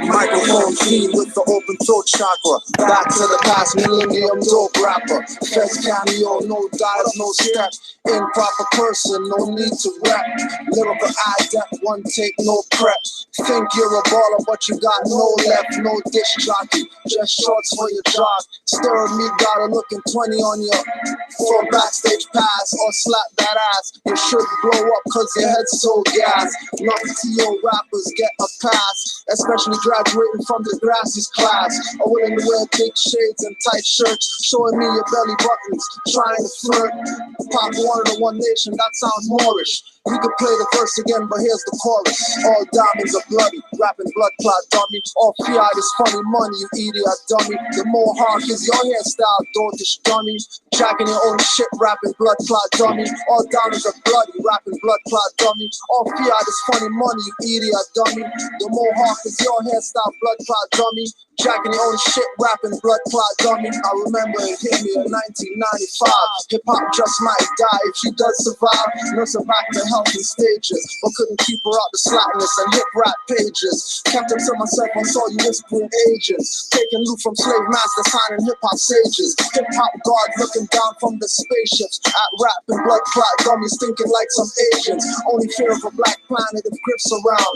Microphone feed with the open throat chakra. Back to the past millennium dope rapper. Fez cameo, no dials, no step. Improper person, no need to rap. Lyrical adept, one take, no prep. Think you're a baller, but you got no left, no disc jockey. Just shorts for your jog. Stare at me, got a looking 20 on you. For a backstage pass or slap that ass. You should blow up cause your head's so gas. None TO rappers get a pass, especially graduating from the Grassie's class. Are willing to wear big shades and tight shirts, showing me your belly buttons, trying to flirt. Pop one of the One Nation, that sounds Moorish. We could play the verse again, but here's the chorus. All diamonds are bloody, rapping blood clot dummy. All fiat is funny money, you idiot dummy. The mohawk is your hairstyle, dotish dummy. Jacking your own shit, rapping blood clot dummy. All diamonds are bloody, rapping blood clot dummy. All fiat is funny money, you idiot dummy. The mohawk is your hairstyle, blood clot dummy. Jacking your own shit, rapping blood clot dummy. I remember it hit me in 1995. Hip hop just might die if she does survive. Nurse her back to healthy stages, but couldn't keep her out the slackness and hip rap pages. Kept up to myself and saw you whispering agents, taking loot from slave masters, signing hip hop sages. Hip hop guard looking down from the spaceships at rapping blood clot dummies, thinking like some Asians. Only fear of a black planet if grips around.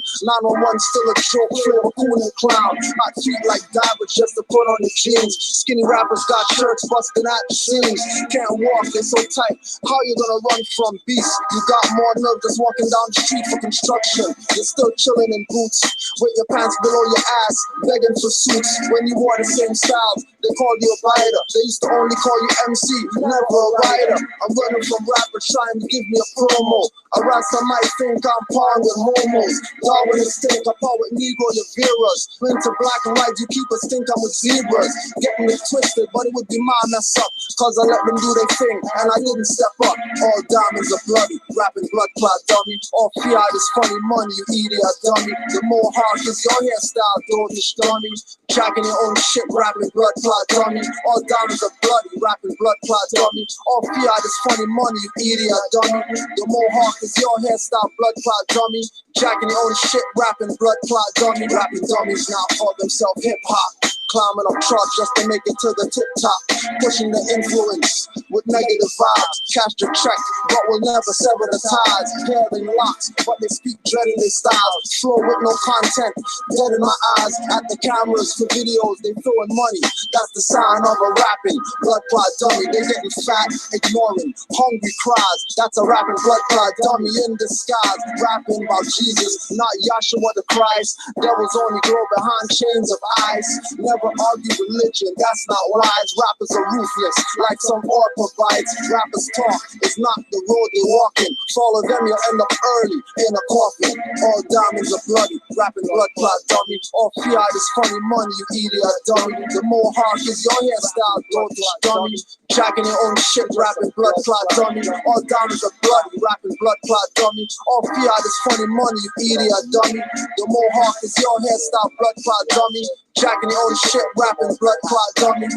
911 still a joke, flavor cool and clown. Hot feet like divers just to put on your jeans. Skinny rappers got shirts busting at the seams. Can't walk, they're so tight. How you gonna run from beasts? You got more nerve just walking down the street for construction. You're still chilling in boots with your pants below your ass, begging for suits. When you wore the same styles, they called you a biter. They used to only call you MC, never a writer. I'm running from rappers trying to give me a promo. A rasta might think I'm pawn with homos. Darwin is stink, I paw with Negro, your Veras. Into black and white, you keep us think I'm with zebras. Getting it twisted, but it would be my mess up, cause I let them do their thing and I didn't step up. All diamonds are bloody, rapping blood clot dummy. All fiat is funny money, you idiot dummy. The mohawk is your hairstyle, dotish dummy. Jacking your own shit, rapping blood clot dummy. All diamonds are bloody, rapping blood clot dummy. All fiat is funny money, you idiot dummy. The mohawk is your hairstyle, blood clot dummy. Jacking your own shit, rapping blood clot dummy. Rapping dummies now call themselves hip hop. Climbing up charts just to make it to the tip top. Pushing the influence with negative vibes. Cash the check, but will never sever the ties. Hair in locks, but they speak dread in their styles. Flow with no content, dead in my eyes. At the cameras for videos, they throwing money. That's the sign of a rapping blood clot dummy. They getting fat, ignoring hungry cries. That's a rapping blood clot dummy in disguise. Rapping about Jesus, not Yahshua the Christ. Devils only grow behind chains of ice. Never argue religion, that's not wise. Rappers are ruthless, like some art provides. Rappers talk, it's not the road they're walking. Follow them, you'll end up early in a coffin. All diamonds are bloody, rapping blood clot dummy. All fiat is funny money, you idiot dummy. The mohawk is your hairstyle, dotish dummy. Jacking your own shit, rapping blood clot dummy. All diamonds are bloody, rapping blood clot dummy. All fiat is funny money, you idiot dummy. The mohawk is your hairstyle, blood clot dummy. Jacking your own shit, rapping blood clot dummy.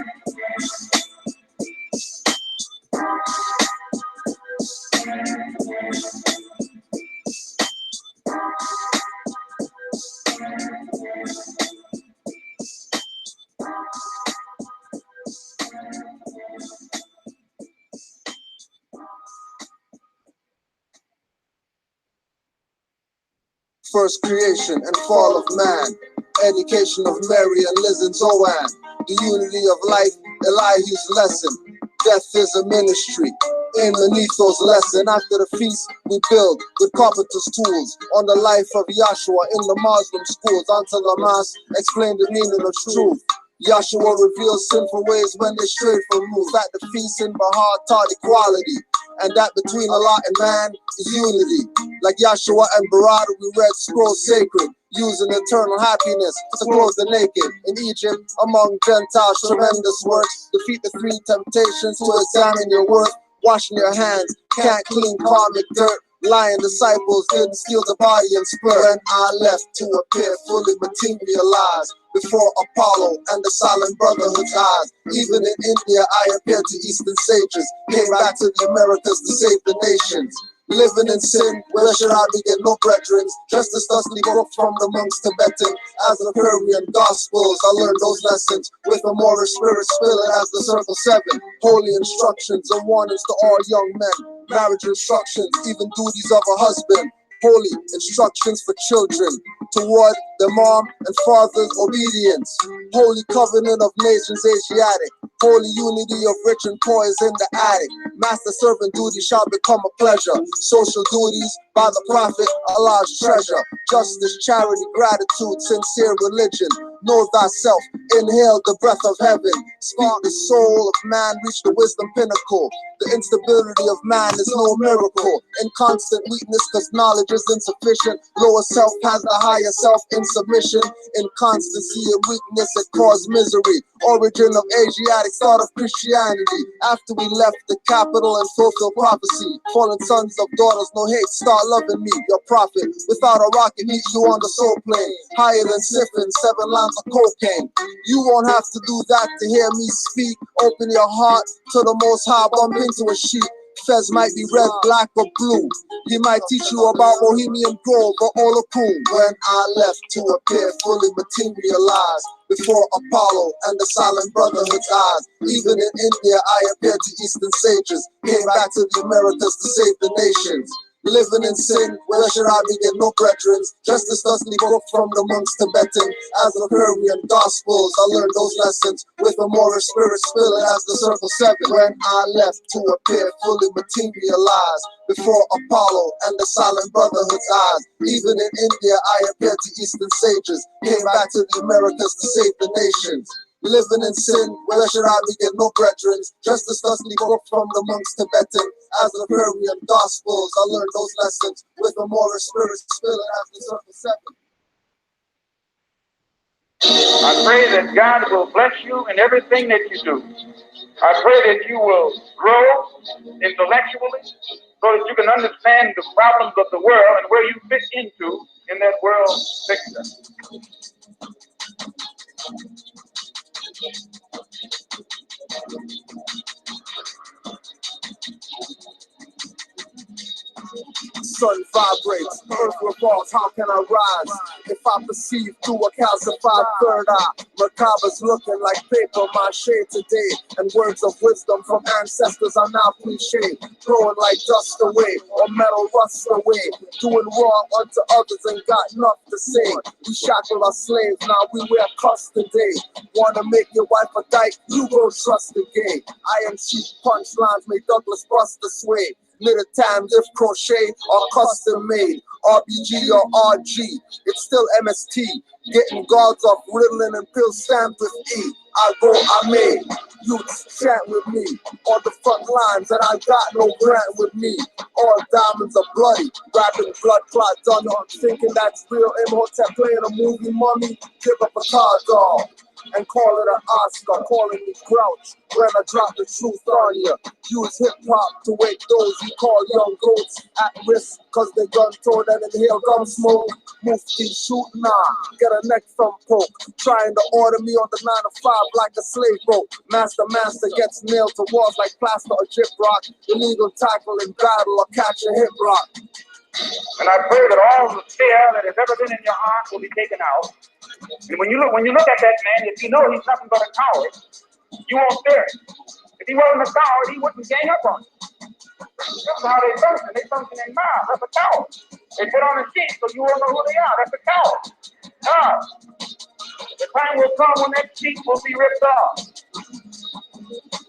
First creation and fall of man. Education of Mary and Liz and Zoan. The unity of life, Elihu's lesson. Death is a ministry. In Manetho's lesson, after the feast, we build with carpenter's tools on the life of Yahshua in the Muslim schools until Lamas explained the meaning of truth. Yahshua reveals sinful ways when they stray from rules. At the feast in Bahar taught equality, and that between Allah and man is unity. Like Yahshua and Barada, we read scrolls sacred, using eternal happiness to clothe the naked. In Egypt, among Gentiles, tremendous works. Defeat the three temptations to examine your worth. washing your hands, can't clean karmic dirt. Lion disciples didn't steal the body and spirit. When I left to appear fully materialized before Apollo and the silent brotherhood's eyes. Even in India I appeared to Eastern sages, came back to the Americas to save the nations. Living in sin, where should I begin? No brethren, just as thusly broke from the monks Tibetan. As the Korean Gospels, I learned those lessons with a moral spirit spilling as the circle 7. Holy instructions and warnings to all young men. Marriage instructions, even duties of a husband. Holy instructions for children toward the mom and father's obedience. Holy covenant of nations Asiatic. Holy unity of rich and poor is in the attic. Master servant duty shall become a pleasure. Social duties by the prophet, Allah's treasure. Justice, charity, gratitude, sincere religion. Know thyself, inhale the breath of heaven. Speak the soul of man, reach the wisdom pinnacle. The instability of man is no miracle. In constant weakness, cause knowledge is insufficient. Lower self has the higher self in submission. Inconstancy and weakness that cause misery. Origin of Asiatic, start of Christianity. After we left the capital and fulfilled prophecy. Fallen sons of daughters, no hate, start loving me, your prophet. Without a rocket, meet you on the soul plane. Higher than siphon, 7 lines of cocaine. You won't have to do that to hear me speak. Open your heart to the Most High, bump into a sheep. Fez might be red, black, or blue. He might teach you about Bohemian Grove or Olokun. When I left to appear fully materialized before Apollo and the silent brotherhood's eyes. Even in India, I appeared to Eastern sages. Came back to the Americas to save the nations. Living in sin, where should I begin? No brethren, just as thusly broke from the monks Tibetan. As the Korean Gospels, I learned those lessons with a moral spirit spilling as the circle 7. When I left to appear fully materialized before Apollo and the silent brotherhood's eyes. Even in India, I appeared to Eastern sages. Came back to the Americas to save the nations. Living in sin, where should I begin? No brethren, just as thusly broke from the monks Tibetan. As the Korean Gospels, I learned those lessons with a moral spirit spilling as the circle 7. I pray that God will bless you in everything that you do. I pray that you will grow intellectually so that you can understand the problems of the world and where you fit into in that world picture. Sun vibrates, earth revolves, how can I rise? If I perceive through a calcified third eye, Macabra's looking like paper mache today. And words of wisdom from ancestors are now cliche. Throwing like dust away, or metal rust away. Doing wrong unto others and got nothing to say. We shackle our slaves, now we wear cuffs today. Wanna make your wife a dyke, you go trust the gay. Iron sheep punchlines made Douglas bust the sway. Knitted times if crochet or custom made, RBG or RG, it's still MST. Getting guards off riddling and pill stamped with E. I go, I made. Youths chant with me on the front lines, and I got no grant with me. All diamonds are bloody, rapping blood clot done on. Thinking that's real Imhotep playing a movie mummy. Give up a car doll and call it an Oscar, calling me grouch when I drop the truth on ya. Use hip-hop to wake those you call young goats at risk, cause they gun-toed and inhale gum smoke. Mufti shoot, nah, get a neck thumb poke. Trying to order me on the 9 to 5 like a slave boat. Master gets nailed to walls like plaster or gyp rock. Illegal tackle in battle or catch a hip rock. And I pray that all the fear that has ever been in your heart will be taken out. And when you look at that man, if you know he's nothing but a coward, you won't fear him. If he wasn't a coward, he wouldn't gang up on you. That's how they function. They function in mobs. That's a coward. They put on a sheet so you won't know who they are. That's a coward. The time will come when that sheet will be ripped off.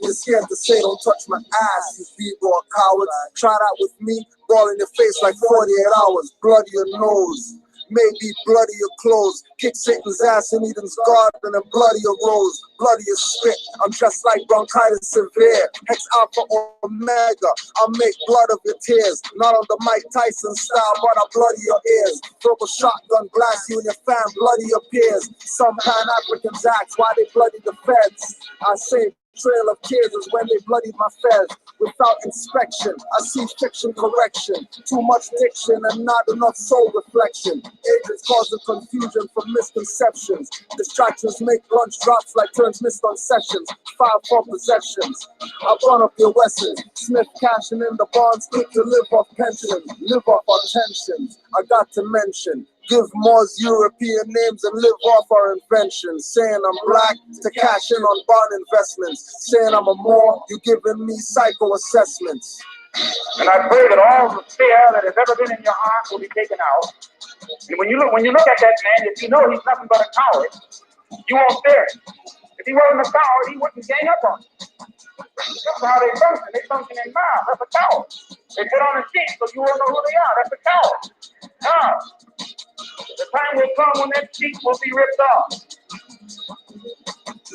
You're scared to say don't touch my ass, you b-boy cowards. Try that with me, ball in your face like 48 hours. Bloody your nose, maybe bloody your clothes. Kick Satan's ass in Eden's garden and bloody your rose. Bloody your spit, I'm just like bronchitis severe. Hex Alpha Omega, I'll make blood of your tears. Not on the Mike Tyson style, but I'll bloody your ears. Throw a shotgun, blast you and your fam, bloody your peers. Some Pan-Africans ask why they bloody the feds. I say Trail of tears is when they bloodied my fez. Without inspection, I see fiction correction. Too much diction and not enough soul reflection. Ages causing confusion from misconceptions. Distractions make lunch drops like turns missed on sessions. 5 for possessions. I run up your Wessons. Smith cashing in the bonds, quick to live off pensions. Live off our tensions. I got to mention. Give Moors European names and live off our inventions. Saying I'm black to cash in on bond investments. Saying I'm a Moor, you giving me psycho assessments. And I pray that all the fear that has ever been in your heart will be taken out. And when you look at that man, if you know he's nothing but a coward, you won't fear him. If he wasn't a coward, he wouldn't gang up on you. That's how they function. They function in miles. That's a coward. They put on a sheet so you won't know who they are. That's a coward. Now, the time will come when that sheet will be ripped off.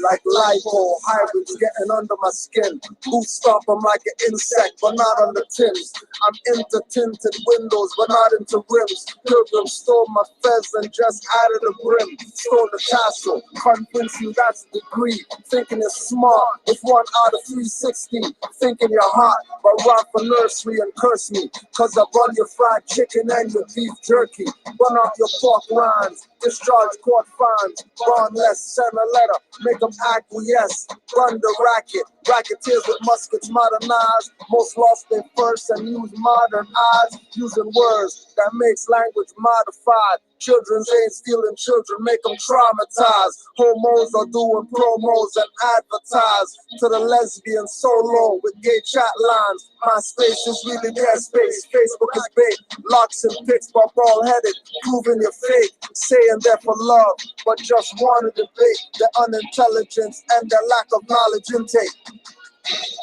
Like lipo, hybrids getting under my skin. Who stop them like an insect, but not on the tins. I'm into tinted windows, but not into rims. Pilgrim stole my fez and just added a brim. Stole the tassel, convince you that's the degree. Thinking it's smart, it's 1 out of 360. Thinking you're hot, but run for nursery and curse me. Cause I run your fried chicken and your beef jerky. Run out your pork rinds, discharge court fines. Run less, send a letter, make them acquiesce. Run the racket, racketeers with muskets modernized. Most lost their first and use modern eyes. Using words that makes language modified. Children's ain't stealing children, make them traumatized. Homos are doing promos and advertise to the lesbian solo with gay chat lines. My space is really their space. Facebook is bait, locks and pics, but bald-headed, proving you're fake. Saying they're for love, but just want to debate their unintelligence and their lack of knowledge intake.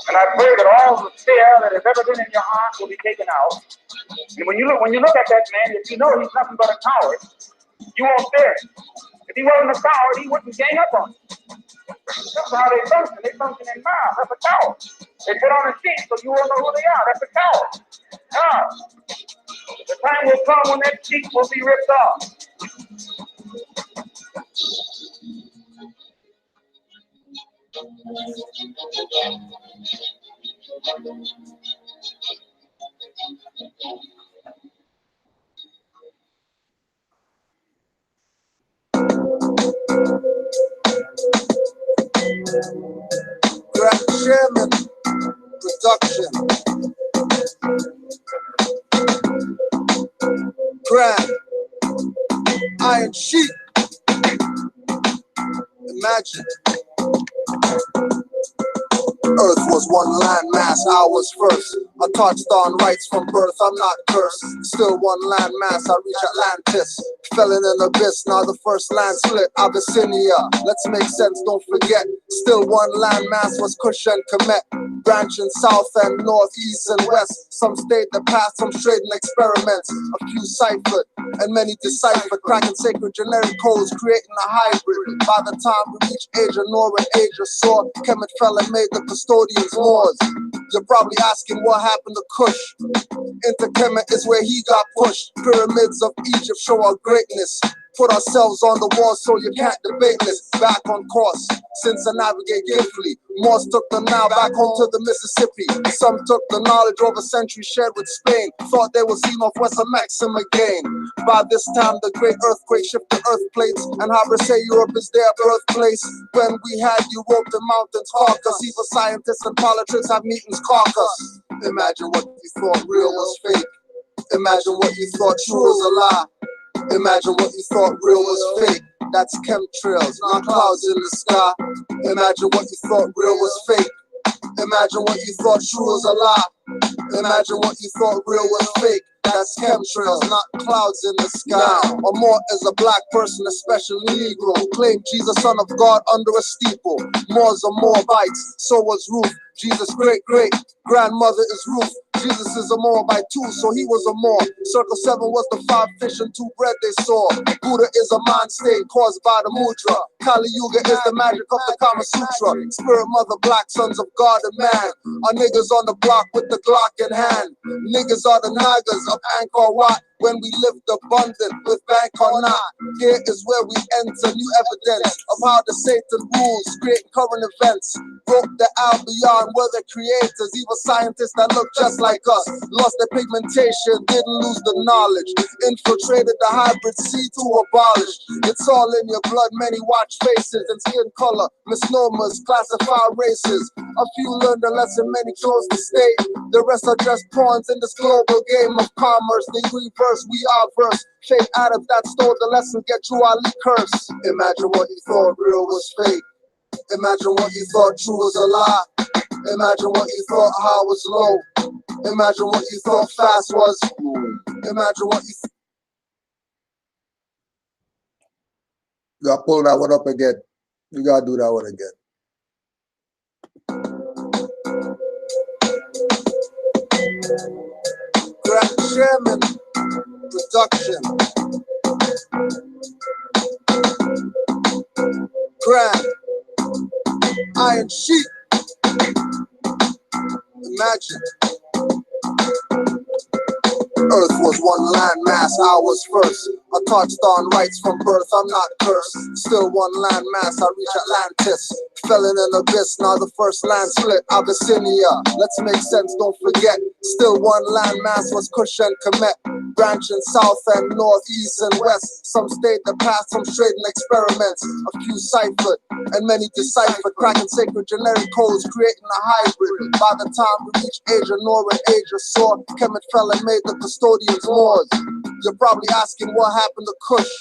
And I pray that all the fear that has ever been in your heart will be taken out. And when you look at that man, if you know he's nothing but a coward, you won't fear him. If he wasn't a coward, he wouldn't gang up on you. That's how they function. They function in miles. That's a coward. They put on a sheet so you won't know who they are. That's a coward. Now, the time will come when that sheet will be ripped off. Grand Chairman Production. Grand Iron Sheet. Imagine. Earth was one landmass, I was first. I touched on rights from birth, I'm not cursed. Still one landmass, I reach Atlantis. Fell in an abyss, now the first land split. Abyssinia, let's make sense, don't forget. Still one landmass was Kush and Kemet. Branching south and north, east and west. Some stayed the path, some straight in experiments. A few ciphered, and many deciphered. Cracking sacred generic codes, creating a hybrid. By the time we reach Asia, Nor and Asia saw Kemet fell and made the custodians Moors. You're probably asking what happened to Kush. Into Kemet is where he got pushed. Pyramids of Egypt show our greatness. Put ourselves on the wall so you can't debate this. Back on course, since I navigate giftly. Moors took the Nile back home to the Mississippi. Some took the knowledge over centuries shared with Spain. Thought they would see Northwest of Maxim again. By this time, the great earthquake shifted earth plates. And Habra say Europe is their birthplace. When we had Europe, the mountains caucus. Evil scientists and politics have meetings caucus. Imagine what you thought real was fake. Imagine what you thought true was a lie. Imagine what you thought real was fake. That's chemtrails, not clouds in the sky. Imagine what you thought real was fake. Imagine what you thought true was a lie. Imagine what you thought real was fake. That's chemtrails, not clouds in the sky. Or more as a black person, especially Negro, who claimed Jesus, son of God, under a steeple. Moors are Moabites, so was Ruth. Jesus' great-great-grandmother is Ruth. Jesus is a Moabite too, so he was a Moor. Circle 7 was the 5 fish and 2 bread they saw. Buddha is a mind state caused by the mudra. Kali Yuga is the magic of the Kama Sutra. Spirit mother, black sons of God and man. Our niggas on the block with the Glock in hand. Niggas are the Nagas of Angkor Wat. when we lived abundant with bank or not. Here is where we enter new evidence of how the Satan rules, create current events. Broke the Albion, were the creators, evil scientists that look just like us. Lost their pigmentation, didn't lose the knowledge. Infiltrated the hybrid seed to abolish. It's all in your blood, many watch faces and skin color. Misnomers, classify races. A few learned a lesson, many chose to stay. The rest are just pawns in this global game of commerce. They reverse, we are verse. Fake Adam that stole the lesson, get you Ali curse. Imagine what you thought real was fake. Imagine what you thought true was a lie. Imagine what you thought high was low. Imagine what you thought fast was. Imagine what you gotta pull that one up again. You gotta do that one again. Grand Chairman Production. Grand Iron Sheep. Imagine. Earth was one landmass, I was first. I touched on rights from birth, I'm not cursed. Still one landmass, I reach Atlantis. Fell in an abyss, now the first land split. Abyssinia, let's make sense, don't forget. Still one landmass was Kush and Kemet. Branching south and north, east and west. Some stayed the path, some straight in experiments. A few ciphered, and many deciphered. Cracking sacred generic codes, creating a hybrid. By the time we reach Asia, Nora, Asia saw Kemet fell and made the custodians Moors. You're probably asking what happened to Kush.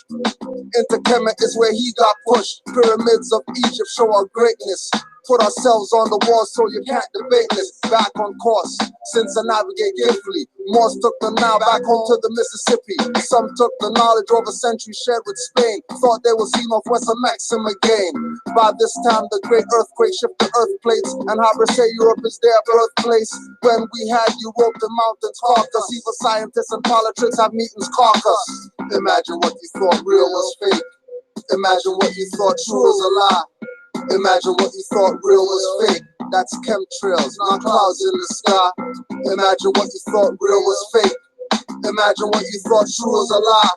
Into Kemet is where he got pushed. Pyramids of Egypt show our greatness. Put ourselves on the wall so you can't debate this. Back on course, since I navigate carefully. Moors took the Nile back home to the Mississippi. Some took the knowledge over centuries shared with Spain. Thought they would see Northwest of Maxim again. By this time, the great earthquake shifted earth plates. And Habra say Europe is their birthplace. When we had Europe, the mountains caucus. Evil scientists and politics have meetings caucus. Imagine what you thought real was fake. Imagine what you thought true was a lie. Imagine what you thought real was fake. That's chemtrails, not clouds in the sky. Imagine what you thought real was fake. Imagine what you thought true was a lie.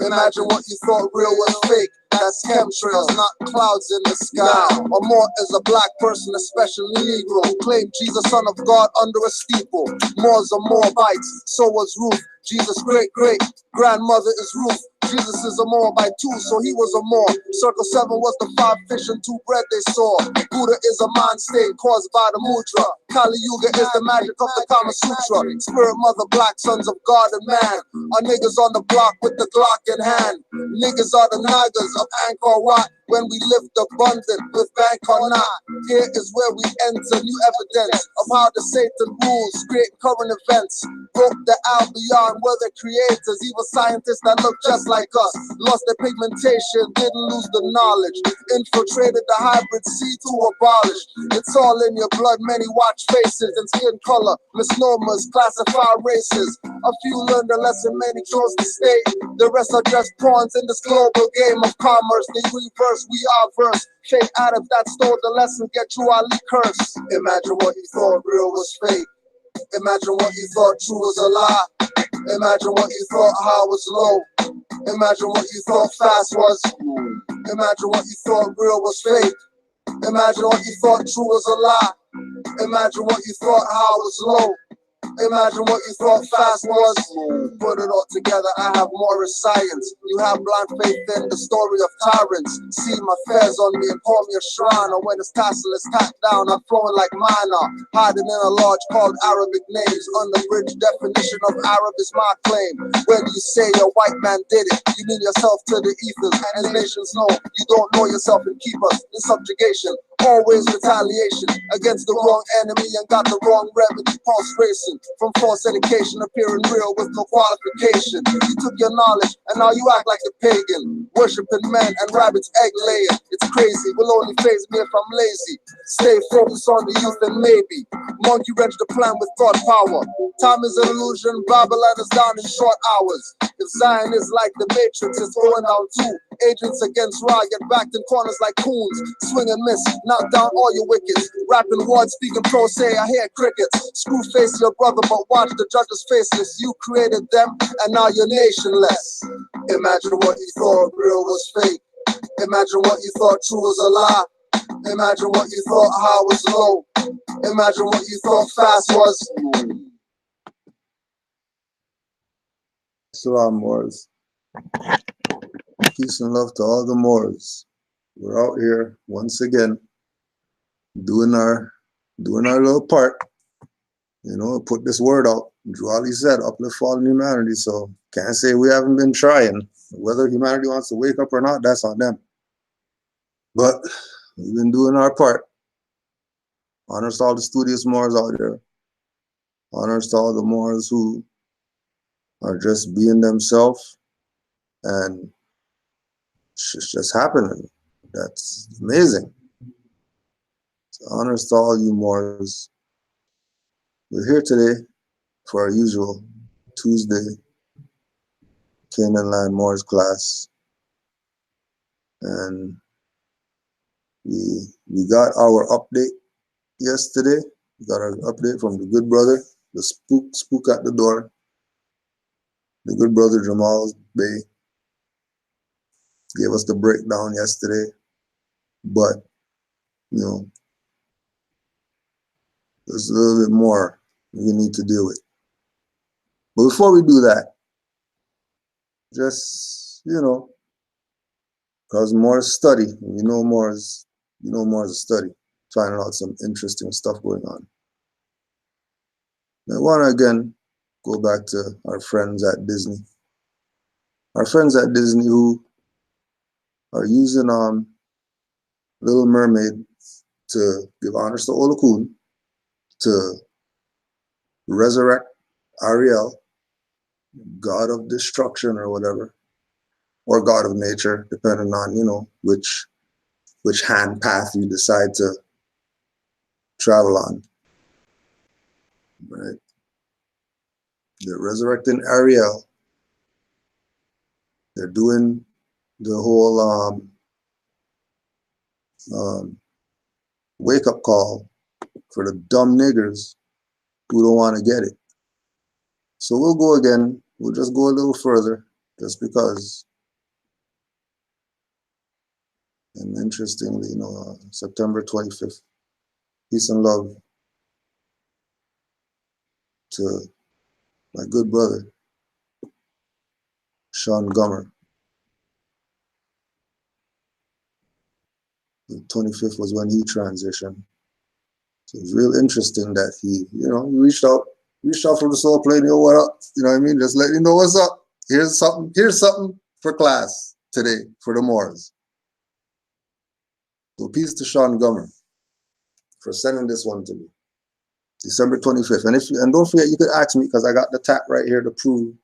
Imagine what you thought real was fake. That's chemtrails, not clouds in the sky. Or more as a black person, especially Negro. Claim Jesus, son of God, under a steeple. Moors are Moabites, so was Ruth. Jesus' great-great-grandmother is Ruth. Jesus is a Moabite too, so he was a Moor. Circle 7 was the 5 fish and 2 bread they saw. Buddha is a mind state caused by the mudra. Kali Yuga is the magic of the Kama Sutra. Spirit mother, black sons of God and man. Our niggas on the block with the Glock in hand. Niggas are the Nagas of Angkor Wat. When we lived abundant with bank or not. Here is where we enter new evidence of how the Satan rules, create current events. Broke the Albion, were the creators, evil scientists that look just like us. Lost their pigmentation, didn't lose the knowledge. Infiltrated the hybrid seed to abolish. It's all in your blood, many watch faces and skin color. Misnomers, classify races. A few learned a lesson, many chose to stay. The rest are just pawns in this global game of commerce. They reverse, we are verse. Fake Adam that stole the lesson, get you Ali curse. Imagine what you thought real was fake. Imagine what you thought true was a lie. Imagine what you thought high was low. Imagine what you thought fast was. Imagine what you thought real was fake. Imagine what you thought true was a lie. Imagine what you thought high was low. Imagine what you thought fast was. Put it all together, I have more science. You have blind faith in the story of tyrants. See my fairs on me and call me a shrine. Or when this tassel is tacked down, I'm flowing like minor. Hiding in a lodge called Arabic names. Unabridged definition of Arab is my claim. When you say a white man did it, you mean yourself to the ethers. And nations know you don't know yourself and keep us in subjugation. Always retaliation against the wrong enemy and got the wrong remedy. Pulse racing from false education, appearing real with no qualification. You took your knowledge and now you act like a pagan, worshiping men and rabbits egg laying. It's crazy, will only faze me if I'm lazy. Stay focused on the youth and maybe monkey wrench the plan with thought power. Time is an illusion, Babylon is down in short hours. If Zion is like the Matrix, it's going down too. Agents against Ra get backed in corners like coons. Swing and miss, knock down all your wickets. Rapping words, speaking pro, say I hear crickets. Screw face your brother, but watch the judges faceless. You created them, and now you're nationless. Imagine what you thought real was fake. Imagine what you thought true was a lie. Imagine what you thought high was low. Imagine what you thought fast was. Salam Moors. Peace and love to all the Moors. We're out here once again doing our little part. You know, put this word out. Drew Ali said, uplift fallen humanity. So can't say we haven't been trying. Whether humanity wants to wake up or not, that's on them. But we've been doing our part. Honors to all the studious Moors out there. Honors to all the Moors who are just being themselves, and it's just happening. That's amazing. So honors to all you Moors. We're here today for our usual Tuesday Canaanland Moors class, and we got our update yesterday. We got our update from the good brother, the spook at the door, the good brother Jamal Bey. Gave us the breakdown yesterday, but you know, there's a little bit more we need to deal with. But before we do that, just, you know, because more is study, we know more is a study, finding out some interesting stuff going on. I want to again go back to our friends at Disney. Our friends at Disney who are using Little Mermaid to give honors to Olokun, to resurrect Ariel, god of destruction or whatever, or god of nature, depending on, you know, which hand path you decide to travel on. Right? They're resurrecting Ariel. They're doing the whole wake-up call for the dumb niggers who don't want to get it. So we'll go again. We'll just go a little further, just because. And interestingly, you know, September 25th, peace and love to my good brother, Sean Gummer. The 25th was when he transitioned. So it's real interesting that he, you know, he reached out from the soul plane, yo, what up? You know what I mean? Just let you know what's up. Here's something for class today for the Moors. So peace to Sean Gummer for sending this one to me. December 25th. And don't forget, you could ask me, because I got the tap right here to prove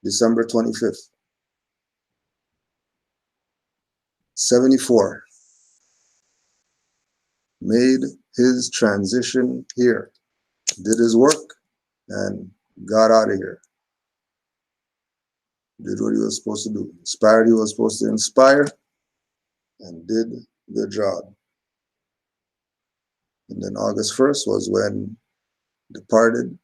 December 25th. 74. Made his transition here. Did his work and got out of here. Did what he was supposed to do. Inspired he was supposed to inspire, and did the job. And then August 1st was when departed.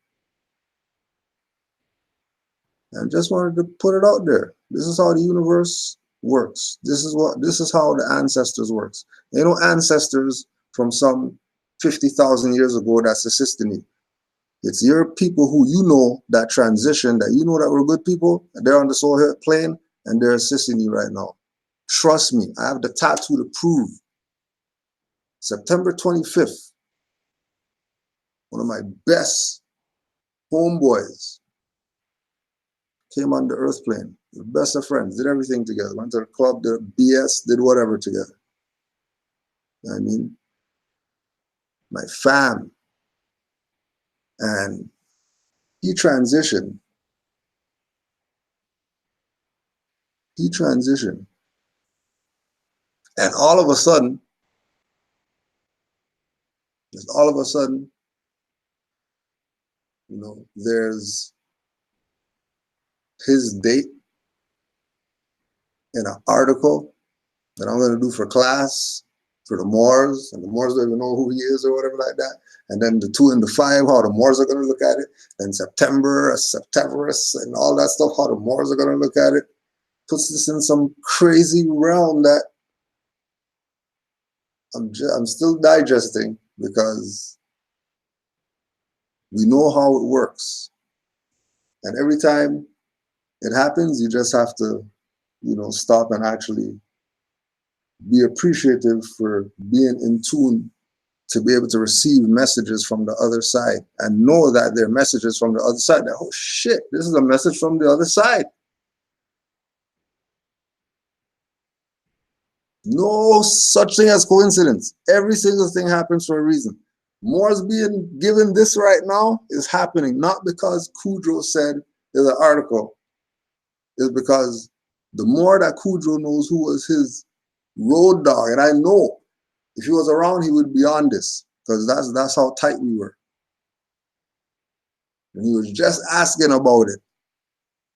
And just wanted to put it out there. This is how the universe works. This is how the ancestors works. Ain't no ancestors from some 50,000 years ago that's assisting you. It's your people who you know that transition, that you know that were good people, and they're on the soul plane, and they're assisting you right now. Trust me, I have the tattoo to prove. September 25th, one of my best homeboys came on the earth plane. The best of friends, did everything together. Went to the club, did BS, did whatever together. You know what I mean? My fam. And he transitioned. And all of a sudden, you know, there's his date in an article that I'm going to do for class. for the Moors, and the Moors don't even know who he is or whatever like that. And then the 2 and the 5, how the Moors are going to look at it. And September, Septemberus, and all that stuff, how the Moors are going to look at it. Puts this in some crazy realm that I'm still digesting, because we know how it works. And every time it happens, you just have to, stop and actually be appreciative for being in tune to be able to receive messages from the other side and know that they're messages from the other side. That, oh shit, this is a message from the other side. No such thing as coincidence. Every single thing happens for a reason. More's being given this right now is happening not because Kudrow said there's an article. It's because the more that Kudrow knows who was his road dog, and I know if he was around, he would be on this, because that's how tight we were. And he was just asking about it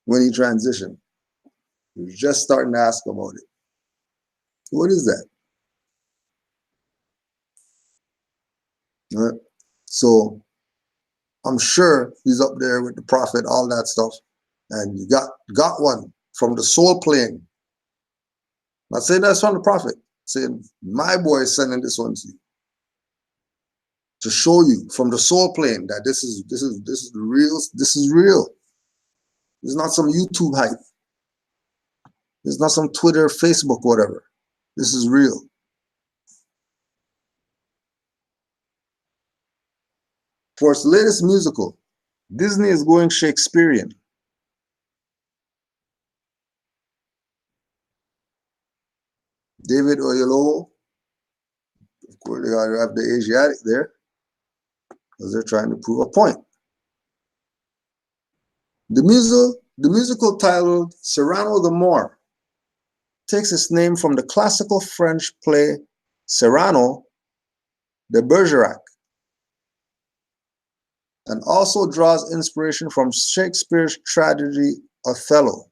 when he transitioned. He was just starting to ask about it. What is that? Right? So I'm sure he's up there with the prophet, all that stuff. And you got one from the soul plane. Not saying that's from the prophet, saying my boy is sending this one to you, to show you from the soul plane that this is real. This is real. It's not some YouTube hype. It's not some Twitter, Facebook, whatever. This is real. For its latest musical, Disney is going Shakespearean. David Oyelowo, of course, they gotta have the Asiatic there, because they're trying to prove a point. The musical titled Cyrano the Moor takes its name from the classical French play Cyrano de Bergerac, and also draws inspiration from Shakespeare's tragedy Othello.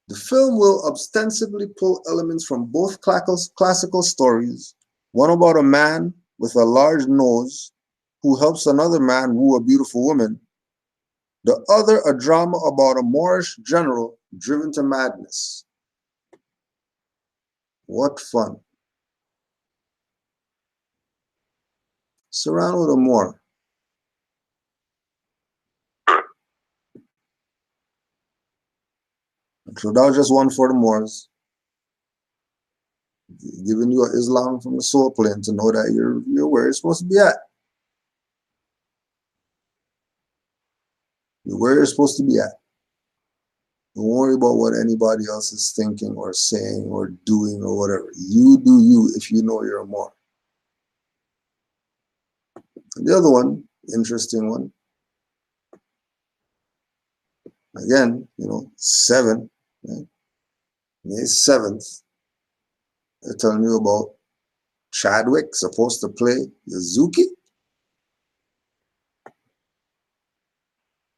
The film will ostensibly pull elements from both classical stories, one about a man with a large nose who helps another man woo a beautiful woman, the other a drama about a Moorish general driven to madness. What fun. Cyrano the Moor. So that was just one for the Moors. Giving you an Islam from the soul plane to know that you're where you're supposed to be at. You're where you're supposed to be at. Don't worry about what anybody else is thinking or saying or doing or whatever. You do you if you know you're a Moor. And the other one, interesting one, again, 7, right? May 7th, they're telling you about Chadwick supposed to play Yuzuki.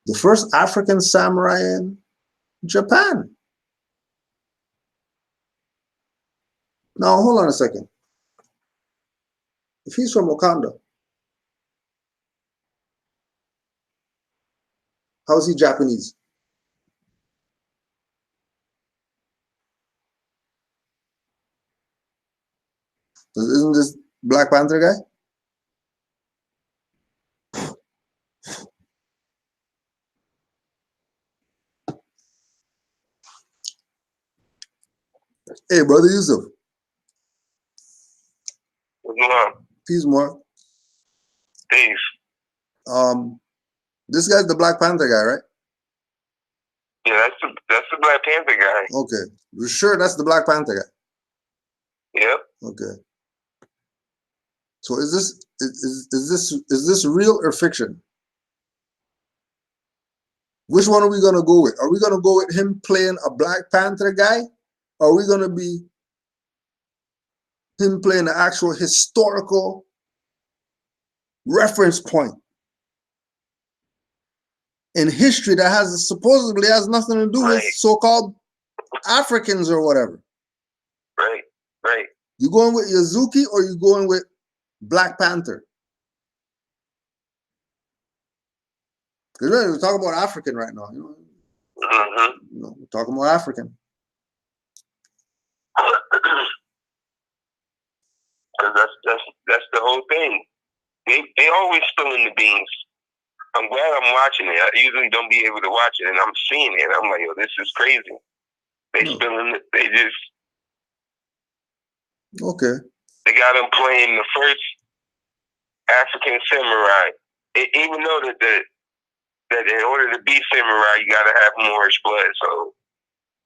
The first African samurai in Japan. Now, hold on a second. If he's from Wakanda, how is he Japanese? Isn't this Black Panther guy? Hey, Brother Yusuf. What's going on? Peace, more. Peace. This guy's the Black Panther guy, right? Yeah, that's the Black Panther guy. Okay. You're sure that's the Black Panther guy? Yep. Okay. So is this real or fiction? Which one are we gonna go with? Are we gonna go with him playing a Black Panther guy? Or are we gonna be him playing the actual historical reference point in history that supposedly has nothing to do with so-called Africans or whatever? Right. You going with Yazuki or you going with Black Panther? Because we're talking about African right now. We're talking about African. Because that's the whole thing. They always spilling the beans. I'm glad I'm watching it. I usually don't be able to watch it, and I'm seeing it. I'm like, yo, this is crazy. They spilling it. They just They got him playing the first African samurai. Even though that in order to be samurai, you got to have Moorish blood. So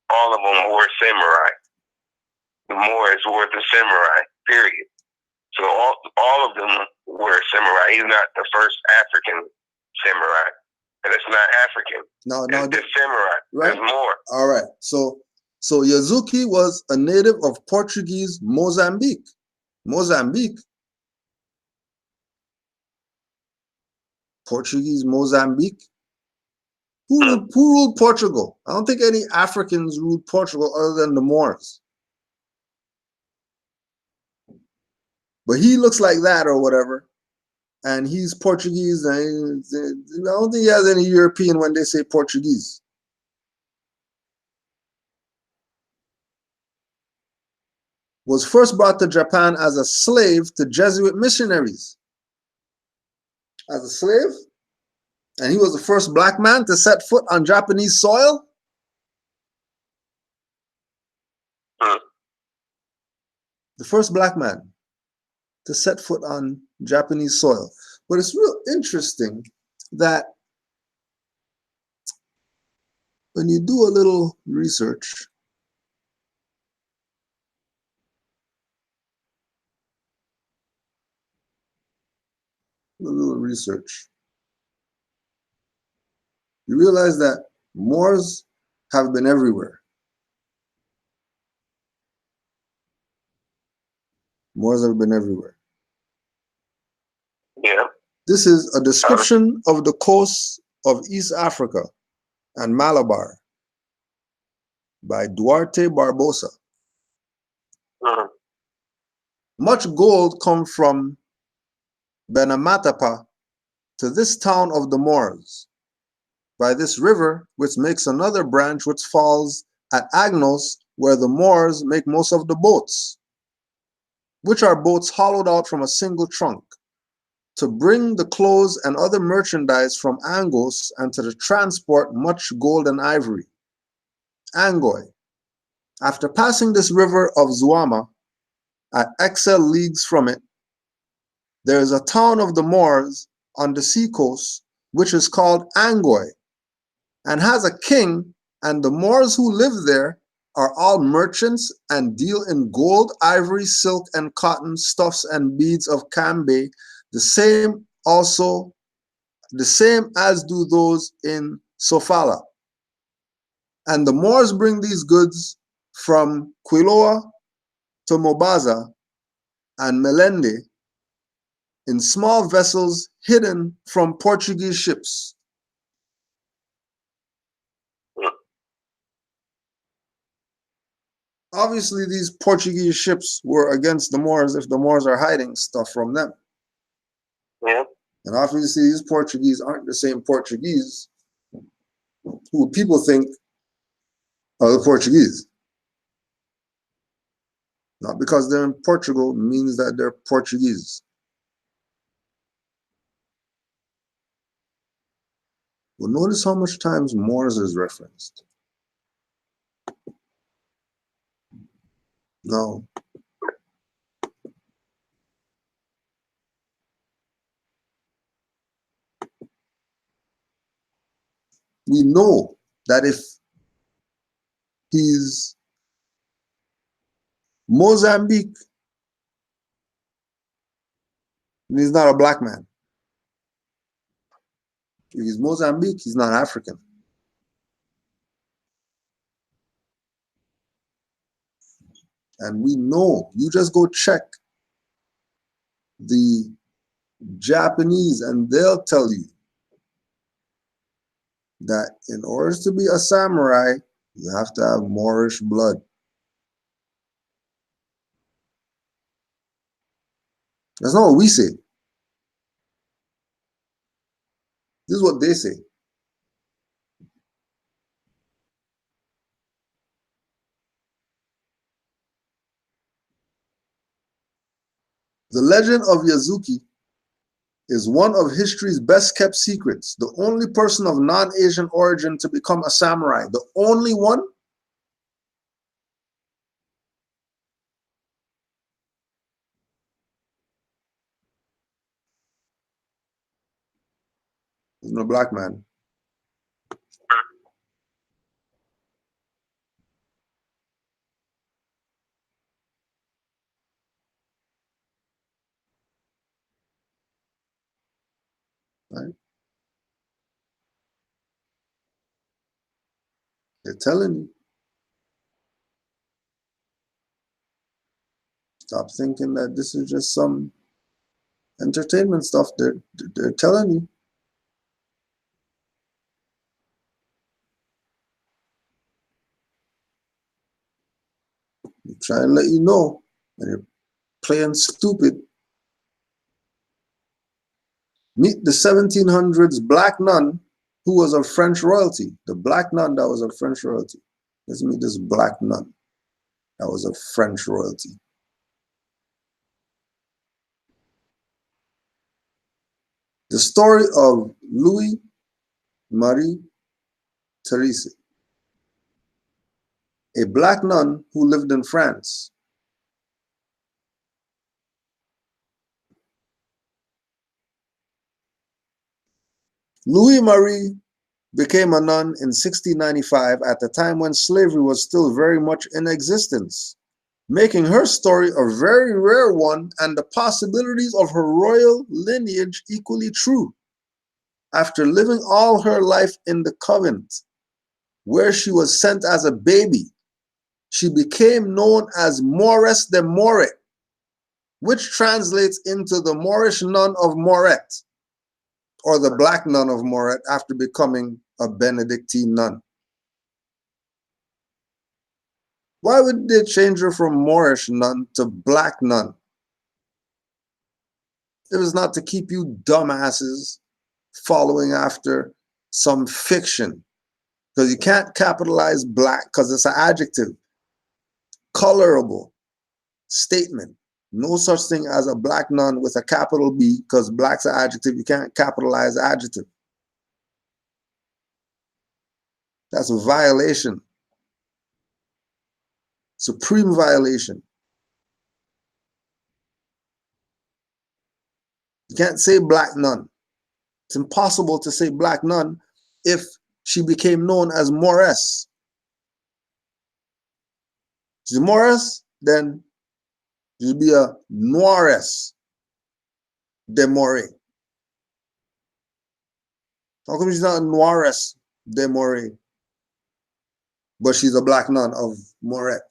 all of them were samurai. The Moors were the samurai. Period. So all of them were samurai. He's not the first African samurai. And it's not African. No, it's samurai. Right? There's more. All right. So Yazuki was a native of Portuguese Mozambique. Portuguese Mozambique. Who ruled Portugal? I don't think any Africans ruled Portugal other than the Moors. But he looks like that or whatever. And he's Portuguese. And I don't think he has any European when they say Portuguese. Was first brought to Japan as a slave to Jesuit missionaries. As a slave? And he was the first black man to set foot on Japanese soil? The first black man to set foot on Japanese soil. But it's real interesting that when you do a little research, you realize that Moors have been everywhere. Moors have been everywhere. Yeah. This is a description of the coasts of East Africa and Malabar by Duarte Barbosa. Much gold comes from Benamatapa to this town of the Moors by this river, which makes another branch which falls at Agnos, where the Moors make most of the boats, which are boats hollowed out from a single trunk, to bring the clothes and other merchandise from Angos and to the transport much gold and ivory. Angoy. After passing this river of Zuama, at XL leagues from it, there is a town of the Moors on the seacoast, which is called Angoy, and has a king, and the Moors who live there are all merchants and deal in gold, ivory, silk, and cotton, stuffs, and beads of Cambe, the same as do those in Sofala. And the Moors bring these goods from Quiloa to Mobaza and Melende in small vessels hidden from Portuguese ships. Obviously, these Portuguese ships were against the Moors if the Moors are hiding stuff from them. Yeah. And obviously, these Portuguese aren't the same Portuguese who people think are the Portuguese. Not because they're in Portugal means that they're Portuguese. Well, notice how much times Moors is referenced. No. We know that if he's Mozambique, he's not a black man. If he's Mozambique, he's not African. And we know, you just go check the Japanese and they'll tell you that in order to be a samurai, you have to have Moorish blood. That's not what we say. This is what they say. The legend of Yazuki is one of history's best kept secrets. The only person of non-Asian origin to become a samurai. The only one? He's no black man. Right? They're telling you. Stop thinking that this is just some entertainment stuff. They're telling you. They try and let you know, and you're playing stupid. Meet the 1700s black nun who was of French royalty. The black nun that was of French royalty. Let's meet this black nun that was of French royalty. The story of Louis Marie Therese, a black nun who lived in France. Louis Marie became a nun in 1695 at the time when slavery was still very much in existence, making her story a very rare one and the possibilities of her royal lineage equally true. After living all her life in the convent, where she was sent as a baby, she became known as Mauress de Moret, which translates into the Moorish nun of Moret, or the black nun of Moret after becoming a Benedictine nun. Why would they change her from Moorish nun to black nun? It was not to keep you dumbasses following after some fiction, because you can't capitalize black because it's an adjective. Colorable statement. No such thing as a black nun with a capital B, because black's an adjective. You can't capitalize adjective. That's a violation. Supreme violation. You can't say black nun. It's impossible to say black nun if she became known as Mauress. She's Mauress, then she'd be a Noiress de Moret. How come she's not a Noiress de Moret, but she's a black nun of Moret?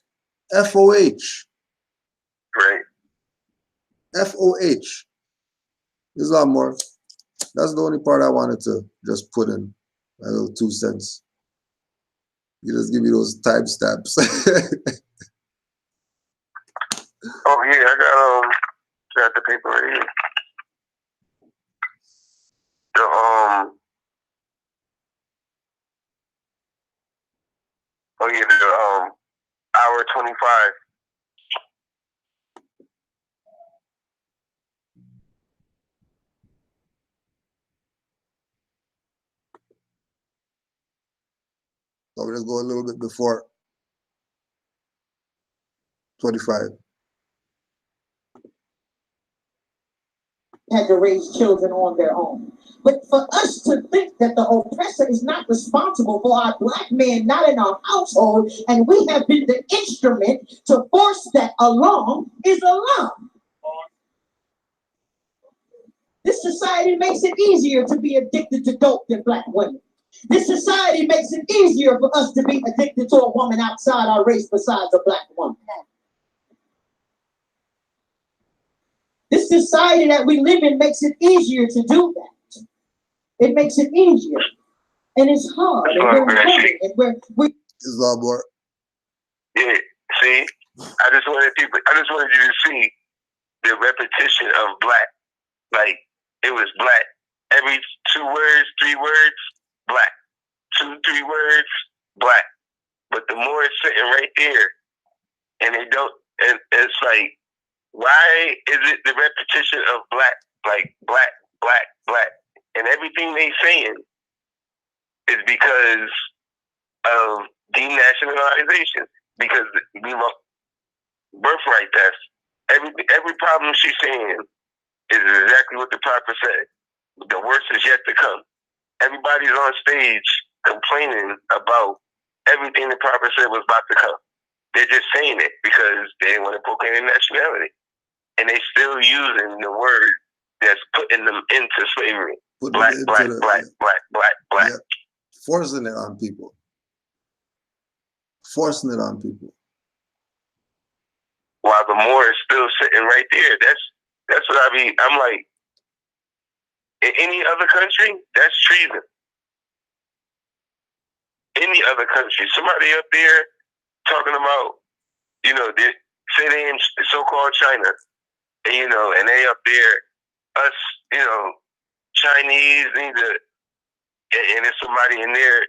FOH. Right. FOH. There's a lot more. That's the only part I wanted to just put in a little 2 cents. You just give me those timestamps. Oh yeah, I got the paper right here. The oh yeah, the hour 25. So we'll just go a little bit before 25. Had to raise children on their own. But for us to think that the oppressor is not responsible for our black men not in our household, and we have been the instrument to force that along, is a lie. This society makes it easier to be addicted to dope than black women. This society makes it easier for us to be addicted to a woman outside our race besides a black woman. This society that we live in makes it easier to do that. It makes it easier. And it's hard. And we're hurting. And we're It's a lot more. Yeah, see? I just wanted you to see the repetition of black. Like, it was black. Every 2 words, 3 words, black. 2, 3 words, black. But the more it's sitting right there, and they don't, and it's like, why is it the repetition of black, like black, black, black? And everything they saying is because of denationalization, because we want birthright test. Every problem she's saying is exactly what the prophet said. The worst is yet to come. Everybody's on stage complaining about everything the prophet said was about to come. They're just saying it because they didn't want to proclaim nationality. And they still using the word that's putting them into slavery. Black, black, black, black, black, black. Yeah. Forcing it on people. Forcing it on people. While the more is still sitting right there. That's what I'm like, in any other country, that's treason. Any other country. Somebody up there talking about, they say they in so-called China, and, and they up there, us, Chinese need to, and there's somebody in there,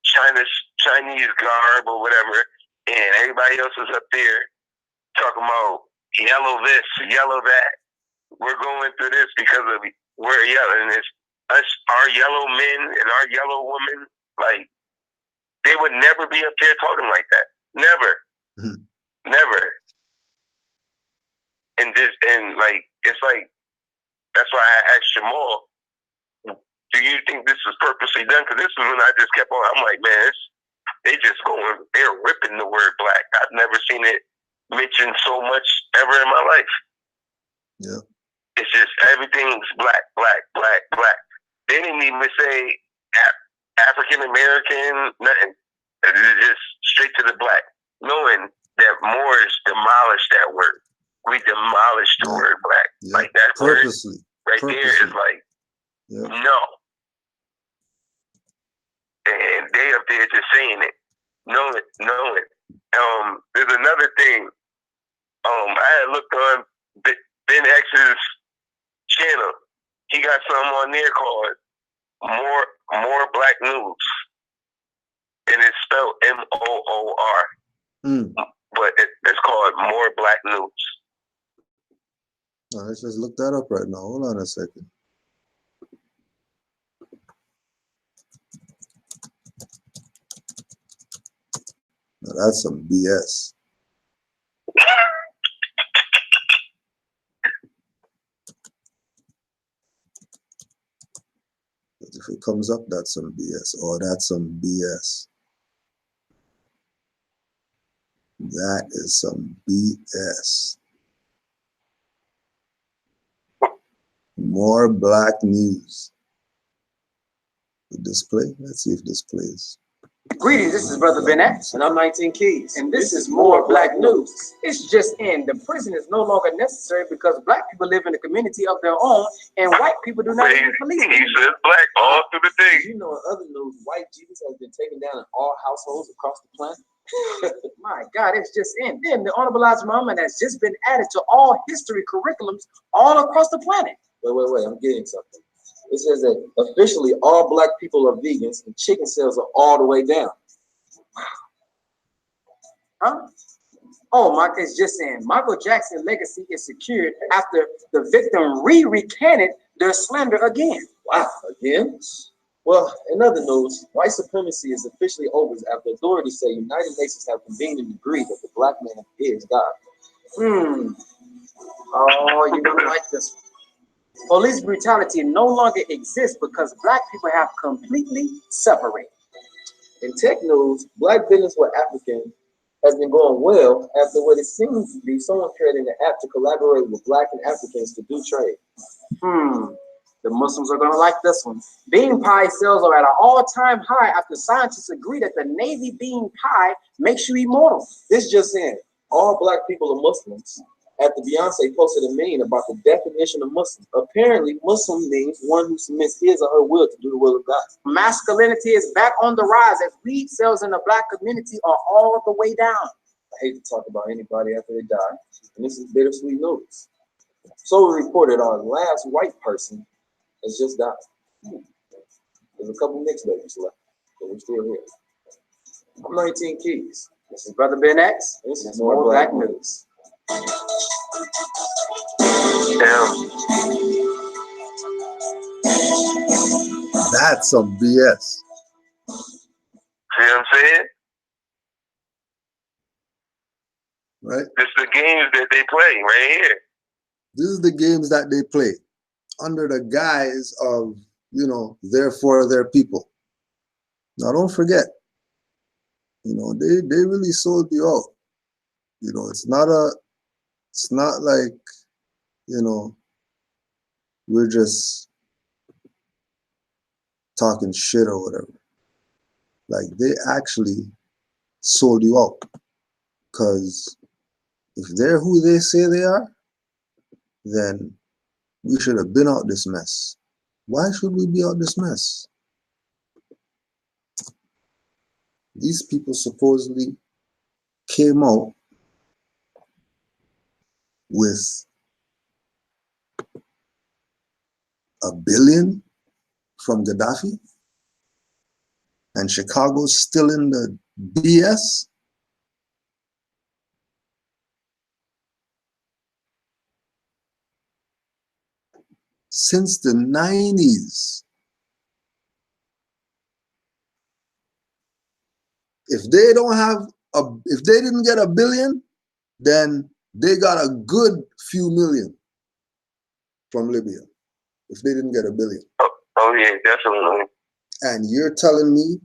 Chinese garb or whatever, and everybody else is up there talking about yellow this, yellow that. We're going through this because of we're yellow, and it's us, our yellow men and our yellow women, like, they would never be up there talking like that. Never. Mm-hmm. Never. And it's like, that's why I asked Jamal, do you think this is purposely done? Because this is when I just kept on, I'm like, man, they're ripping the word black. I've never seen it mentioned so much ever in my life. Yeah. It's just everything's black, black, black, black. They didn't even say African American, nothing. It's just straight to the black, knowing that Moors demolished that word. We demolished the word black. Yeah. Like, that purposely. word right there is like, no. And they up there just saying it, knowing. There's another thing. I had looked on Ben X's channel. He got something on there called More Black News, and it's spelled MOOR. But it's called More Black News. Let's just look that up right now. Hold on a second. Now that's some BS. If it comes up, that's some BS. Oh, that's some BS. That is some BS. More Black News. The display. Let's see if this plays. Greetings, this is Brother Ben X, and I'm 19 Keys, and this is More Black News. It's just in. The prison is no longer necessary because black people live in a community of their own, and white people do not even believe it. He says black all through the thing. You know, in other news, white Jesus has been taken down in all households across the planet. My God, it's just in. Then the Honorable Elijah Muhammad has just been added to all history curriculums all across the planet. Wait, I'm getting something. It says that officially all black people are vegans and chicken sales are all the way down. Huh? Oh, Mark is just saying Michael Jackson's legacy is secured after the victim recanted their slander again. Wow, again? Well, in other news, white supremacy is officially over after authorities say United Nations have convened and agreed that the black man is God. Oh, you're gonna like this one. Police brutality no longer exists because black people have completely separated. In tech news, black business with African has been going well after what it seems to be someone creating an app to collaborate with black and Africans to do trade. The Muslims are gonna like this one. Bean pie sales are at an all-time high after scientists agree that the navy bean pie makes you immortal. This just in, all black people are Muslims. After Beyonce posted a meme about the definition of Muslim. Apparently, Muslim means one who submits his or her will to do the will of God. Masculinity is back on the rise as weed sales in the black community are all the way down. I hate to talk about anybody after they die, and this is bittersweet news. So we reported our last white person has just died. There's a couple mixed babies left, but we're still here. I'm 19 Keys. This is Brother Ben X. This is more Black News. Damn. That's some BS. See what I'm saying? Right? This is the games that they play right here. This is the games that they play under the guise of, you know, they're for their people. Now, don't forget, you know, they really sold you out. You know, it's not like, you know, we're just talking shit or whatever. Like, they actually sold you out. Because if they're who they say they are, then we should have been out this mess. Why should we be out this mess? These people supposedly came out with $1 billion from Gaddafi, and Chicago's still in the BS. Since the 90s. If they didn't get $1 billion, then they got a good few million from Libya. If they didn't get $1 billion. Oh yeah, definitely. And you're telling me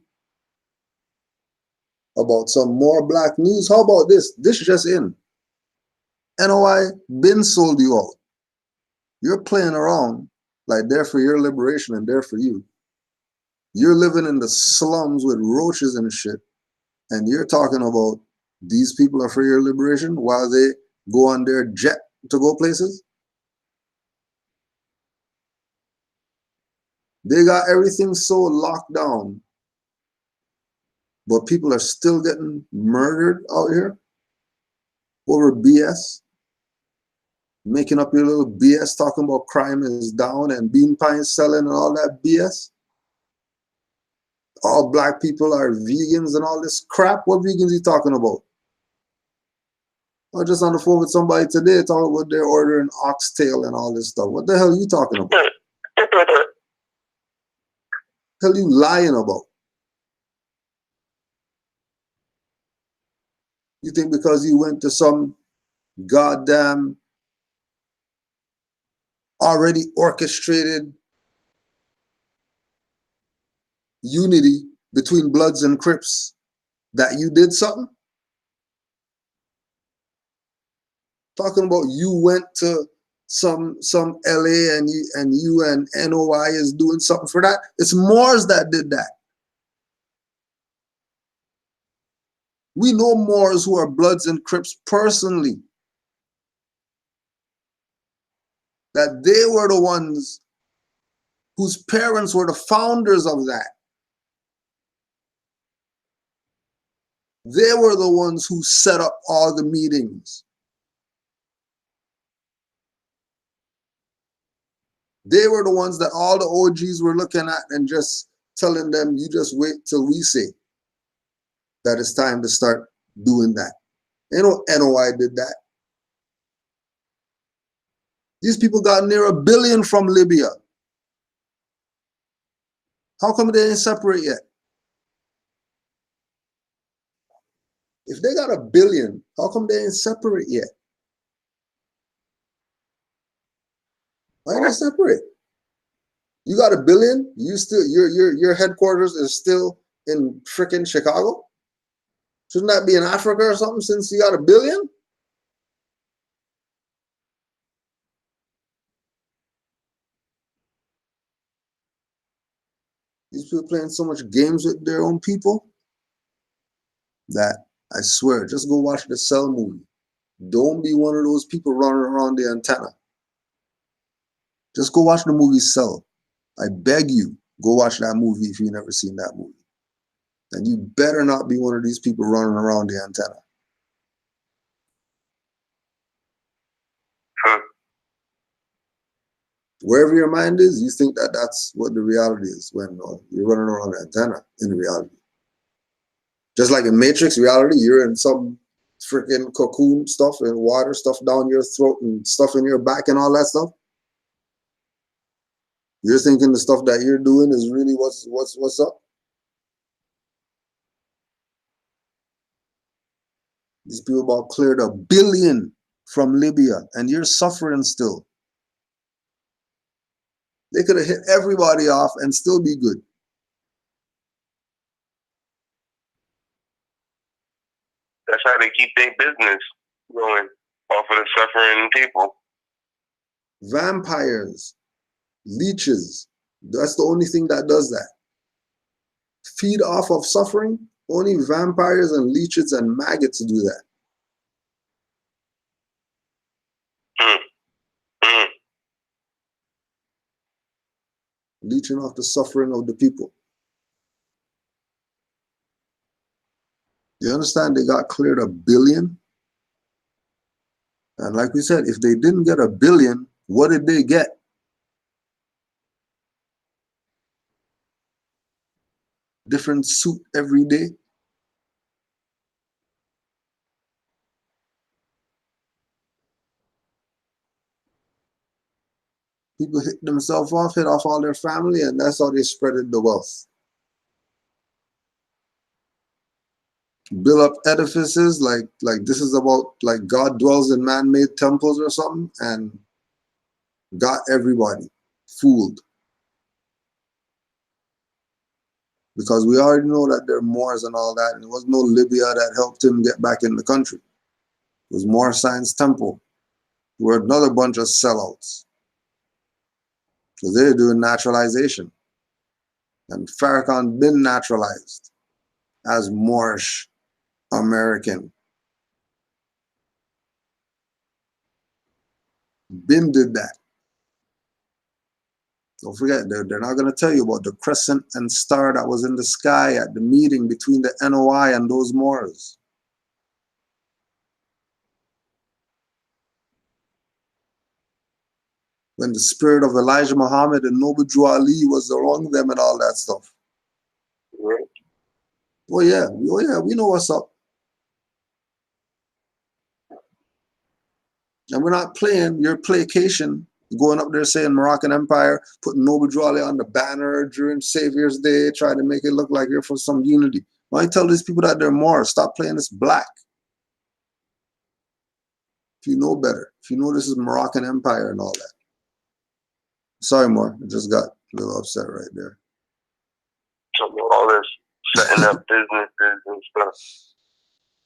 about some more Black News? How about this? This just in. NOI been sold you out. You're playing around like they're for your liberation and they're for you. You're living in the slums with roaches and shit, and you're talking about these people are for your liberation while they go on their jet to go places? They got everything so locked down, but people are still getting murdered out here over BS. Making up your little BS, talking about crime is down and bean pie selling and all that BS. All Black people are vegans and all this crap. What vegans are you talking about? I was just on the phone with somebody today talking about they're ordering oxtail and all this stuff. What the hell are you talking about? What the hell are you lying about? You think because you went to some goddamn already orchestrated unity between Bloods and Crips that you did something? Talking about you went to some LA and you and NOI is doing something for that. It's Moors that did that. We know Moors who are Bloods and Crips personally. That they were the ones whose parents were the founders of that. They were the ones who set up all the meetings. They were the ones that all the OGs were looking at and just telling them, you just wait till we say that it's time to start doing that. You know, NOI did that. These people got near $1 billion from Libya. How come they ain't separate yet? If they got $1 billion, how come they ain't separate yet? Why ain't they separate? You got $1 billion, you still your headquarters is still in freaking Chicago? Shouldn't that be in Africa or something since you got $1 billion? These people playing so much games with their own people that I swear, just go watch the Cell movie. Don't be one of those people running around the antenna. Just go watch the movie Cell. I beg you, go watch that movie if you've never seen that movie. And you better not be one of these people running around the antenna. Wherever your mind is, you think that that's what the reality is when you're running around the antenna in reality. Just like in Matrix reality, you're in some freaking cocoon stuff and water stuff down your throat and stuff in your back and all that stuff. You're thinking the stuff that you're doing is really what's up. These people about cleared $1 billion from Libya and you're suffering still. They could have hit everybody off and still be good. That's how they keep their business going, off of the suffering people. Vampires, leeches, that's the only thing that does that. Feed off of suffering, only vampires and leeches and maggots do that. Leeching off the suffering of the people. You understand they got cleared $1 billion? And like we said, if they didn't get $1 billion, what did they get? Different suit every day. People hit themselves off, hit off all their family, and that's how they spreaded the wealth. Build up edifices like this is about like God dwells in man-made temples or something, and got everybody fooled. Because we already know that there are Moors and all that, and there was no Libya that helped him get back in the country. It was Moor Science Temple. We're another bunch of sellouts. So they're doing naturalization. And Farrakhan been naturalized as Moorish American. Bin did that. Don't forget, they're not going to tell you about the crescent and star that was in the sky at the meeting between the NOI and those Moors. When the spirit of Elijah Muhammad and Noble Drew Ali was among them and all that stuff. Oh yeah, we know what's up. And we're not playing your placation, going up there saying Moroccan Empire, putting Noble Drew Ali on the banner during Savior's Day, trying to make it look like you're for some unity. Why you tell these people that they're Moors? Stop playing this black. If you know better, if you know this is Moroccan Empire and all that. Sorry, Moore, I just got a little upset right there. So all this setting up businesses and stuff.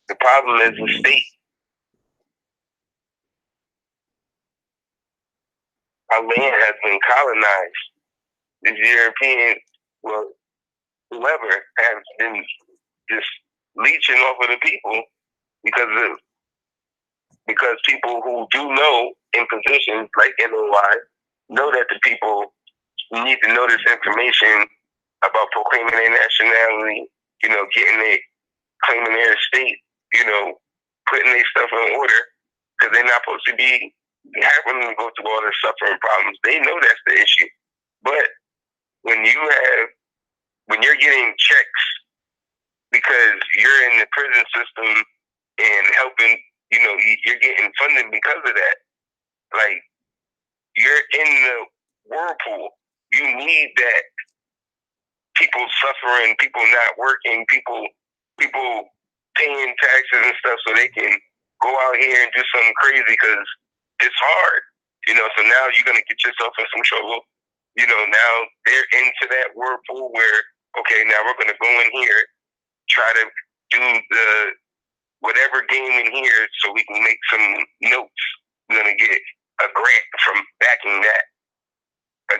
The problem is the state. Our land has been colonized. These European, well, whoever has been just leeching off of the people because people who do know in positions like NOI know that the people need to know this information about proclaiming their nationality, claiming their state, putting their stuff in order, because they're not supposed to be having to go through all the suffering problems. They know that's the issue. But when you're getting checks because you're in the prison system and helping, you're getting funded because of that. Like, you're in the whirlpool. You need that. People suffering, people not working, people paying taxes and stuff so they can go out here and do something crazy because it's hard. So now you're going to get yourself in some trouble. Now they're into that whirlpool where, okay, now we're going to go in here, try to do the whatever game in here so we can make some notes. We're going to get a grant from backing that.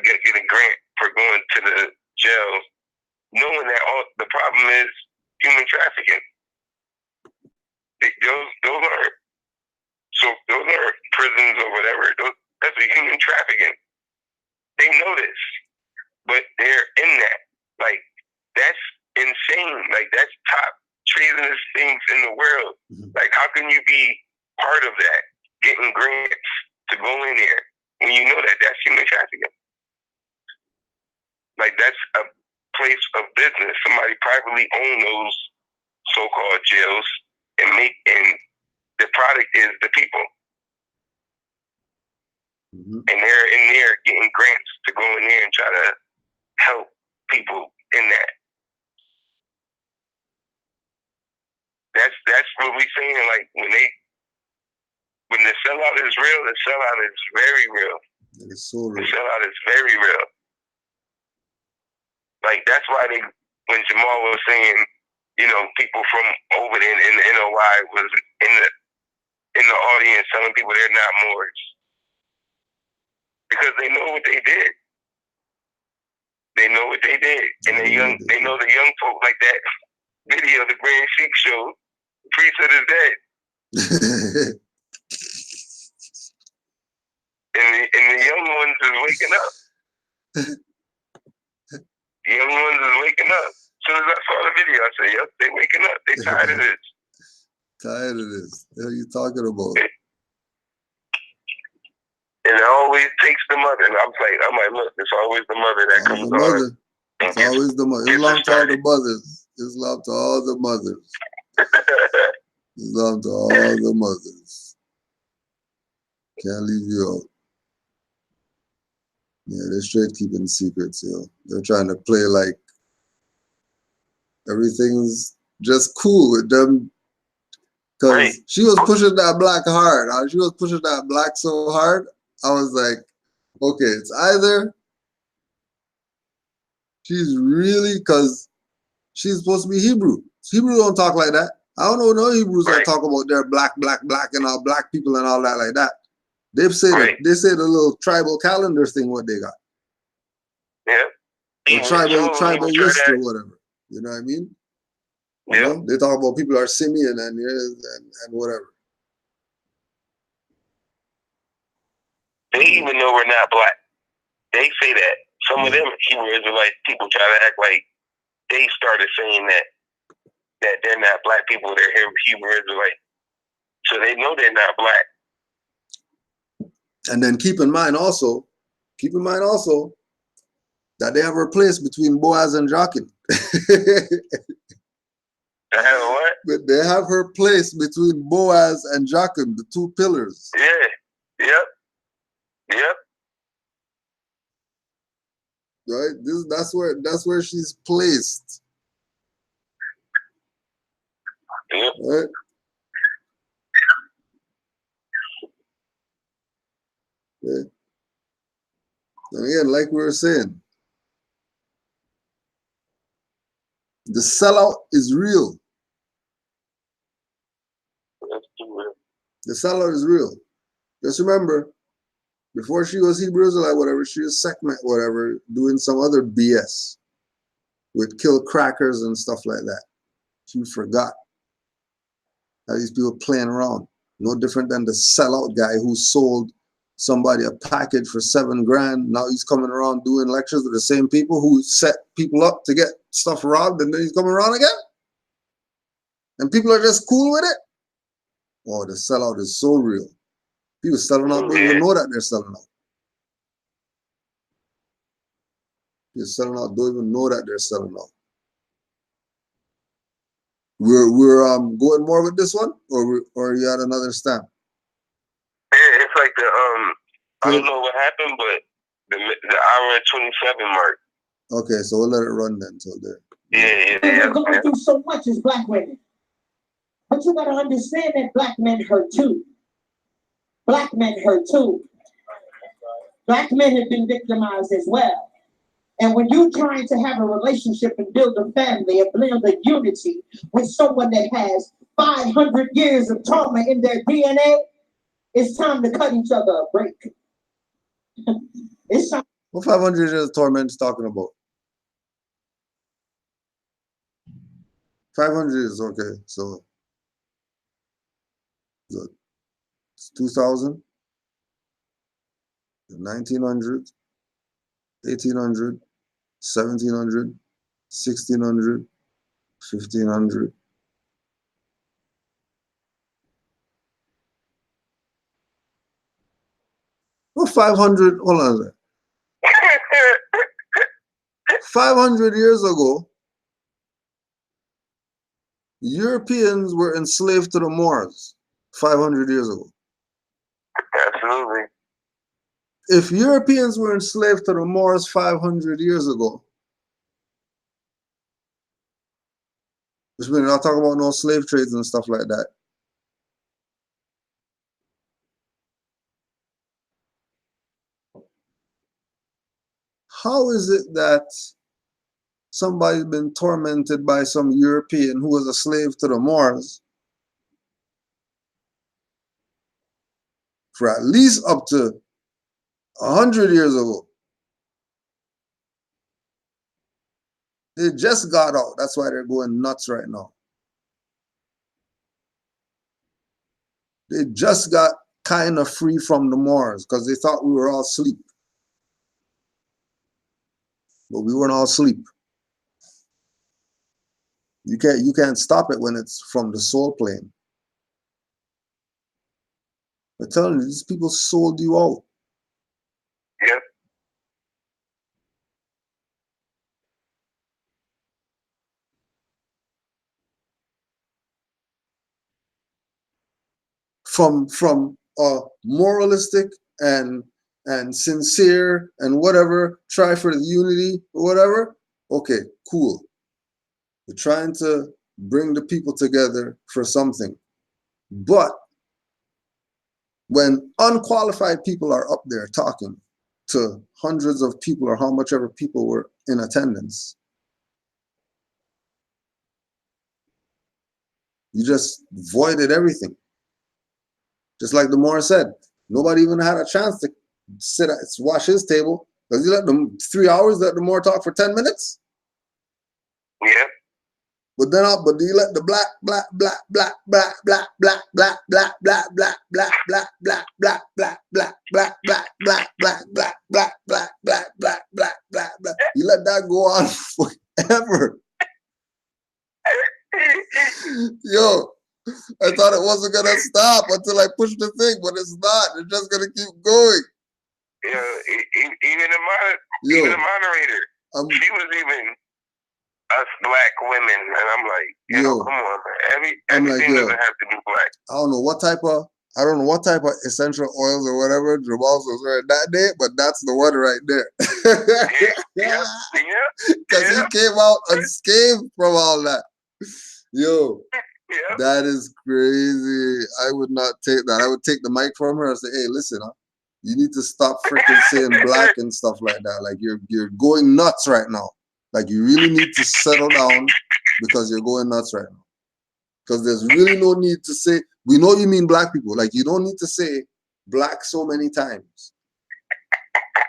Get a grant for going to the jail, knowing that the problem is human trafficking. Those aren't prisons or whatever. That's a human trafficking. They know this, but they're in that. Like, that's insane. Like, that's top treasonous things in the world. Like, how can you be part of that? Getting grants to go in there when you know that that's human trafficking. Like, that's a place of business. Somebody privately own those so-called jails and the product is the people. Mm-hmm. And they're in there getting grants to go in there and try to help people in that. That's what we saying. Like, when the sellout is real, the sellout is very real. It is so real. The sellout is very real. Like, that's why when Jamal was saying, you know, people from over there in the NOI was in the audience telling people they're not Moors. Because they know what they did. They know what they did. And they know the young folk, like that video the Grand Sheik showed, the priesthood is dead. and the young ones is waking up. The young ones is waking up. As soon as I saw the video, I said, yep, they waking up. They tired of this. Tired of this. What are you talking about? And it always takes the mother. And I'm like, look, it's always the mother that comes on. It's always the mother. Islam to all the mothers. Islam to all the mothers. Islam to all the mothers. Can't leave you out. Yeah, they're straight keeping secrets, yo. They're trying to play like everything's just cool with them. Because right. She was pushing that black hard. She was pushing that black so hard. I was like, okay, it's either she's really, because she's supposed to be Hebrew. Hebrew don't talk like that. I don't know no Hebrews that talk about their black, and all black people and all that like that. They say the little tribal calendar thing what they got. Yeah. Or tribal list or whatever. You know what I mean? Yeah. You know? They talk about people are Simeon and whatever. They even know we're not black. They say that. Some of them Hebrew Israelite people try to act like they started saying that they're not black people, they're Hebrew Israelite. So they know they're not black. And then keep in mind also that they have replaced between Boaz and Jachin. I have what? But they have her place between Boaz and Jachin, the two pillars. Yeah. Yep. Right? That's where she's placed. Yep. Right? Yeah. And again, like we were saying, the sellout is real. The sellout is real. Just remember, before she was Hebrew Israelite, whatever, she was Sekhmet, whatever, doing some other BS with kill crackers and stuff like that. She forgot how these people playing around. No different than the sellout guy who sold somebody a package for $7,000. Now he's coming around doing lectures with the same people who set people up to get stuff robbed, and then he's coming around again. And people are just cool with it. Oh, the sellout is so real. People selling out don't even know that they're selling out. People selling out don't even know that they're selling out. We're going more with this one, or you had another stamp? Yeah, it's like I don't know what happened, but the hour and 27 mark. Okay, so we'll let it run then till there. Yeah. We're going through so much as black women. But you gotta understand that black men hurt too. Black men hurt too. Black men have been victimized as well. And when you're trying to have a relationship and build a family and build a unity with someone that has 500 years of trauma in their DNA, it's time to cut each other a break. It's time. What 500 years of torment is talking about? 500 years, okay. So it's 2000, 1900, 1800, 1700, 1600, 1500. Well, 500, hold on a second. 500 years ago, Europeans were enslaved to the Moors 500 years ago. Absolutely. If Europeans were enslaved to the Moors 500 years ago, which means we're not talking about no slave trades and stuff like that. How is it that somebody's been tormented by some European who was a slave to the Moors for at least up to 100 years ago? They just got out. That's why they're going nuts right now. They just got kind of free from the Moors because they thought we were all asleep. But we weren't all asleep. You can't stop it when it's from the soul plane. I'm telling you, these people sold you out. Yep. From moralistic and sincere and whatever, try for the unity or whatever. Okay, cool. We're trying to bring the people together for something. But when unqualified people are up there talking to hundreds of people or how much ever people were in attendance, you just voided everything. Just like the Moor said, nobody even had a chance to wash his table because you let them 3 hours, let the Moor talk for 10 minutes. Yeah. But you let the black you let that go on forever. Yo, I thought it wasn't gonna stop until I pushed the thing, but it's not. It's just gonna keep going. Yeah, even the moderator, she was even us black women, and I'm like, come on, man. Everything doesn't have to be black. I don't know what type of essential oils or whatever Jamal was wearing that day, but that's the one right there. Yeah. Because he came out unscathed from all that. Yo, that is crazy. I would not take that. I would take the mic from her and say, hey, listen, you need to stop freaking saying black and stuff like that. Like you're going nuts right now. Like you really need to settle down because you're going nuts right now. Because there's really no need to say, we know you mean black people. Like you don't need to say black so many times.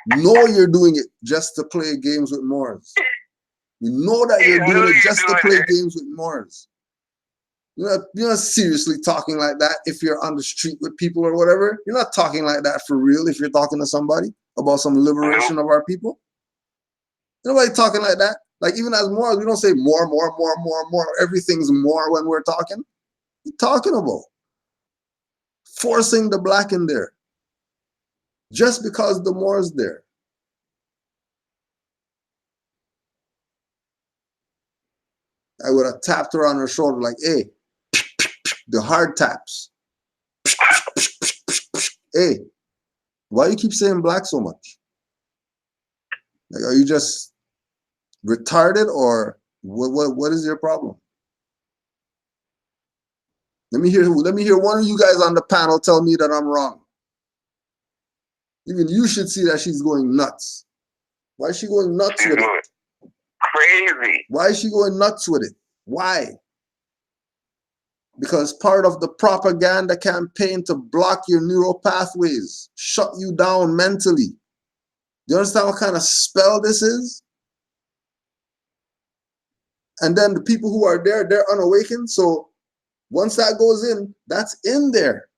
No, you're doing it just to play games with Moors. You know that you're doing it just to play games with Moors. You're not seriously talking like that if you're on the street with people or whatever. You're not talking like that for real if you're talking to somebody about some liberation of our people. Nobody talking like that. Like even as Moors, we don't say more. Everything's more when we're talking. What are you talking about? Forcing the black in there. Just because the Moor's there. I would have tapped her on her shoulder like, hey, the hard taps. Hey, why you keep saying black so much? Like, are you just retarded or what is your problem? Let me hear one of you guys on the panel tell me that I'm wrong. Even you should see that she's going nuts. Why is she going nuts with it? Crazy. Why is she going nuts with it? Why? Because part of the propaganda campaign to block your neural pathways, shut you down mentally. Do you understand what kind of spell this is? And then the people who are there, they're unawakened. So once that goes in, that's in there.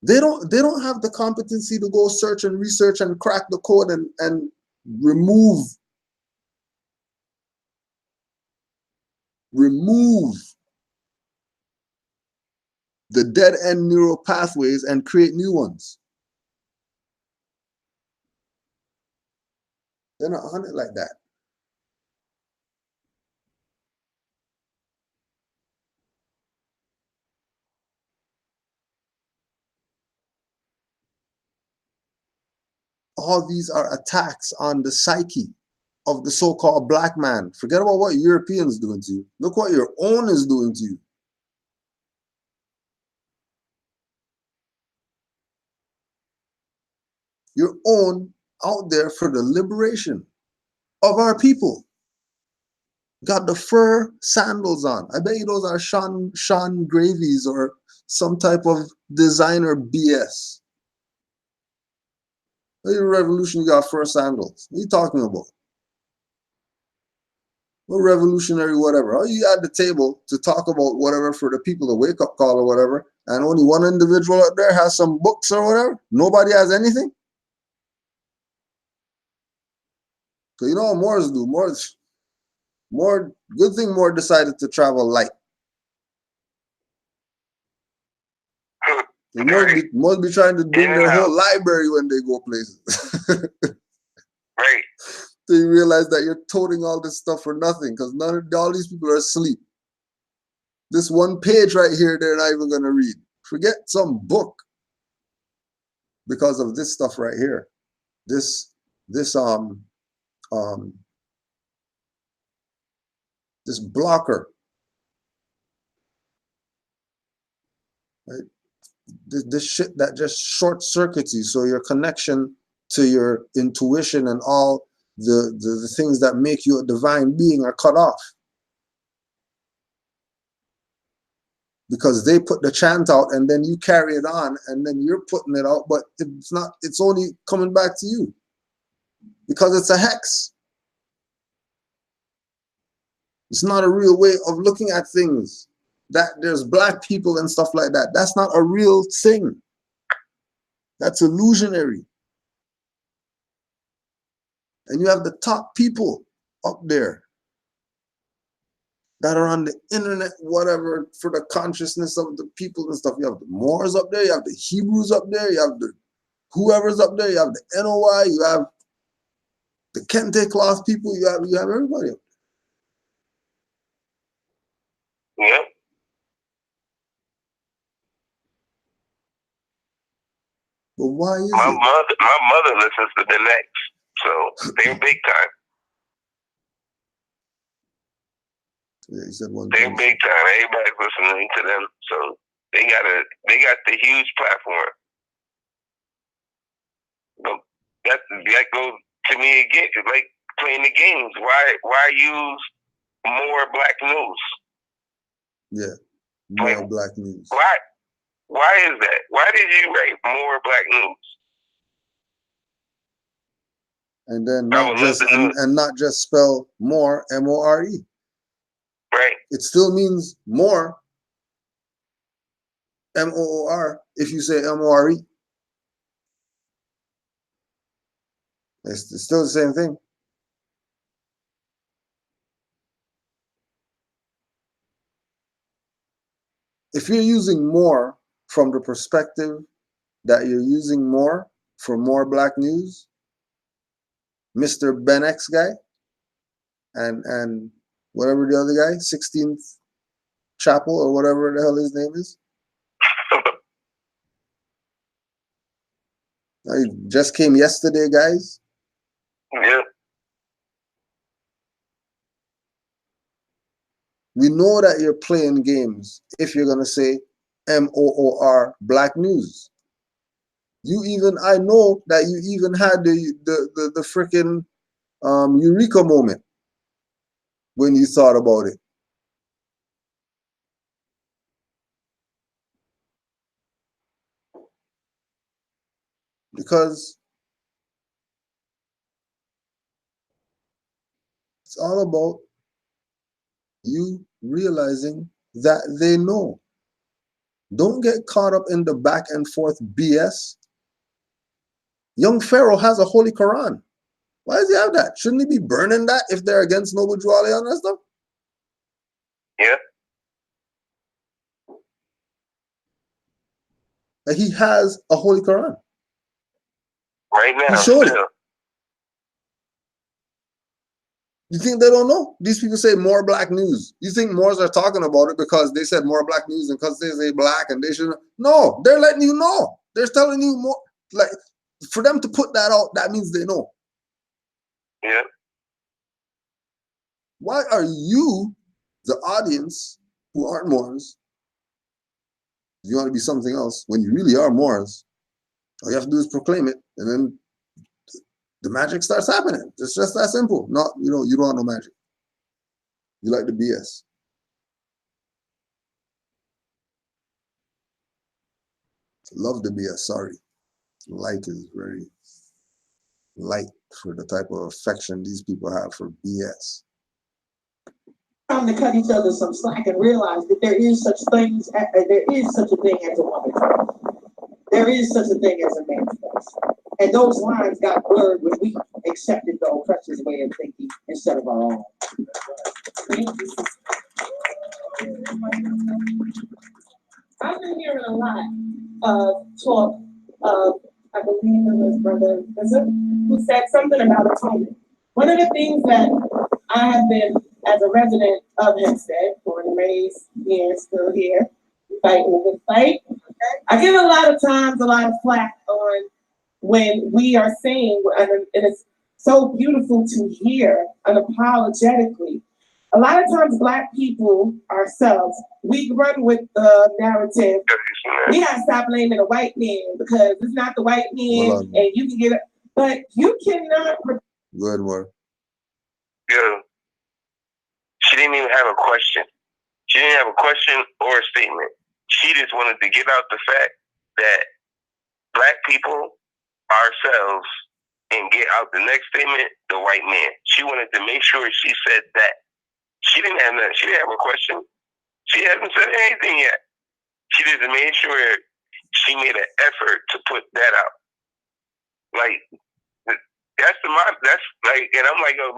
They don't have the competency to go search and research and crack the code and remove the dead end neural pathways and create new ones. They're not on it like that. All these are attacks on the psyche of the so-called black man. Forget about what Europeans doing to you. Look what your own is doing to you. Your own out there for the liberation of our people. Got the fur sandals on. I bet you those are Sean Gravies or some type of designer BS. What revolution you got fur sandals? What are you talking about? What revolutionary whatever? How you at the table to talk about whatever for the people, the wake-up call or whatever, and only one individual out there has some books or whatever? Nobody has anything? So you know what Moors do? More good thing Moore decided to travel light. They must be trying to bring their whole library when they go places. Right. So you realize that you're toting all this stuff for nothing because all these people are asleep. This one page right here, they're not even going to read. Forget some book because of this stuff right here. This blocker. Right? This shit that just short circuits you, so your connection to your intuition and all the things that make you a divine being are cut off. Because they put the chant out and then you carry it on and then you're putting it out, but it's only coming back to you because it's a hex. It's not a real way of looking at things. That there's black people and stuff like that. That's not a real thing. That's illusionary. And you have the top people up there that are on the internet, whatever, for the consciousness of the people and stuff. You have the Moors up there, you have the Hebrews up there, you have the whoever's up there, you have the NOI, you have the Kente cloth people, you have everybody up there. Yep. But why is my it? My mother listens to the next, so they're big time. Yeah, he said one they're big time. Everybody's listening to them, so they got the huge platform. But that goes to me again. It's like playing the games. Why use more black news? Yeah, more black news. Why is that? Why did you write more black news? And then not just spell more, M-O-R-E. Right. It still means more, M-O-O-R, if you say M-O-R-E. It's still the same thing. If you're using more from the perspective that you're using more for more black news, Mr. Ben X guy, and whatever the other guy, 16th Chapel or whatever the hell his name is. He just came yesterday, guys. Yeah. We know that you're playing games if you're gonna say M-O-O-R black news. I know that you even had the freaking eureka moment when you thought about it. Because it's all about you realizing that they know. Don't get caught up in the back and forth BS. Young Pharaoh has a holy Quran. Why does he have that? Shouldn't he be burning that if they're against Noble Drew Ali and that stuff? Yeah. And he has a holy Quran. Right now. He showed it. You think they don't know? These people say more black news. You think Moors are talking about it because they said more black news and because they say black and they should? No, they're letting you know. They're telling you more. Like, for them to put that out, that means they know. Yeah. Why are you, the audience, who aren't Moors, if you want to be something else, when you really are Moors, all you have to do is proclaim it, and then the magic starts happening. It's just that simple. Not, you don't want no magic. You like the BS. Love the BS, sorry. Like is very light for the type of affection these people have for BS. Time to cut each other some slack and realize that there is such a thing as a woman's place. There is such a thing as a man's place. And those lines got blurred when we accepted the oppressor's way of thinking instead of our own. I've been hearing a lot of talk of, I believe it was Brother Bishop, who said something about atonement. One of the things that I have been, as a resident of Hempstead, born and raised here, still here, fighting a good fight. I get a lot of times, a lot of flack on when we are saying, and it's so beautiful to hear unapologetically. A lot of times, Black people ourselves, we run with the narrative. We gotta stop blaming the white man because it's not the white man, and you can get it, but you cannot. Good word. Yeah. She didn't even have a question. She didn't have a question or a statement. She just wanted to get out the fact that Black people, ourselves, and get out the next statement, the white man. She wanted to make sure she said that. She didn't have that. She didn't have a question. She hasn't said anything yet. She just made sure she made an effort to put that out. Like, that's like, and I'm like, oh,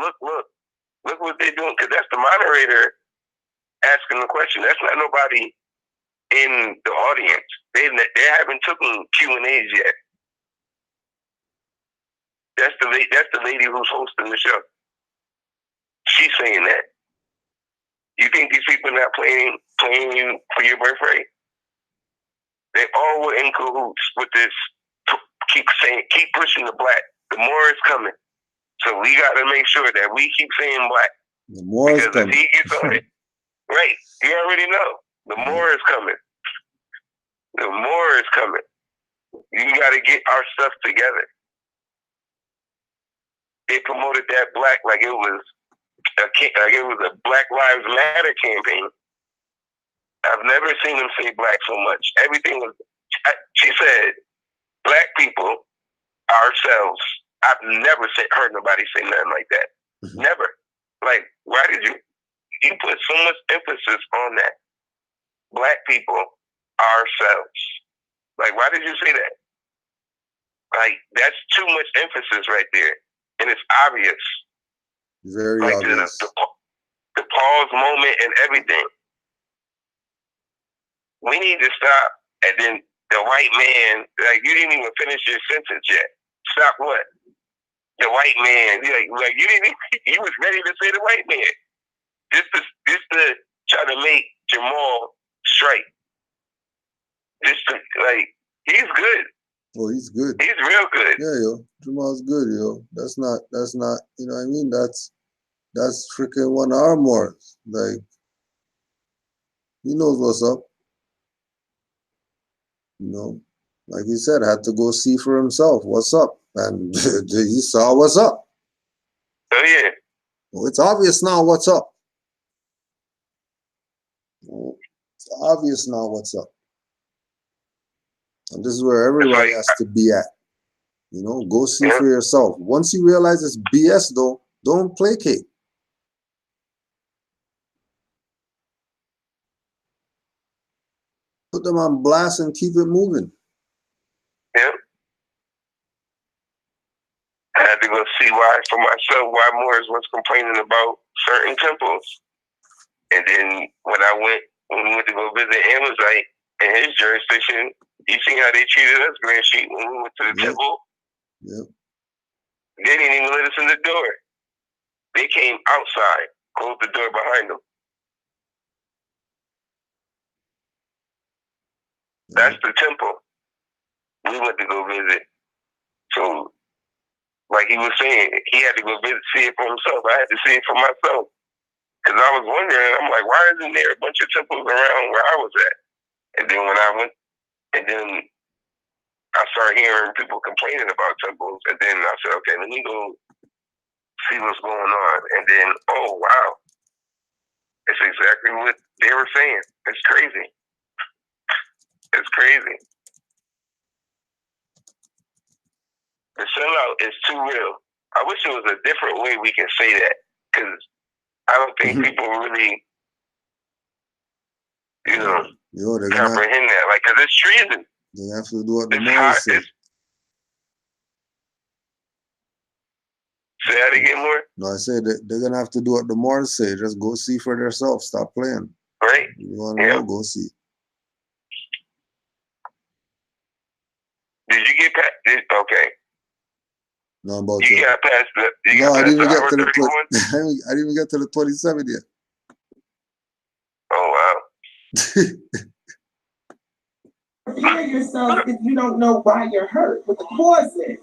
look what they're doing, because that's the moderator asking the question. That's not nobody in the audience. They haven't taken Q&As yet. That's the lady who's hosting the show. She's saying that. You think these people are not playing you for your birthright? They all were in cahoots with this. Keep pushing the black. The more is coming. So we got to make sure that we keep saying black. The more is coming. If he gets on it, right? You already know. The more is coming. The more is coming. You got to get our stuff together. They promoted that black like it was a Black Lives Matter campaign. I've never seen them say black so much. Everything was. She said, "Black people, ourselves." I've never heard nobody say nothing like that. Mm-hmm. Never. Like, why did you put so much emphasis on that? Black people, ourselves. Like, why did you say that? Like, that's too much emphasis right there, and it's obvious. Very like obvious. The pause moment and everything. We need to stop. And then the white man, like, you didn't even finish your sentence yet. Stop what? The white man, like you didn't. You was ready to say the white man. Just to try to make Jamal straight. Just to, like, he's good. Oh, he's good. He's real good. Yeah, yo, Jamal's good, yo. That's not. You know what I mean? That's freaking one of our Moors. Like, he knows what's up. You know, like he said, had to go see for himself what's up, and he saw what's up. Oh yeah. Well, it's obvious now what's up. It's obvious now what's up, and this is where everybody has to be at. You know, go see for yourself. Once you realize it's BS, though, don't placate. Put them on blast and keep it moving. Yep. I had to go see for myself why Moors was complaining about certain temples. And then when we went to go visit Amazite in his jurisdiction, you see how they treated us, Grand Sheet, when we went to the temple? Yep. They didn't even let us in the door. They came outside, closed the door behind them. That's the temple we went to go visit. So, like he was saying, he had to go visit, see it for himself. I had to see it for myself. Because I was wondering, I'm like, why isn't there a bunch of temples around where I was at? And then when I went, and then I started hearing people complaining about temples. And then I said, okay, let me go see what's going on. And then, oh, wow. It's exactly what they were saying. It's crazy. It's crazy. The sellout is too real. I wish there was a different way we can say that, because I don't think people really, comprehend that. Like, because it's treason. They have to do what the It's Morris said. Say that again, more? No, I said that they're gonna have to do what the Morris say. Just go see for themselves. Stop playing. Right? You wanna know? Go see. Did you get past? Okay. No, about you got past the. No, I didn't even get to the 31? I didn't even get to the 27 yet. Oh wow. Prepare yourself if you don't know why you're hurt, what the cause is.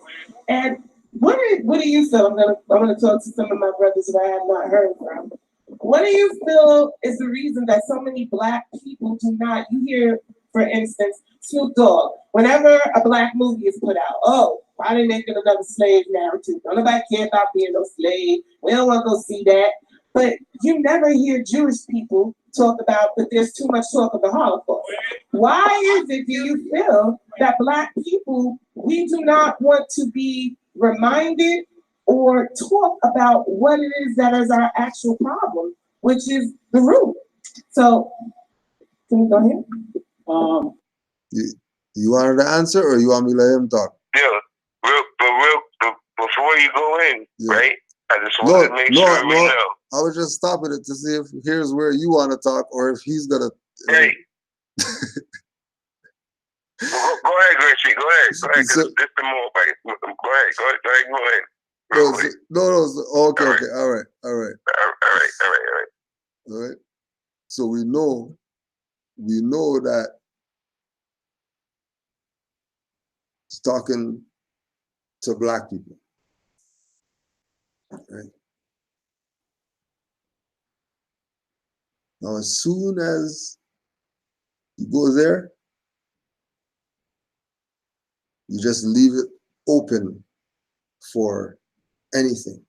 And what do you feel? I'm gonna talk to some of my brothers that I have not heard from. What do you feel is the reason that so many Black people do not? You hear, for instance, Snoop Dogg. Whenever a Black movie is put out, oh, why they making another slave narrative? Don't nobody care about being no slave. We don't want to go see that. But you never hear Jewish people talk about that there's too much talk of the Holocaust. Why is it, do you feel, that Black people, we do not want to be reminded or talk about what it is that is our actual problem, which is the root? So, can we go ahead? You wanted the answer, or you want me to let him talk? Yeah, before you go in, right? I just wanted to make sure we know. I was just stopping it to see if here's where you want to talk, or if he's gonna. Hey. Go ahead, Gracie. Go ahead. Because this is the more. Go ahead. No. Okay. All right. All right. So we know that he's talking to Black people, right? Now, as soon as you go there, you just leave it open for anything.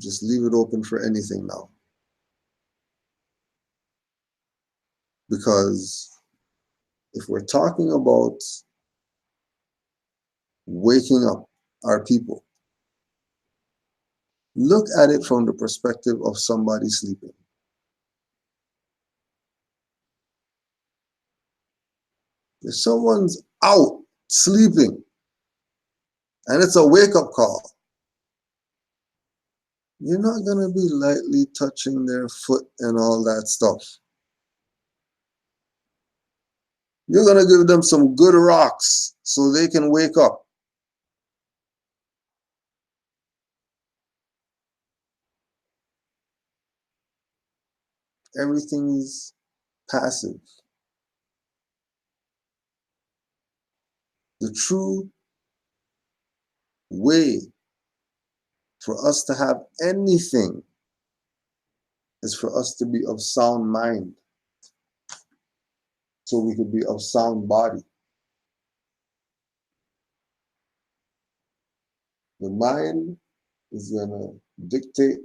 Just leave it open for anything now. Because if we're talking about waking up our people, look at it from the perspective of somebody sleeping. If someone's out sleeping and it's a wake-up call, you're not going to be lightly touching their foot and all that stuff. You're going to give them some good rocks so they can wake up. Everything's passive. The true way for us to have anything is for us to be of sound mind, so we could be of sound body. The mind is going to dictate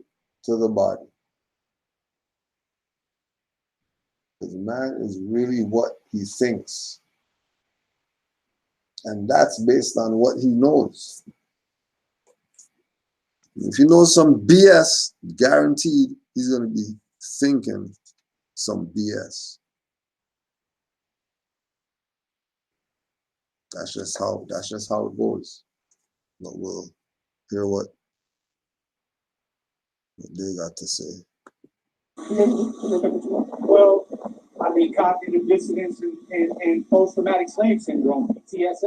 to the body. Because man is really what he thinks. And that's based on what he knows. If he knows some BS, guaranteed he's going to be thinking some BS. That's just how it goes. But we'll hear what they got to say. Well, I mean, cognitive dissonance and post-traumatic slave syndrome, TSS.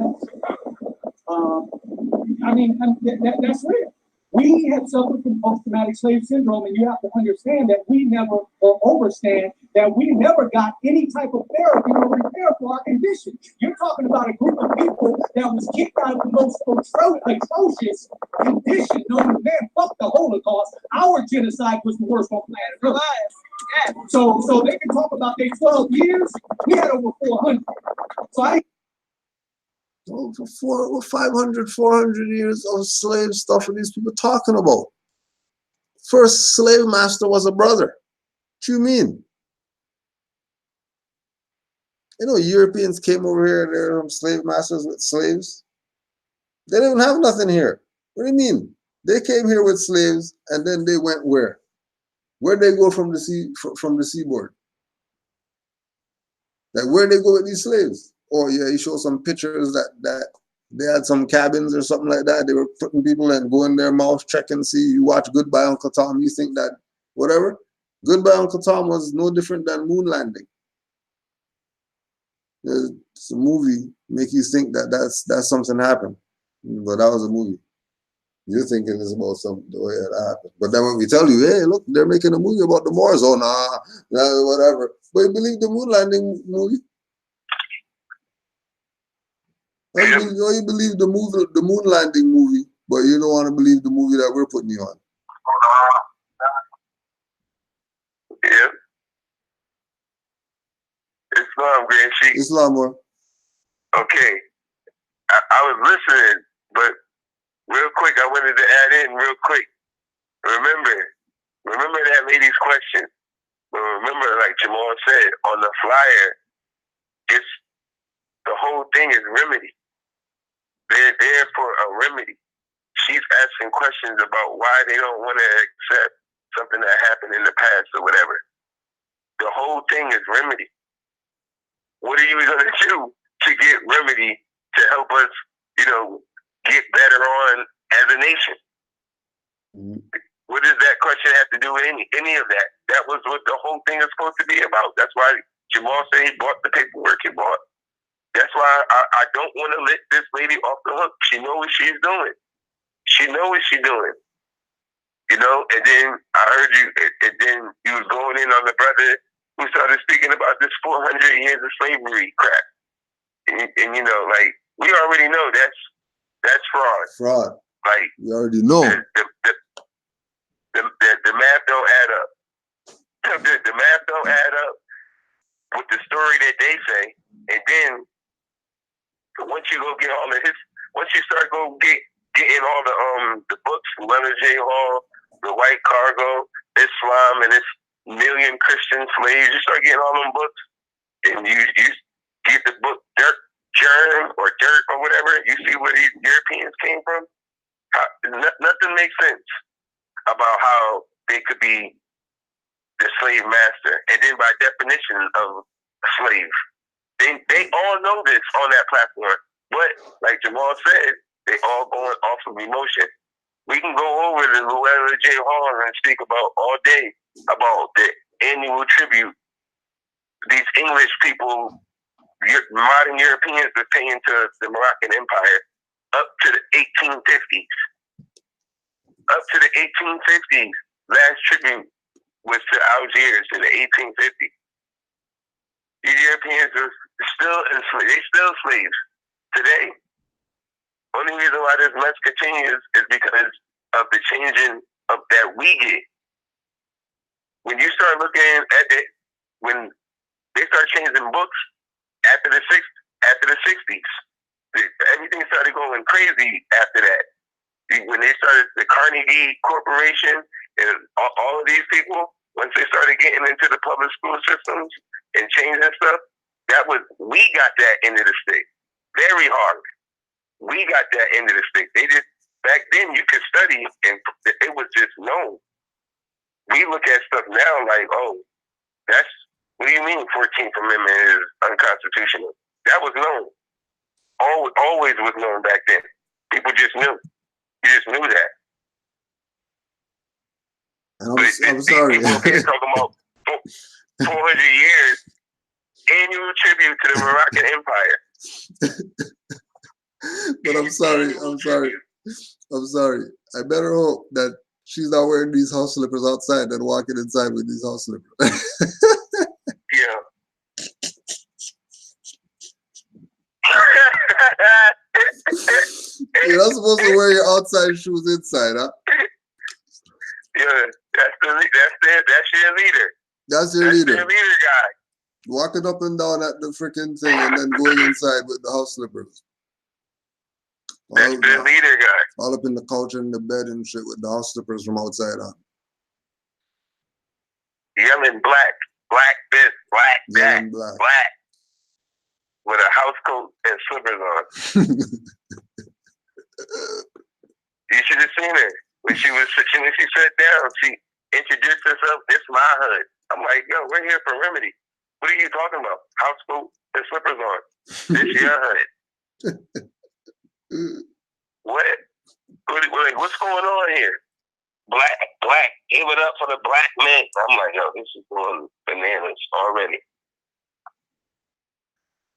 That's real. We have suffered from post-traumatic slave syndrome, and you have to understand that we never, or overstand that we never got any type of therapy or repair for our condition. You're talking about a group of people that was kicked out of the most atrocious condition known as man. Fuck the Holocaust. Our genocide was the worst on planet Earth. Yeah. So they can talk about their 12 years. We had over 400. So for 500, 400 years of slave stuff are these people talking about? First slave master was a brother. What you mean? You know, Europeans came over here, they're slave masters with slaves. They didn't have nothing here. What do you mean? They came here with slaves and then they went where? Where'd they go from the sea, from the seaboard? Like, where'd they go with these slaves? Oh yeah, you show some pictures that they had some cabins or something like that. They were putting people and go in their mouth, check and see. You watch Goodbye Uncle Tom, you think that whatever. Goodbye Uncle Tom was no different than moon landing. It's a movie, make you think that that's something happened, but that was a movie. You're thinking it's about the way it happened. But then when we tell you, hey, look, they're making a movie about the Moors, oh nah, whatever. But you believe the moon landing movie? Or you believe the moon landing movie, but you don't want to believe the movie that we're putting you on. Yeah. Islam, Grand Sheik. Islam, or? Okay. I was listening, but real quick, I wanted to add in real quick. Remember that lady's question. But remember, like Jamal said, on the flyer, it's the whole thing is remedy. They're there for a remedy. She's asking questions about why they don't want to accept something that happened in the past or whatever. The whole thing is remedy. What are you going to do to get remedy to help us, get better on as a nation? Mm-hmm. What does that question have to do with any of that? That was what the whole thing is supposed to be about. That's why Jamal said he bought the paperwork he bought. That's why I don't want to let this lady off the hook. She knows what she's doing. She knows what she's doing. And then I heard you, and then you was going in on the brother who started speaking about this 400 years of slavery crap. And we already know that's fraud. Fraud. Like, we already know. The math don't add up. The math don't add up with the story that they say. And then once you go get all of once you start getting all the books, Leonard J. Hall, The White Cargo, Islam, and its million Christian slaves, you start getting all them books, and you get the book Germ or Dirt or whatever, you see where these Europeans came from. Nothing makes sense about how they could be the slave master, and then by definition of slave. They all know this on that platform, but like Jamal said, they all going off of emotion. We can go over to Llewellyn J. Hall and speak about all day about the annual tribute these English people, modern Europeans, are paying to the Moroccan Empire up to the 1850s. Up to the 1850s, last tribute was to Algiers in the 1850s. The Europeans are still enslaved. They still slaves today. Only reason why this mess continues is because of the changing of that we get. When you start looking at it, when they start changing books after the 60s, everything started going crazy after that. When they started the Carnegie Corporation and all of these people, once they started getting into the public school systems and changing stuff, we got that end of the stick very hard. We got that end of the stick. They just, back then you could study and it was just known. We look at stuff now like, oh, what do you mean 14th Amendment is unconstitutional? That was known. Always was known back then. People just knew. You just knew that. I'm sorry. People here talking about 400 years annual tribute to the Moroccan Empire. But I'm sorry. I'm sorry. I better hope that she's not wearing these house slippers outside and walking inside with these house slippers. Yeah. You're not supposed to wear your outside shoes inside, huh? Yeah, that's your leader. That's your That's leader. your leader guy. Walking up and down at the freaking thing and then going inside with the house slippers. That's the leader guy. All up in the couch and the bed and shit with the house slippers from outside on. Yelling black this, black that, black. With a house coat and slippers on. You should have seen her. When she sat down, she introduced herself, this my hood. I'm like, yo, we're here for remedy. What are you talking about? House coat and slippers on. This your hood. What? What's going on here? Black, give it up for the black men. I'm like, yo, this is going bananas already.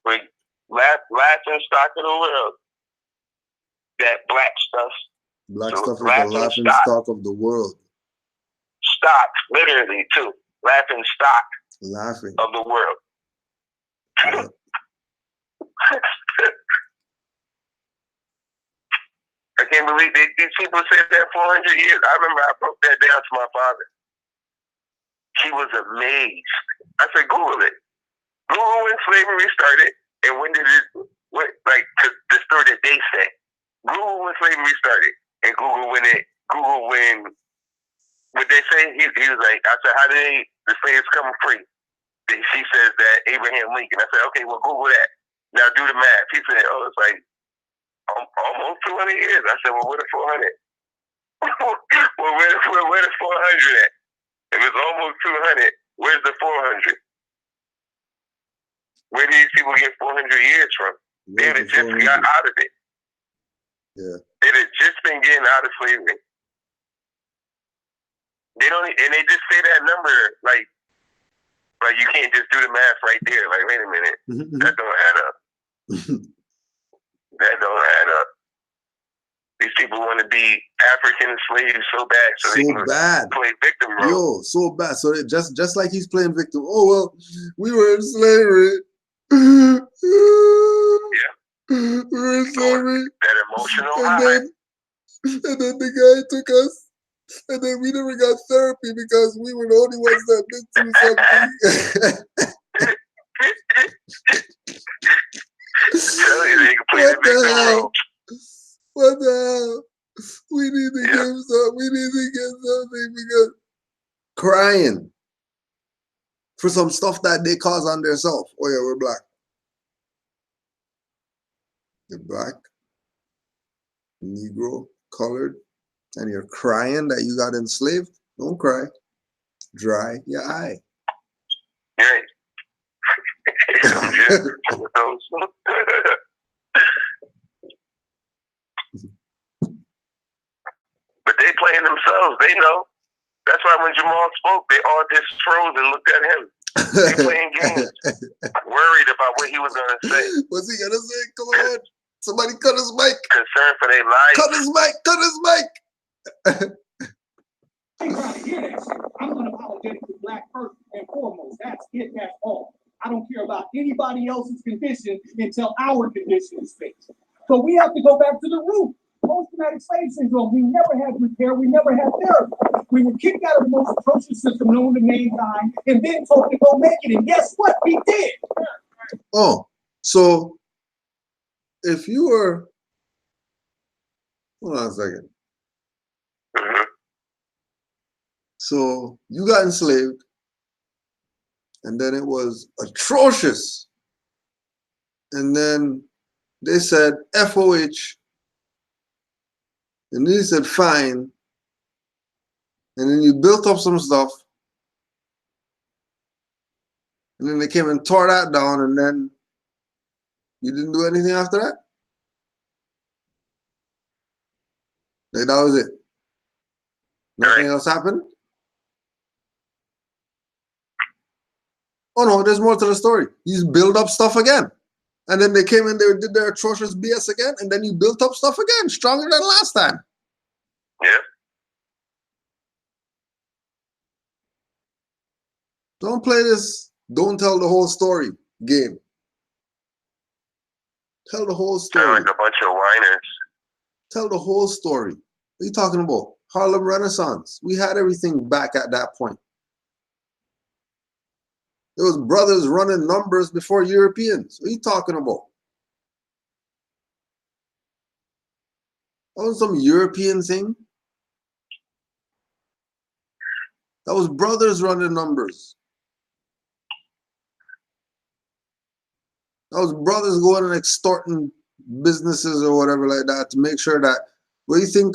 We're laughing stock of the world. That black stuff. Black stuff is the laughing stock of the world. Stock, literally, too. Laughing stock. Laughing. Of the world. Yeah. I can't believe these people said that 400 years. I remember I broke that down to my father. He was amazed. I said, Google it. Google when slavery started and when did it, the story that they say. Google when slavery started and Google when they say, he was like, I said, how did the slaves come free? She says that Abraham Lincoln. I said, okay, well, Google that. Now do the math. He said, oh, it's like almost 200 years. I said, well, where the 400? Well, where the 400 at? If it's almost 200, where's the 400? Where do these people get 400 years from? They had just got out of it. Yeah. They had just been getting out of slavery. They just say that number like you can't just do the math right there. Like, wait a minute, that don't add up. That don't add up. These people want to be African slaves so bad, so they can play victim role. Yo, so bad. So just like he's playing victim. Oh well, we were in slavery. Yeah. We were in slavery. That emotional high. And then the guy took us. And then we never got therapy because we were the only ones that been through something. What the hell? We need to give some. We need to get something because crying for some stuff that they cause on themselves. Oh yeah, we're black. You're black, Negro, colored, and you're crying that you got enslaved. Don't cry. Dry your eye. Right. But they playing themselves. They know. That's why when Jamal spoke, they all just froze and looked at him. They playing games, worried about what he was going to say. What's he going to say? Come on. Somebody cut his mic. Concerned for their life. Cut his mic. Cut his mic. I'm unapologetic to black first and foremost. That's it. That's all. I don't care about anybody else's condition until our condition is fixed. So we have to go back to the root. Post-traumatic slave syndrome. We never had repair. We never had therapy. We were kicked out of the most atrocious system known to mankind and then told to go make it. And guess what? We did. Oh, so if you were, hold on a second. So you got enslaved, and then it was atrocious. And then they said FOH, and then they said fine. And then you built up some stuff. And then they came and tore that down, and then you didn't do anything after that? Like that was it. Nothing else happened? Oh no, there's more to the story. You build up stuff again. And then they came in, they did their atrocious BS again, and then you built up stuff again, stronger than last time. Yeah. Don't play this, don't tell the whole story game. Tell the whole story. Sound like a bunch of whiners. Tell the whole story. What are you talking about? Harlem Renaissance. We had everything back at that point. There was brothers running numbers before Europeans. What are you talking about? That was some European thing. That was brothers running numbers. That was brothers going and extorting businesses or whatever like that to make sure that. What do you think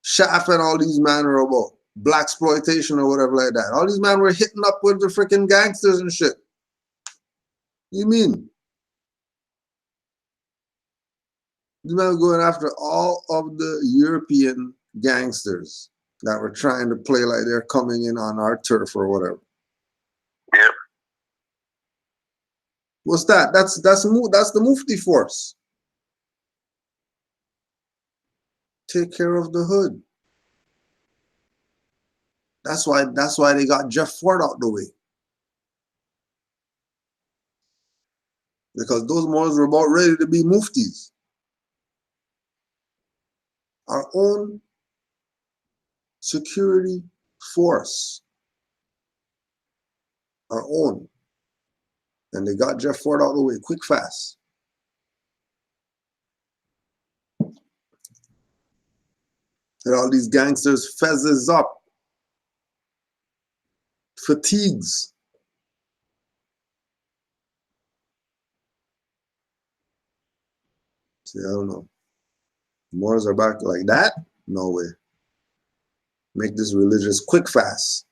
Shaft and all these men are about? Black exploitation or whatever like that. All these men were hitting up with the freaking gangsters and shit. You mean? These men were going after all of the European gangsters that were trying to play like they're coming in on our turf or whatever. Yep. What's that? That's the Mufti force. Take care of the hood. That's why they got Jeff Ford out the way. Because those Moors were about ready to be muftis. Our own security force. Our own. And they got Jeff Ford out the way, quick, fast. And all these gangsters fezzes up. Fatigues. See, I don't know. Moors are back like that? No way. Make this religious quick, fast.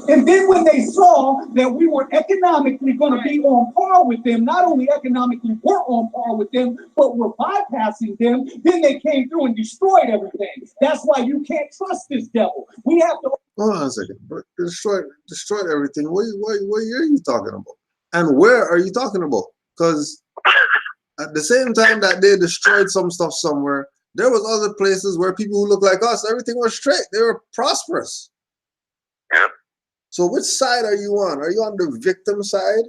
And then when they saw that we were economically going to be on par with them, not only economically we're on par with them, but we're bypassing them, then they came through and destroyed everything. That's why you can't trust this devil. We have to... Hold on a second. But destroyed everything. What year are you talking about? And where are you talking about? Because at the same time that they destroyed some stuff somewhere, there was other places where people who look like us, everything was straight. They were prosperous. Yep. So which side are you on? Are you on the victim side?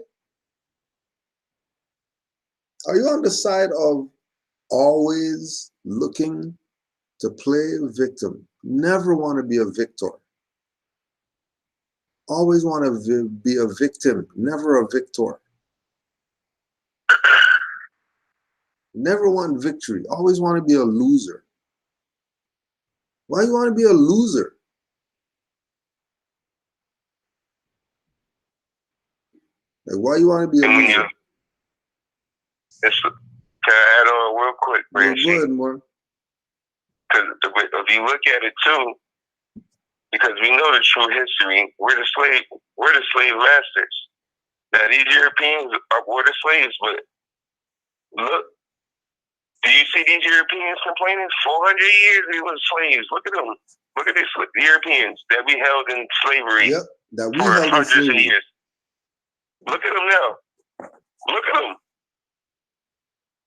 Are you on the side of always looking to play victim? Never want to be a victor. Always want to be a victim, never a victor. Never want victory. Always want to be a loser. Why you want to be a loser? Like, why you want to be a loser? Can I add on real quick, Brandon? Go ahead, more. Because if you look at it too, because we know the true history, we're the slave masters. Now these Europeans were the slaves, but look, do you see these Europeans complaining? 400 years they were slaves. Look at them. Look at these Europeans that we held in slavery for hundreds of years. Look at them now. Look at them.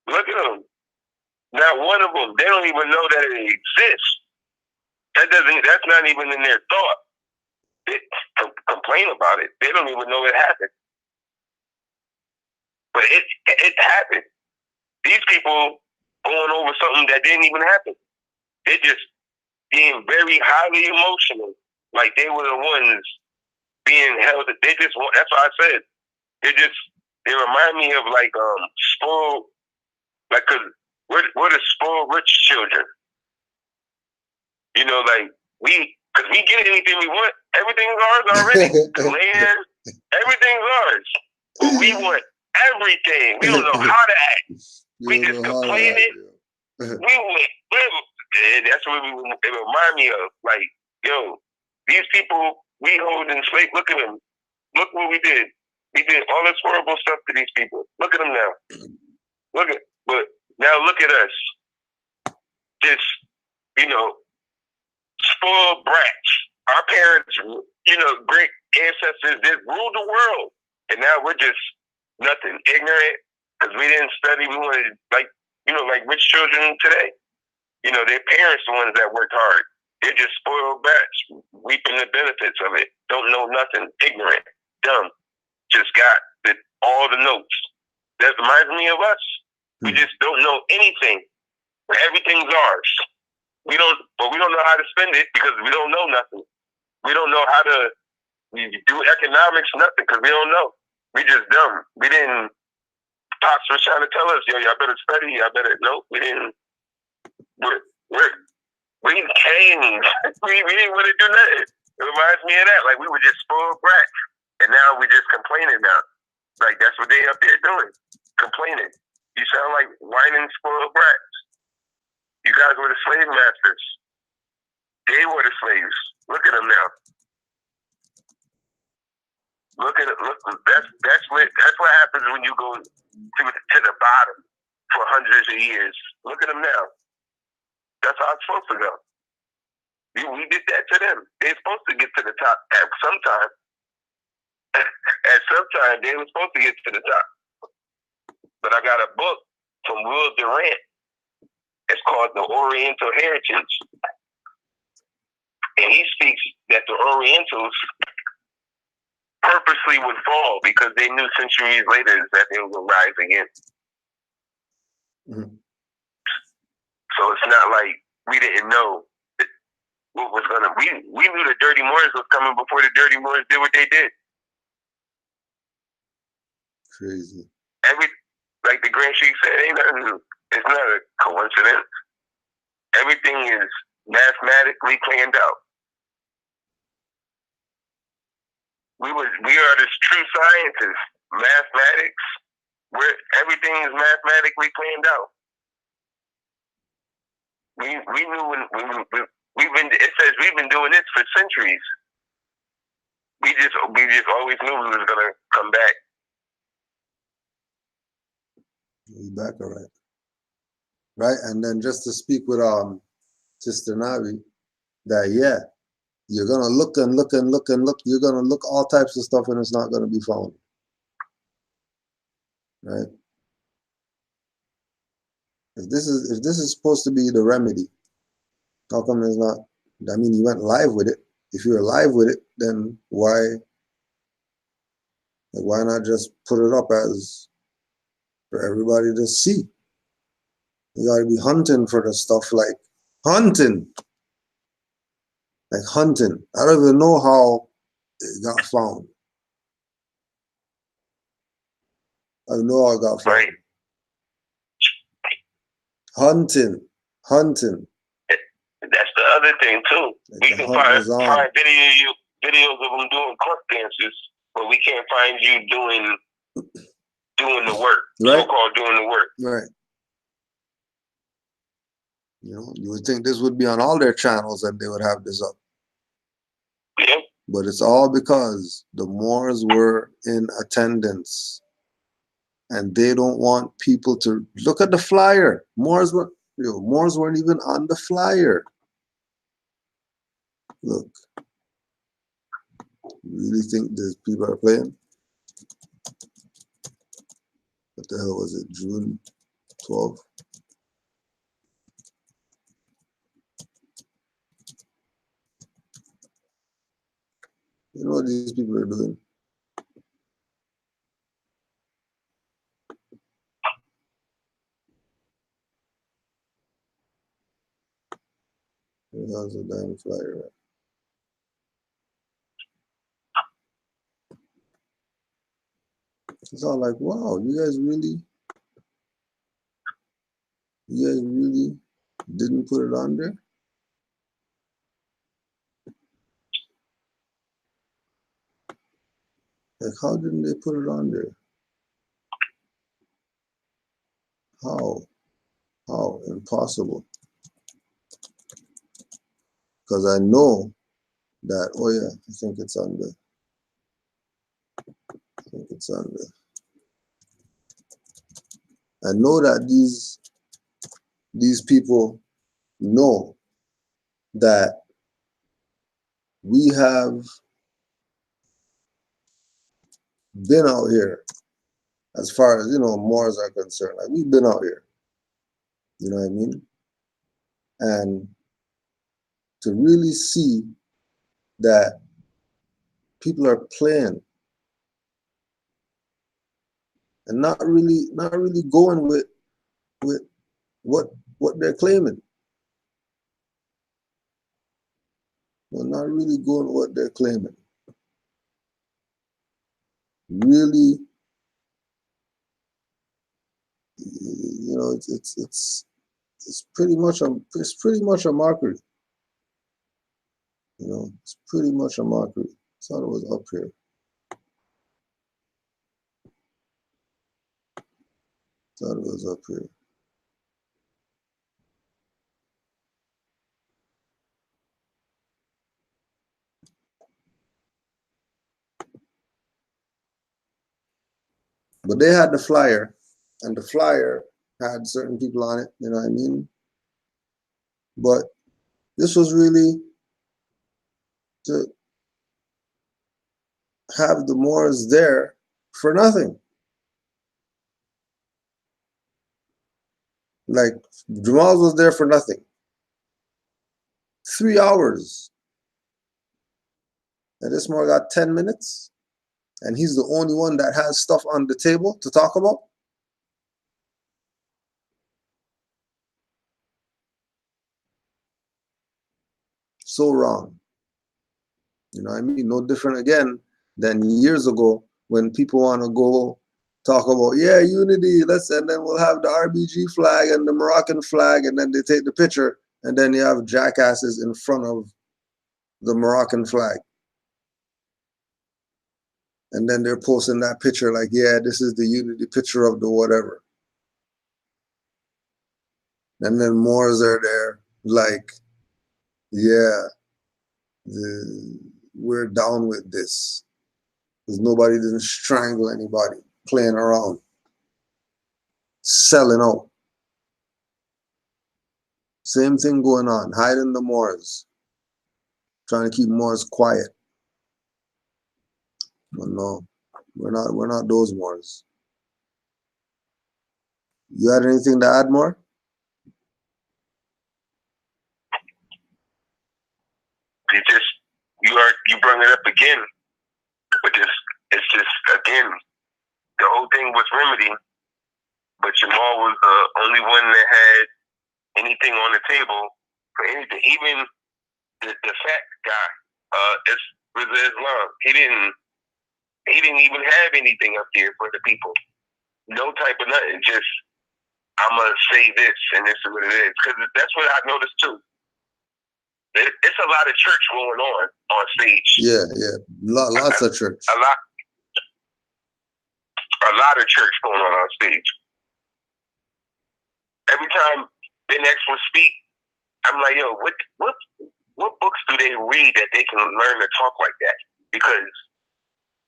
Look at them. Not one of them. They don't even know that it exists. That's not even in their thought. They complain about it. They don't even know it happened. But it happened. These people going over something that didn't even happen. They're just being very highly emotional. Like they were the ones being held. They just want, that's why I said, they remind me of like spoiled, like, cause we're the spoiled rich children. You know, like cause we get anything we want. Everything's ours already. Land, everything's ours. But we want everything. We don't know how to act. We just complaining. We want and that's what it remind me of. Like, yo, these people we hold in slave. Look at them. Look what we did. We did all this horrible stuff to these people. Look at them now. But now look at us. Just, spoiled brats. our parents, great ancestors did rule the world, and now we're just nothing, ignorant, because we didn't study. We wanted, like rich children today. Their parents the ones that worked hard. They're just spoiled brats, reaping the benefits of it. Don't know nothing, ignorant, dumb. Just got all the notes. That reminds me of us. We just don't know anything. Everything's ours. We don't know how to spend it because we don't know nothing. We don't know how to do economics, nothing, because we don't know. We just dumb. We didn't. Pops was trying to tell us, yo, y'all better study. Y'all better. Nope, we didn't. We came. we didn't want to do nothing. It reminds me of that. Like we were just spoiled brats, and now we're just complaining now. Like that's what they up there doing, complaining. You sound like whining spoiled brats. You guys were the slave masters. They were the slaves. Look at them now. Look. That's what happens when you go to the bottom for hundreds of years. Look at them now. That's how it's supposed to go. We did that to them. They're supposed to get to the top at some time. At some time, they were supposed to get to the top. But I got a book from Will Durant. It's called The Oriental Heritage. And he speaks that the Orientals purposely would fall because they knew centuries later that they would rise again. Mm-hmm. So it's not like we didn't know what was gonna. We knew the Dirty Moors was coming before the Dirty Moors did what they did. Crazy. Like the Grand Sheik said, ain't nothing new. It's not a coincidence. Everything is mathematically planned out. We are the true scientists. Mathematics, where everything is mathematically planned out. We knew it says we've been doing this for centuries. We just always knew we was gonna come back. We back, all right. Right, and then just to speak with Sister Navi, that you're gonna look and look and look and look. You're gonna look all types of stuff, and it's not gonna be found. Right? If this is supposed to be the remedy, how come it's not? I mean, you went live with it. If you're live with it, then why not just put it up as for everybody to see? You gotta be hunting for the stuff, like hunting. I don't even know how it got found. I know how it got found. Right. Hunting. That's the other thing too. Like we can find videos of them doing cluck dances, but we can't find you doing the work. Right. So-called doing the work. Right. You would think this would be on all their channels and they would have this up. Yeah. But it's all because the Moors were in attendance. And they don't want people to look at the flyer. Moors weren't even on the flyer. Look. You really think these people are playing? What the hell was it? June 12th? You know what these people are doing? How's the damn flyer at? It's all like, wow, you guys really didn't put it on there? Like, how didn't they put it on there? How? Impossible. Because I know that, oh yeah, I think it's on there. I know that these people know that we have been out here as far as, Moors are concerned. Like, we've been out here. You know what I mean? And to really see that people are playing and not really going with what they're claiming. They're not really going with what they're claiming. Really, it's pretty much a mockery. It's pretty much a mockery. Thought it was up here. Thought it was up here. But they had the flyer, and the flyer had certain people on it, you know what I mean? But this was really to have the Moors there for nothing. Like, Jamal was there for nothing. 3 hours. And this Moor got 10 minutes. And he's the only one that has stuff on the table to talk about. So wrong. You know what I mean? No different again than years ago when people want to go talk about, yeah, unity, and then we'll have the RBG flag and the Moroccan flag, and then they take the picture, and then you have jackasses in front of the Moroccan flag. And then they're posting that picture like, yeah, this is the unity picture of the whatever. And then Moors are there like, yeah, we're down with this. Because nobody didn't strangle anybody playing around, selling out. Same thing going on, hiding the Moors, trying to keep Moors quiet. But no, we're not those Moors. You had anything to add more? You bring it up again, but it's just again, the whole thing was remedy, but Jamal was the only one that had anything on the table for anything. Even the fat guy, it's Islam. He didn't even have anything up there for the people. No type of nothing. Just, I'm gonna say this and this is what it is. Because that's what I noticed too. It's a lot of church going on stage. Yeah. Lots of church. A lot of church going on stage. Every time Ben X would speak, I'm like, yo, what books do they read that they can learn to talk like that? Because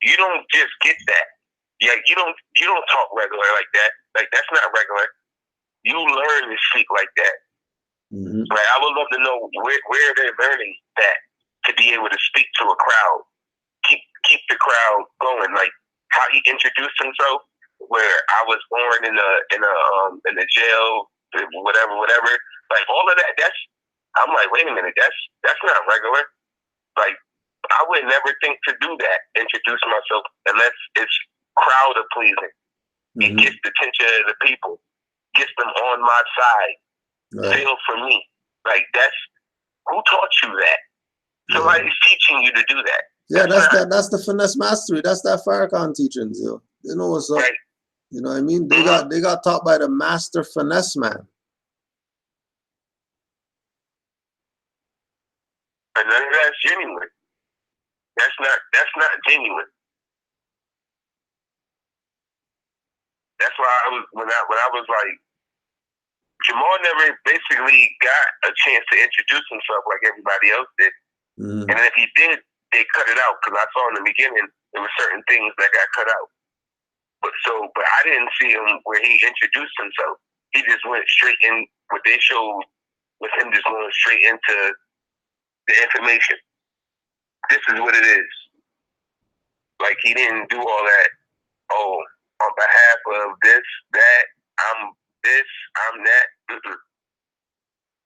you don't just get that. Yeah, you don't talk regular like that. Like, that's not regular. You learn to speak like that. Mm-hmm. Like, I would love to know where they're learning that to be able to speak to a crowd, keep the crowd going. Like how he introduced himself, where I was born in a jail, whatever. Like all of that. I'm like, wait a minute, that's not regular. Like, I would never think to do that, introduce myself, unless it's crowd pleasing. It gets the attention of the people, gets them on my side. Right. Feel for me. Like, that's, who taught you that? Somebody's teaching you to do that. Yeah, that's the finesse mastery. That's that Farrakhan teachings, yo. You know what's up? Right. You know what I mean? They got taught by the master finesse man. And none of that's genuine. That's not genuine. That's why when I was like, Jamal never basically got a chance to introduce himself like everybody else did. Mm-hmm. And if he did, they cut it out, because I saw in the beginning there were certain things that got cut out. But I didn't see him where he introduced himself. He just went straight in. What they showed was him just going straight into the information. this is what it is. Like, he didn't do all that, oh, on behalf of this, that, I'm this, I'm that.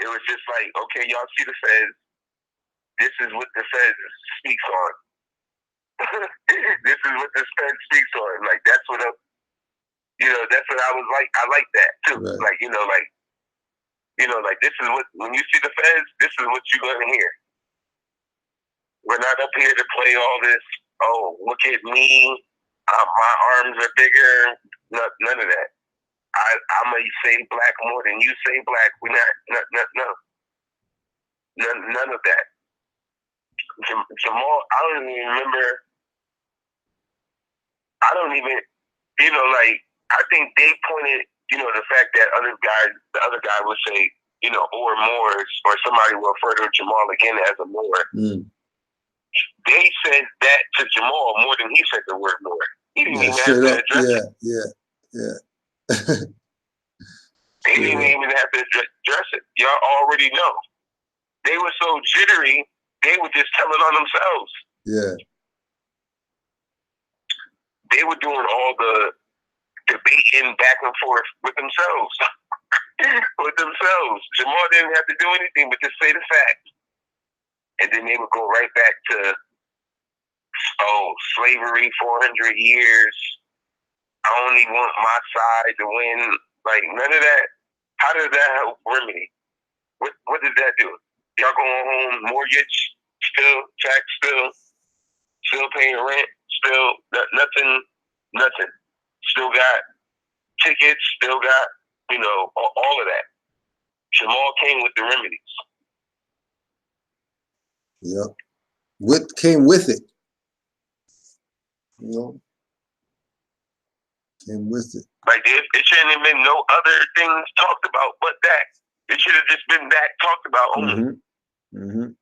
It was just like, okay, y'all see the feds. This is what the feds speaks on. This is what the feds speaks on. Like, that's what that's what I was like. I like that too. Right. Like, like this is what, when you see the feds, this is what you're gonna hear. We're not up here to play all this, oh, look at me, my arms are bigger. None of that. I may say black more than you say black. We're not, no. None of that. Jamal, I don't even remember. Like, I think they pointed, the fact that the other guy would say, or Moors, or somebody will refer to Jamal again as a Moor. Mm. They said that to Jamal more than he said the word Moor. He didn't even have to address it. Yeah. They didn't even have to address it. Y'all already know. They were so jittery, they were just telling on themselves. Yeah. They were doing all the debating back and forth with themselves. Jamal didn't have to do anything but just say the facts. And then they would go right back to, slavery, 400 years. I only want my side to win. Like, none of that. How does that help remedy? What does that do? Y'all going home, mortgage, still, tax, still paying rent, still, nothing. Still got tickets, still got, all of that. Jamal came with the remedies. Yep. Came with it. Came with it. Like, it shouldn't have been no other things talked about but that. It should have just been that talked about only. Mm-hmm. Mm-hmm.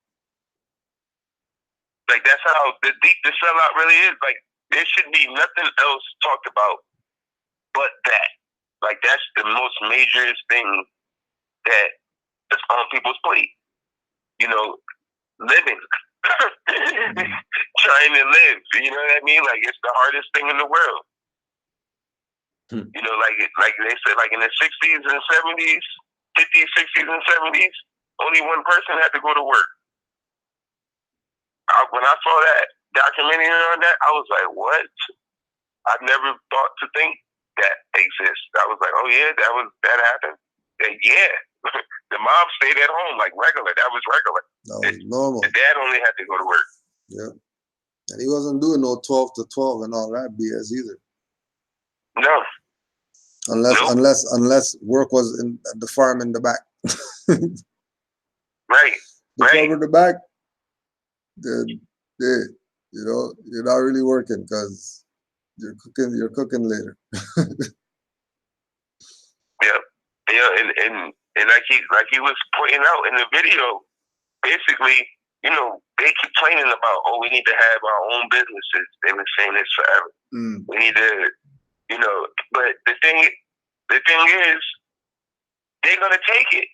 Like, that's how deep the sellout really is. Like, there should be nothing else talked about but that. Like, that's the most majorest thing that is on people's plate. Living. Trying to live. You know what I mean? Like, it's the hardest thing in the world. Like they said, like in the 60s and 70s, 50s, 60s, and 70s, only one person had to go to work. When I saw that documentary on that, I was like, what? I never thought to think that exists. I was like, oh yeah, that happened. And yeah, the mom stayed at home like regular. That was regular. That was normal. The dad only had to go to work. Yeah. And he wasn't doing no 12 to 12 and all that BS either. No. Unless work was in the farm in the back. Right. The farm in the back, then you're not really working because you're cooking later. And like he was pointing out in the video, basically, they complaining about, we need to have our own businesses. They've been saying this forever. Mm. We need to, but the thing is, they're gonna take it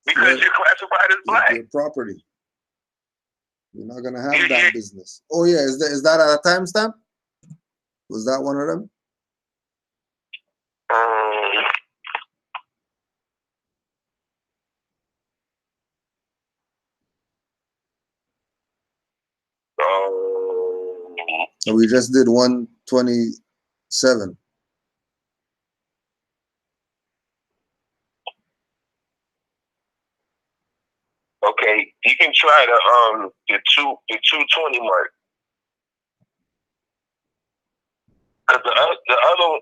because you're classified as black. Your property. You're not gonna have that business. Oh yeah, is that at a timestamp? Was that one of them? So we just did 127. Okay, you can try the 220 mark. Cause the other,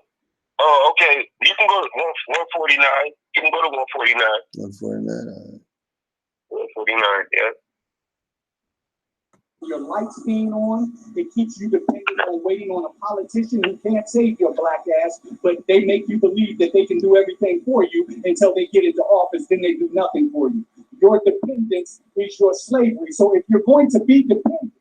okay, you can go to 149. You can go to 149. 149. 149, yeah. Your lights being on, it keeps you dependent on waiting on a politician who can't save your black ass, but they make you believe that they can do everything for you until they get into office, then they do nothing for you. Your dependence is your slavery. So if you're going to be dependent,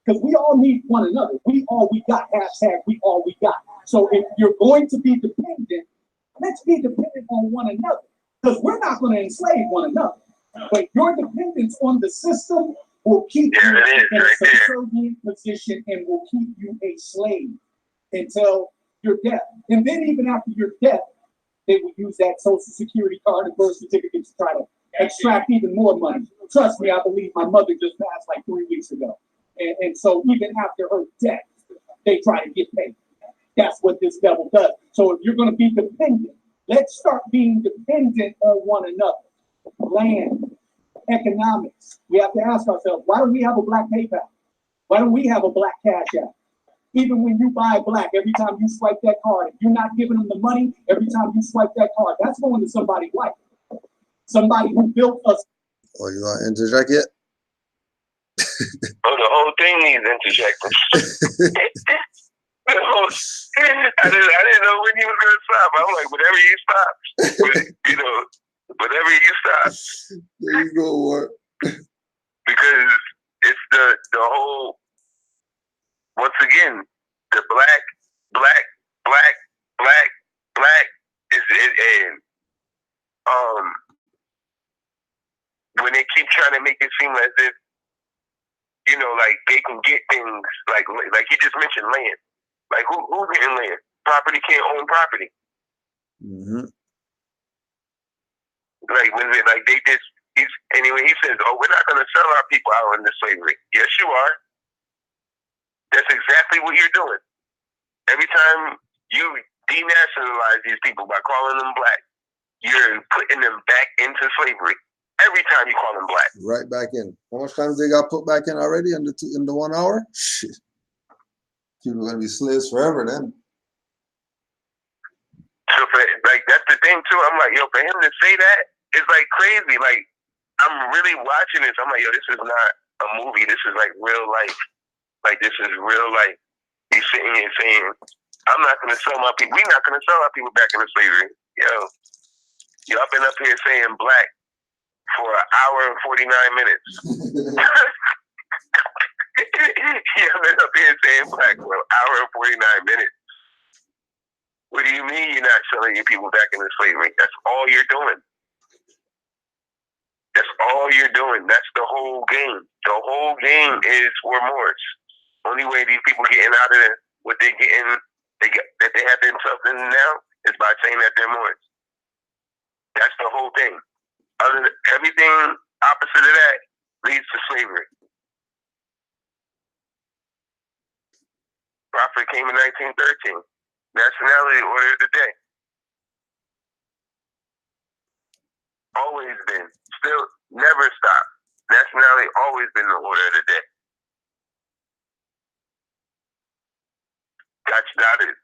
because we all need one another. We all we got, hashtag we all we got. So if you're going to be dependent, let's be dependent on one another, because we're not going to enslave one another. But your dependence on the system will keep There you it is, in a right there. subservient position and will keep you a slave until your death. And then even after your death, they will use that social security card and birth certificate to try to extract even more money. Trust me, I believe my mother just passed like 3 weeks ago. And so even after her death, they try to get paid. That's what this devil does. So if you're going to be dependent, let's start being dependent on one another. Land, economics. We have to ask ourselves, why don't we have a black PayPal? Why don't we have a black Cash App? Even when you buy black, every time you swipe that card, if you're not giving them the money, every time you swipe that card, that's going to somebody white. Somebody who built us. Oh, you want to interject yet? Oh, the whole thing needs interjecting. I didn't know when you was gonna stop. I'm like, whenever you stop, whenever you stop. There you go, Ward. Because it's the whole. Once again, the black is it, and when they keep trying to make it seem as if like they can get things like you just mentioned land. Like who's getting land? Property can't own property. Mm-hmm. Like when they just anyway he says, oh, we're not gonna sell our people out into slavery. Yes, you are. That's exactly what you're doing. Every time you denationalize these people by calling them black, you're putting them back into slavery. Every time you call them black. Right back in. How much time they got put back in already in the 1 hour? Shit. People are gonna be slaves forever then. So that's the thing too. I'm like, yo, for him to say that, it's like crazy. Like I'm really watching this. I'm like, yo, this is not a movie. This is like real life. Like this is real life. He's sitting here saying, I'm not gonna sell my people. We're not gonna sell our people back into slavery. Y'all been up here saying black for an hour and 49 minutes. Y'all been up here saying black for an hour and 49 minutes. What do you mean you're not selling your people back into slavery? That's all you're doing. That's all you're doing. That's the whole game. The whole game is remorse. Only way these people getting out of what they're getting, that they have been suffering now, is by saying that they're Moors. That's the whole thing. Everything opposite of that leads to slavery. Prophet came in 1913. Nationality, order of the day. Always been. Still, never stop. Nationality always been the order of the day. Got you doubted.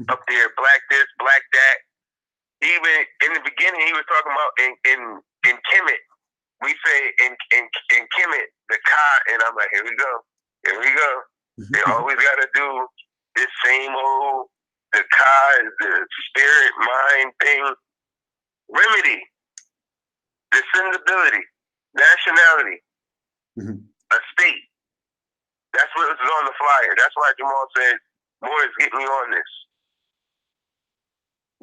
Up there, black this, black that. Even in the beginning, he was talking about in Kemet. We say in Kemet, the Ka, and I'm like, here we go. They always got to do this same old, the Ka is the spirit, mind thing. Remedy, descendability, nationality, a state. That's what was on the flyer. That's why Jamal said, Moors, get me on this.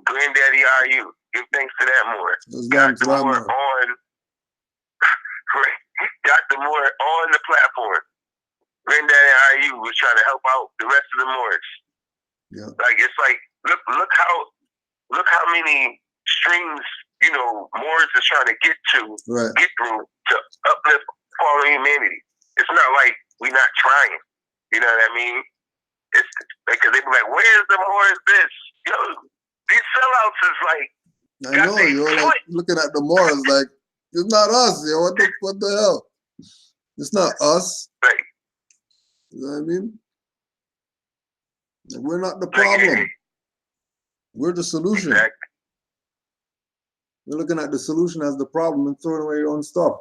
Granddaddy, are you? Give thanks to that Moor. Got the Moor on. Got the Moor on the platform. Granddaddy, are you was trying to help out the rest of the Moors. Yeah. Like it's like look how many streams Moors is trying to get through to uplift fallen humanity. It's not like we're not trying. You know what I mean? It's because they be like, where's the Moors? This these sellouts is like. I know you're like looking at the Moors like it's not us. What the hell? It's not us. Right. You know what I mean? We're not the problem. We're the solution. Exactly. We're looking at the solution as the problem and throwing away your own stuff.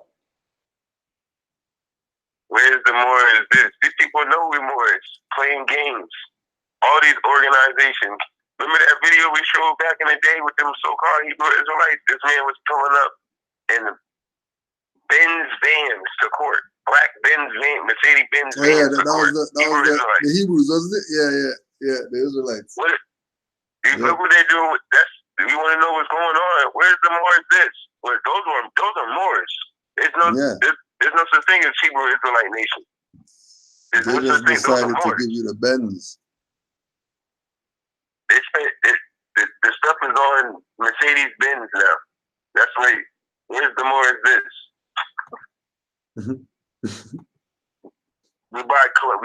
Where's the Moors? These people know we're Moors playing games. All these organizations. Remember that video we showed back in the day with them so-called Hebrew Israelites? This man was pulling up in Benz vans to court. Black Benz van, Mercedes-Benz vans. Yeah, that was the Hebrews, wasn't it? Yeah, the Israelites. Look what they're doing. We want to know what's going on. Where's the Moors? Those are Moors. There's no such thing as Hebrew Israelite nation. They just decided to give you the Benz. They spent the stuff is on Mercedes Benz now. That's right. Where's the more is this? We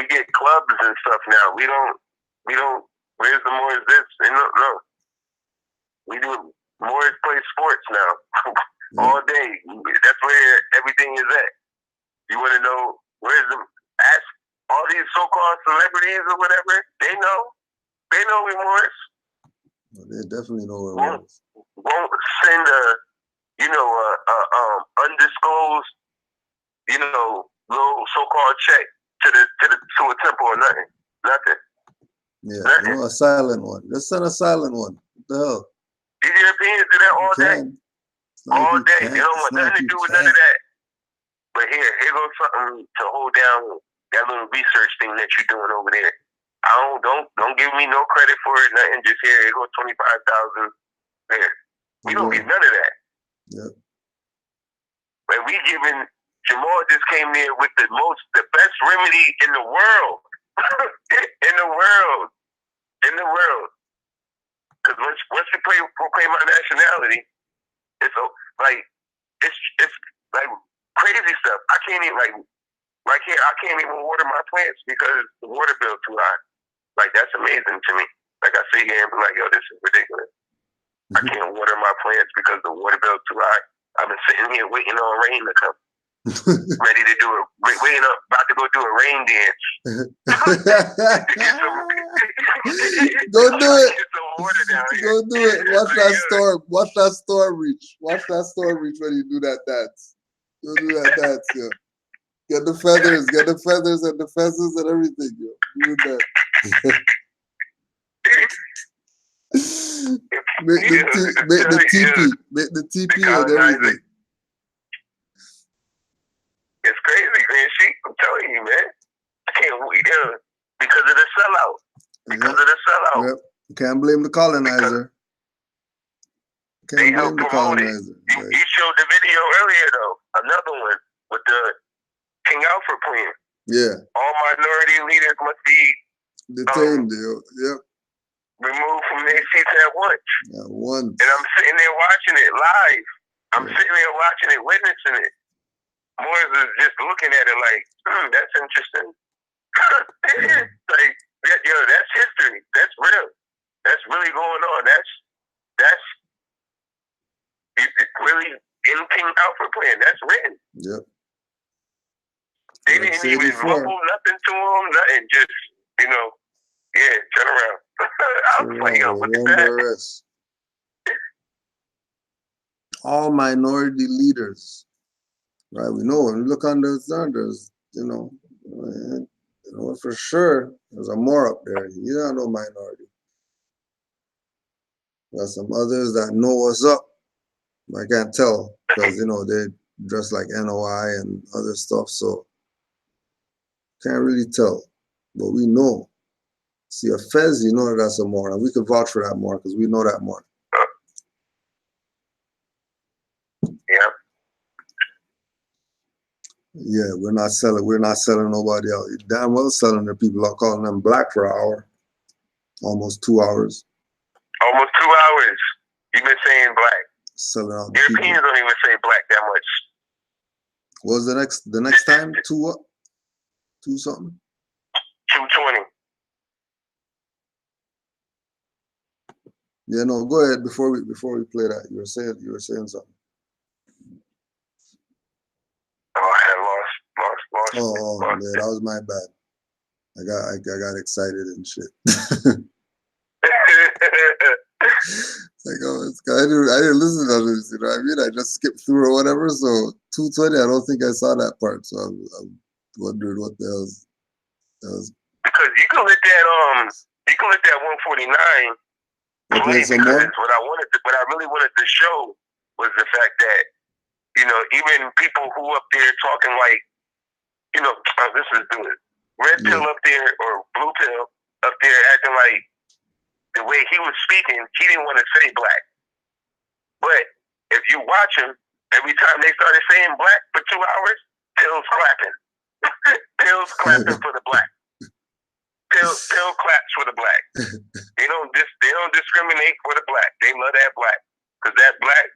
get clubs and stuff now. We don't. Where's the more is this? No. We do more is play sports now all day. That's where everything is at. You want to know where's the ask all these so-called celebrities or whatever? They know we Morris. Well, they definitely know where Morris. Won't send a undisclosed little so-called check to a temple or nothing. Yeah, a silent one. Just send a silent one. What the hell? These Europeans do that all day. All day. They don't want nothing to do with none of that. But here goes something to hold down that little research thing that you're doing over there. Don't give me no credit for it, nothing. Just here goes 25,000 there. We don't get none of that. Yep. But we giving Jamal just came there with the best remedy in the world. in the world. Because once you proclaim my nationality, it's like crazy stuff. I can't even water my plants because the water bill's too high. Like, that's amazing to me. Like, I sit here and be like, yo, this is ridiculous. I can't water my plants because the water bill's too high. I've been sitting here waiting on rain to come. Ready to do it. About to go do a rain dance. Don't do it. Don't do it. Watch that storm reach. Watch that storm reach when you do that dance. Don't do that dance, yo. Get the feathers and the feathers and everything, yo. Do that. Make the teepee and everything. It's crazy, man. I'm telling you, man. I can't wait because of the sellout. Yep. You can't blame the colonizer. They help promote it. You showed the video earlier, though. Another one with the King Alfred plan. Yeah. All minority leaders must be detained. Yep. Removed from their seats at once. At once. And I'm sitting there watching it live. I'm sitting there watching it, witnessing it. Moors is just looking at it like, that's interesting. Like, that's history. That's real. That's really going on. That's really in King Alfred plan. That's written. Yep. They didn't even rumble nothing to him. Nothing. Just, turn around. I was like, yo, look at that. All minority leaders. Right, we know when we look on the there's for sure there's a more up there. You don't know minority. There's some others that know what's up. I can't tell because they dress like NOI and other stuff, so can't really tell. But we know. See a Fez, you know that's a more, and we can vouch for that more because we know that more. Yeah. Yeah, we're not selling nobody else. Damn well selling their people out, calling them black for an hour. Almost 2 hours. Almost 2 hours. You've been saying black. Selling out Europeans don't even say black that much. What was the next time? 2 what? 2 something? 220. Yeah, no, go ahead before we play that. You were saying something. Oh, I had lost. Oh, yeah, that was my bad. I got excited and shit. Like, I didn't listen to this, you know what I mean? I just skipped through or whatever. So 220, I don't think I saw that part. So I'm wondering what the hell was. Because you can let that 149 play because what I really wanted to show was the fact that even people who up there talking like, this is good. Red pill up there or blue pill up there acting like the way he was speaking, he didn't want to say black. But if you watch him, every time they started saying black for 2 hours, Pills clapping. Pills clapping for the black. Pill claps for the black. They don't discriminate for the black. They love that black because that black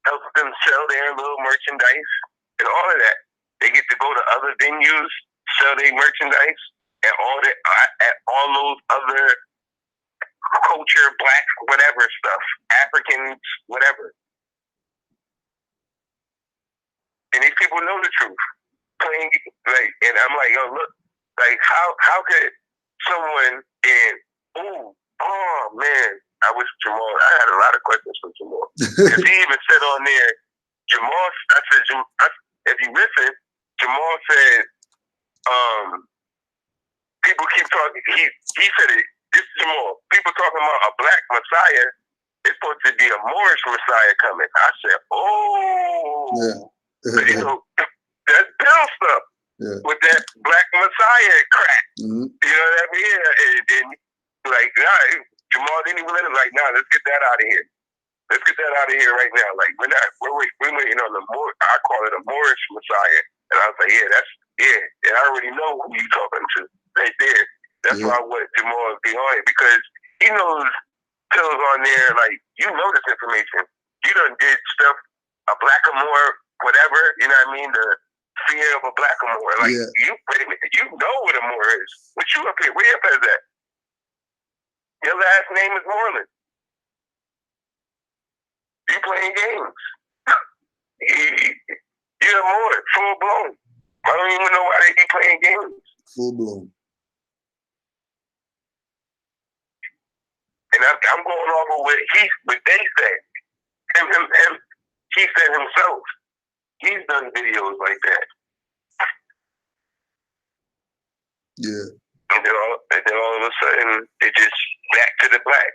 helps them sell their little merchandise and all of that. They get to go to other venues, sell their merchandise, and all those other culture, black, whatever stuff, Africans, whatever. And these people know the truth. And I'm like, yo, look, like how could someone oh man, I wish Jamal. I had a lot of questions for Jamal because he even said on there, Jamal. If you listen, Jamal said, people keep talking. He said it. This is Jamal. People talking about a black Messiah. It's supposed to be a Moorish Messiah coming. I said, that's Bill stuff with that black Messiah crap. Mm-hmm. You know what I mean? And then, like, Jamal didn't even let him. Like, let's get that out of here. Let's get that out of here right now. Like, we're waiting on I call it a Moorish Messiah. And I was like, and I already know who you talking to right there. That's why I want Jamal to be on it because he knows pills on there. Like, you know this information. You done did stuff, a blackamoor, whatever. You know what I mean? The fear of a blackamoor. Like, you know what a Moor is. But you up here, where you up as that? Your last name is Moreland. You playing games. You're a Moor, full blown. I don't even know why they be playing games. Full blown. And I'm going off of what they said. He said himself. He's done videos like that. Yeah. And then all of a sudden, it just back to the black.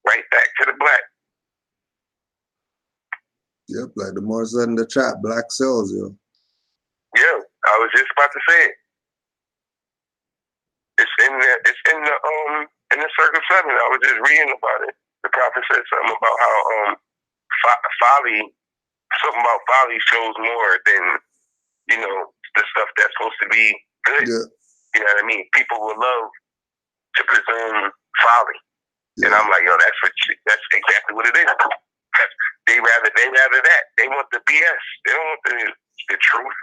Right back to the black. Yep, like the more said in the chat, black cells, yo. Yeah, I was just about to say it. It's in the Circle 7. I was just reading about it. The prophet said something about how folly shows more than, the stuff that's supposed to be good. Yeah. You know what I mean? People will love to presume folly. Yeah. And I'm like, yo, that's exactly what it is. They rather that. They want the BS. They don't want the truth.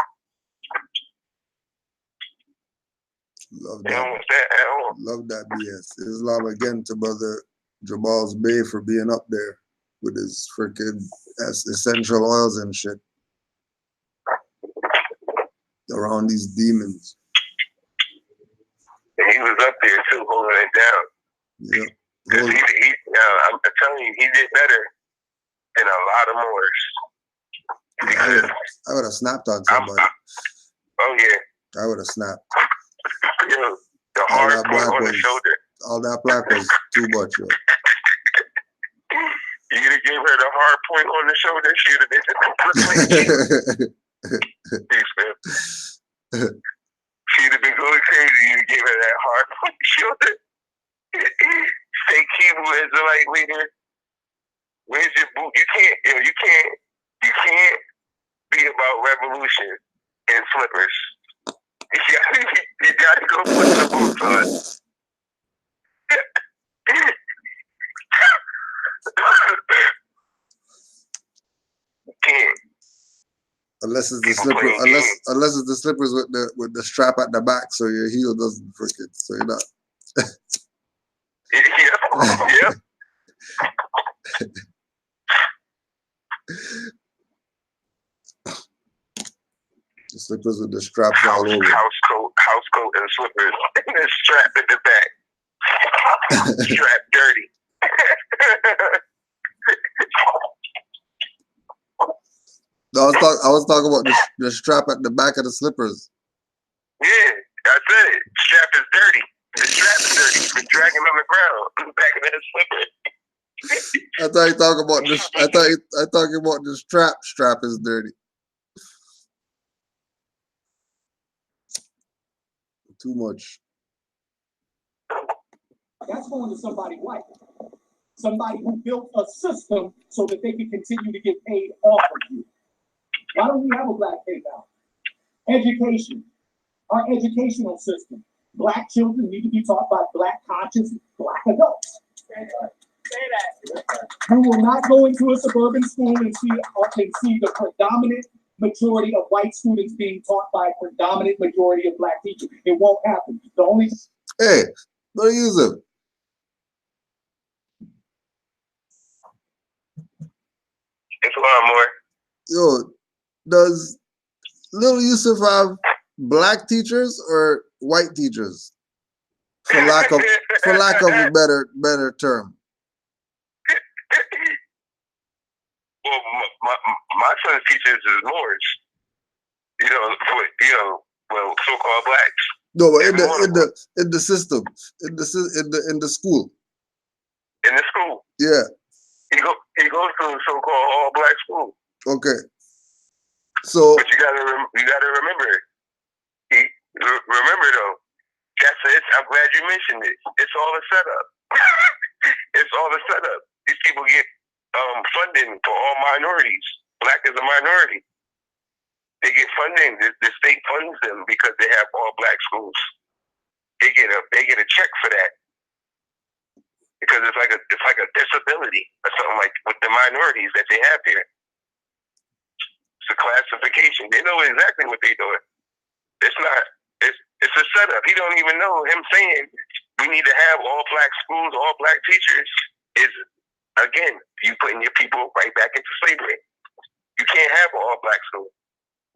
Love They that. don't want that at all. Love that BS. Islam again to brother Jamal's Bay for being up there with his freaking essential oils and shit around these demons. And he was up there too, holding it down. Yeah. I'm telling you, he did better than a lot of Moors. Yeah, I would have snapped on somebody. Oh yeah. I would have snapped. Yo, the hard point on the shoulder. All that black was too much, yo. You could have gave her the hard point on the shoulder, she would have been Peace, man. She'd have been going crazy. You gave her that hard point on the shoulder. Fake Hebrew Israelite leader. Where's your boot? You can't be about revolution in slippers. You gotta go put the boots on. You can't. Unless it's the slipper, unless it's the slippers with the strap at the back, so your heel doesn't freaking. So you're not. Yeah. The slippers with the straps all over. House coat and slippers. And a strap at the back. Strap dirty. I was talking about the strap at the back of the slippers. Yeah, I said it. Strap is dirty. The strap is dirty. You've been dragging on the ground. Back of that slipper. I thought you talking about this. I talking about the strap. Strap is dirty. Too much. That's going to somebody white. Somebody who built a system so that they can continue to get paid off of you. Why don't we have a black PayPal? Education, our educational system. Black children need to be taught by Black conscious Black adults. You will not go into a suburban school and see the predominant majority of white students being taught by a predominant majority of Black teachers. It won't happen. The only Hey, Brother Yusuf. It's a lot more. Yo, does Little Yusuf have Black teachers or white teachers? For lack of a better term. Well, my son's teachers is Moors. Well, so-called blacks. No, but in the system, in the school. In the school. Yeah. He goes to a so-called all-black school. Okay. So. But you gotta remember. Remember though. I'm glad you mentioned it. It's all a setup. It's all a setup. These people get funding for all minorities. Black is a minority. They get funding. The state funds them because they have all Black schools. They get a check for that because it's like a disability or something like with the minorities that they have here. It's a classification. They know exactly what they're doing. It's a setup. He don't even know. Him saying we need to have all Black schools, all Black teachers is, again, you putting your people right back into slavery. You can't have all Black schools.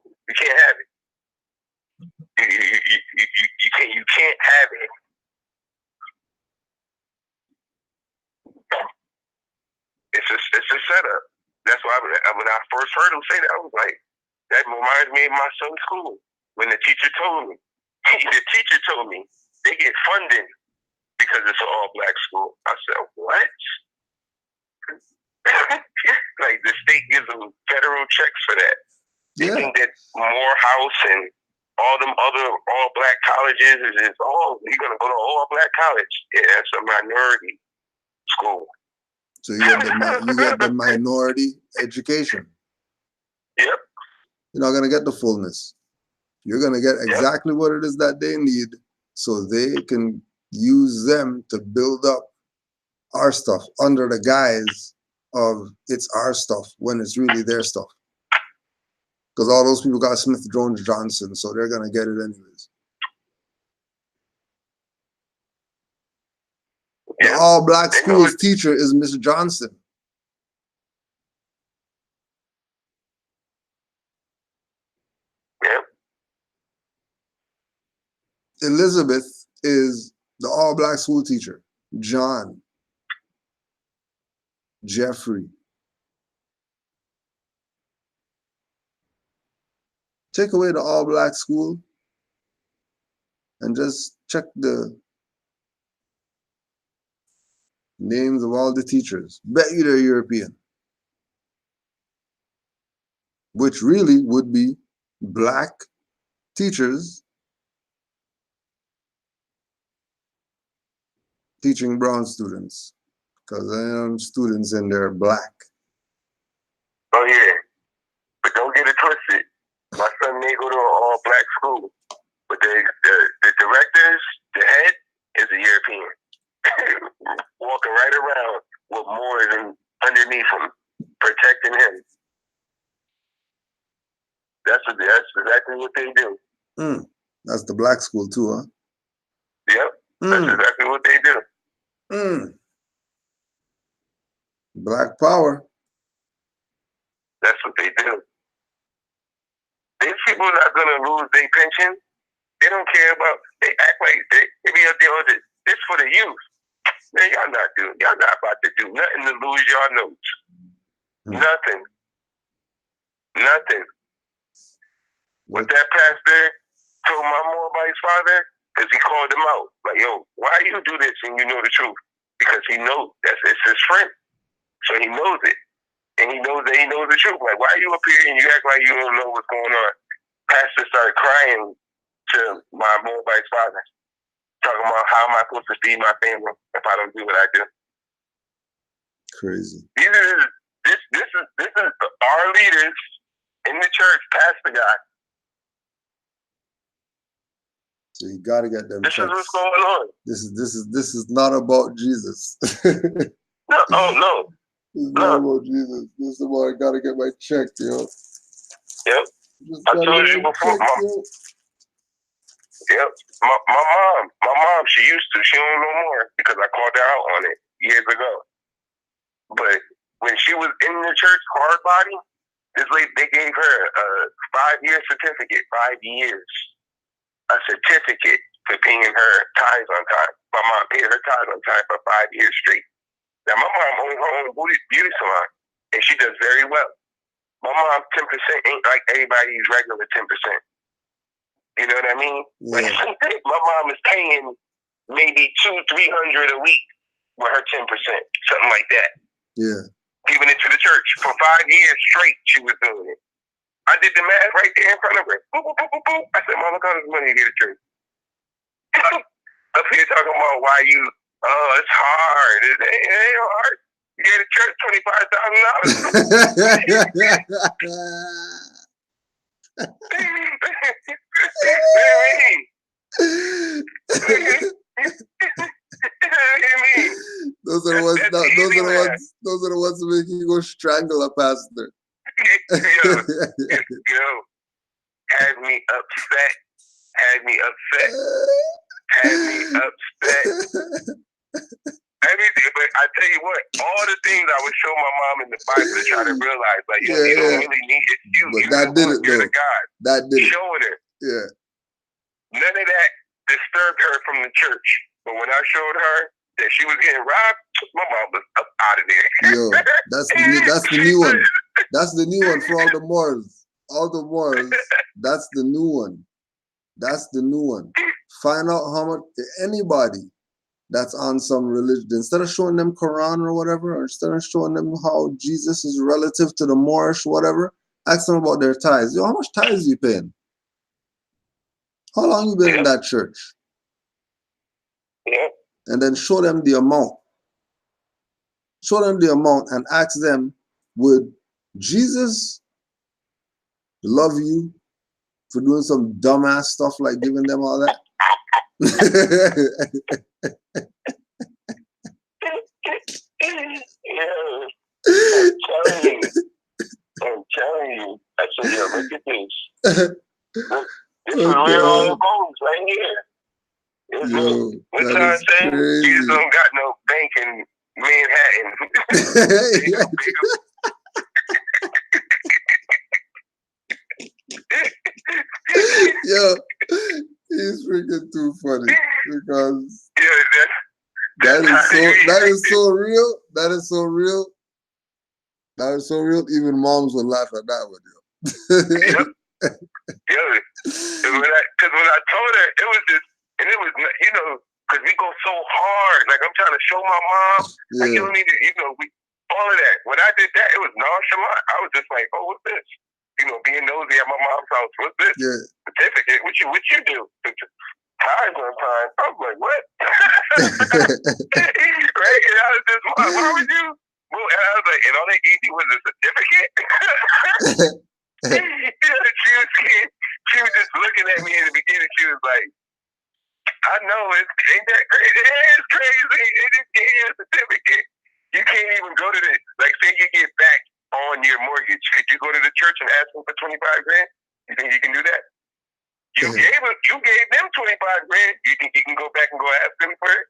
You can't have it. You can't have it. It's a setup. That's why when I first heard him say that, I was like, that reminds me of my son's school. When the teacher told me they get funding because it's an all-Black school. I said, what? Like the state gives them federal checks for that. They think that Morehouse and all them other all-Black colleges is you're gonna go to all-Black college. Yeah, it's a minority school. So you get the minority education. Yep. You're not gonna get the fullness. You're gonna get exactly what it is that they need, so they can use them to build up our stuff under the guise of it's our stuff when it's really their stuff. Because all those people got Smith Johnson, so they're gonna get it anyways. The all-Black schools teacher is Mr. Johnson. Yep. Elizabeth is the all-Black school teacher. John. Jeffrey. Take away the all-Black school and just check the names of all the teachers. Bet you they're European. Which really would be Black teachers teaching brown students. Because students in there are Black. Oh yeah. But don't get it twisted. My son may go to an all-Black school. But the directors, the head, is a European. Walking right around with Moors underneath him, protecting him. That's exactly what they do. That's the Black school too, huh? Yep. That's exactly what they do. Black power. That's what they do. These people are not gonna lose their pension. They don't care about. They act like they be out there. This for the youth. Man, y'all not about to do nothing to lose y'all notes. Nothing. What that pastor told my Moabite's father, because he called him out. Like, yo, why you do this and you know the truth? Because he knows it's his friend. So he knows it. And he knows that he knows the truth. Like, why are you up here and you act like you don't know what's going on? Pastor started crying to my Moabite's father, talking about how am I supposed to feed my family if I don't do what I do. Crazy. This is our leaders in the church, pastor guy, So you gotta get them This checks. is what's going on. This is not about Jesus. No, oh no. This is not about Jesus. This is about I gotta get my check, yo. Yep. Just I gotta told get you my before, check, yo. Yep. My mom, she used to. She don't know more because I called her out on it years ago. But when she was in the church hard body, this lady, they gave her a 5-year certificate, 5 years. A certificate for paying her tithes on time. My mom paid her tithes on time for 5 years straight. Now my mom owns her own beauty salon, and she does very well. My mom 10% ain't like everybody's regular 10%. You know what I mean? Yeah. Like my mom is paying maybe $200-300 a week with her 10%, something like that. Yeah. Giving it to the church for 5 years straight. She was doing it. I did the math right there in front of her. Boop, boop, boop, boop, boop. I said, Mom, look how much money you get to church. Up here talking about why you, it's hard. It ain't hard. You get to church Those are the ones. Those are the ones that make you go strangle a pastor. Yo, had me upset. Everything, but I tell you what, all the things I would show my mom in the Bible to try to realize, like, yo, you don't really need it. But that did it, you're though. the God. That did it. Showing her. Yeah. None of that disturbed her from the church. But when I showed her that she was getting robbed, my mom was up out of there. Yo, that's the new one. That's the new one for all the Moors. All the Moors, that's the new one. That's the new one. Find out how much anybody that's on some religion, instead of showing them Quran or whatever, or instead of showing them how Jesus is relative to the Moorish, whatever, ask them about their tithes. Yo, how much tithes you paying? How long you been in that church? Yeah. And then show them the amount. Show them the amount and ask them, would Jesus love you for doing some dumbass stuff like giving them all that? I'm telling you. I said, yo, look at this. This is real old bones right here. What time saying? Jesus don't got no bank in Manhattan. Yo, he's freaking too funny because that is so real. That is so real. That is so real. Even moms would laugh at that one, yo. Yep. Because when I told her, it was just, and it was, you know, because we go so hard. Like, I'm trying to show my mom, like, you don't need to, you know, all of that. When I did that, it was nonchalant. I was just like, oh, what's this? You know, being nosy at my mom's house. What's this? Yeah. Certificate? What you do? Tithes on time. I was like, what? Right? And I was just, why would you? Well, and I was like, and all they gave me was a certificate? She was just looking at me in the beginning. She was like, I know, ain't that crazy? It's crazy. They just gave you a certificate. You can't even go to the, like, say you get back on your mortgage. Could you go to the church and ask them for $25,000? You think you can do that? You gave them $25,000. You think you can go back and go ask them for it?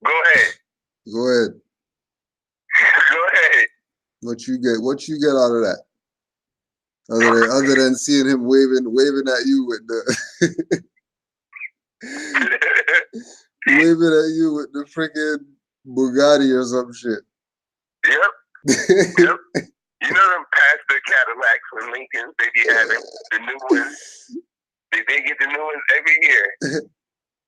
Go ahead. Go ahead. Go ahead. What you get out of that? Other than seeing him waving at you with the waving at you with the freaking Bugatti or some shit. Yep. Yep. You know them pastor Cadillacs and Lincolns, they be having the new ones. They get the new ones every year.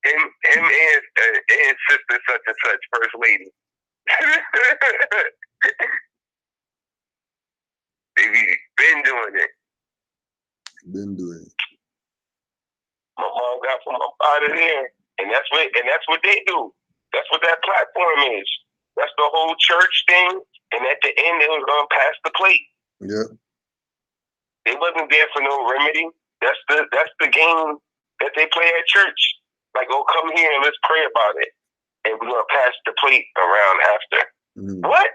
Him and sister such and such, first lady. They been doing it. My mom got from up out of there, and that's what they do. That's what that platform is. That's the whole church thing. And at the end, they was gonna pass the plate. Yeah. They wasn't there for no remedy. That's the game that they play at church. Like, oh, come here and let's pray about it. And we're going to pass the plate around after. What?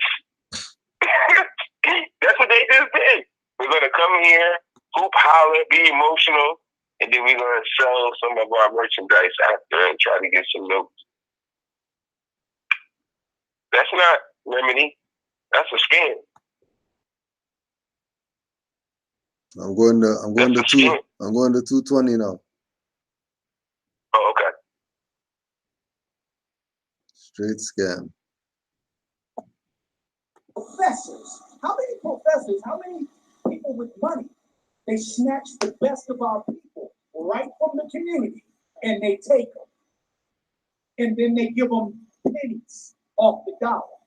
That's what they just did. We're going to come here, hoop, holler, be emotional, and then we're going to sell some of our merchandise after and try to get some notes. That's not remedy. That's a scam. I'm going to 220 now. Oh, okay. Straight scam. Professors. How many professors, how many people with money, they snatch the best of our people right from the community and they take them. And then they give them pennies off the dollar.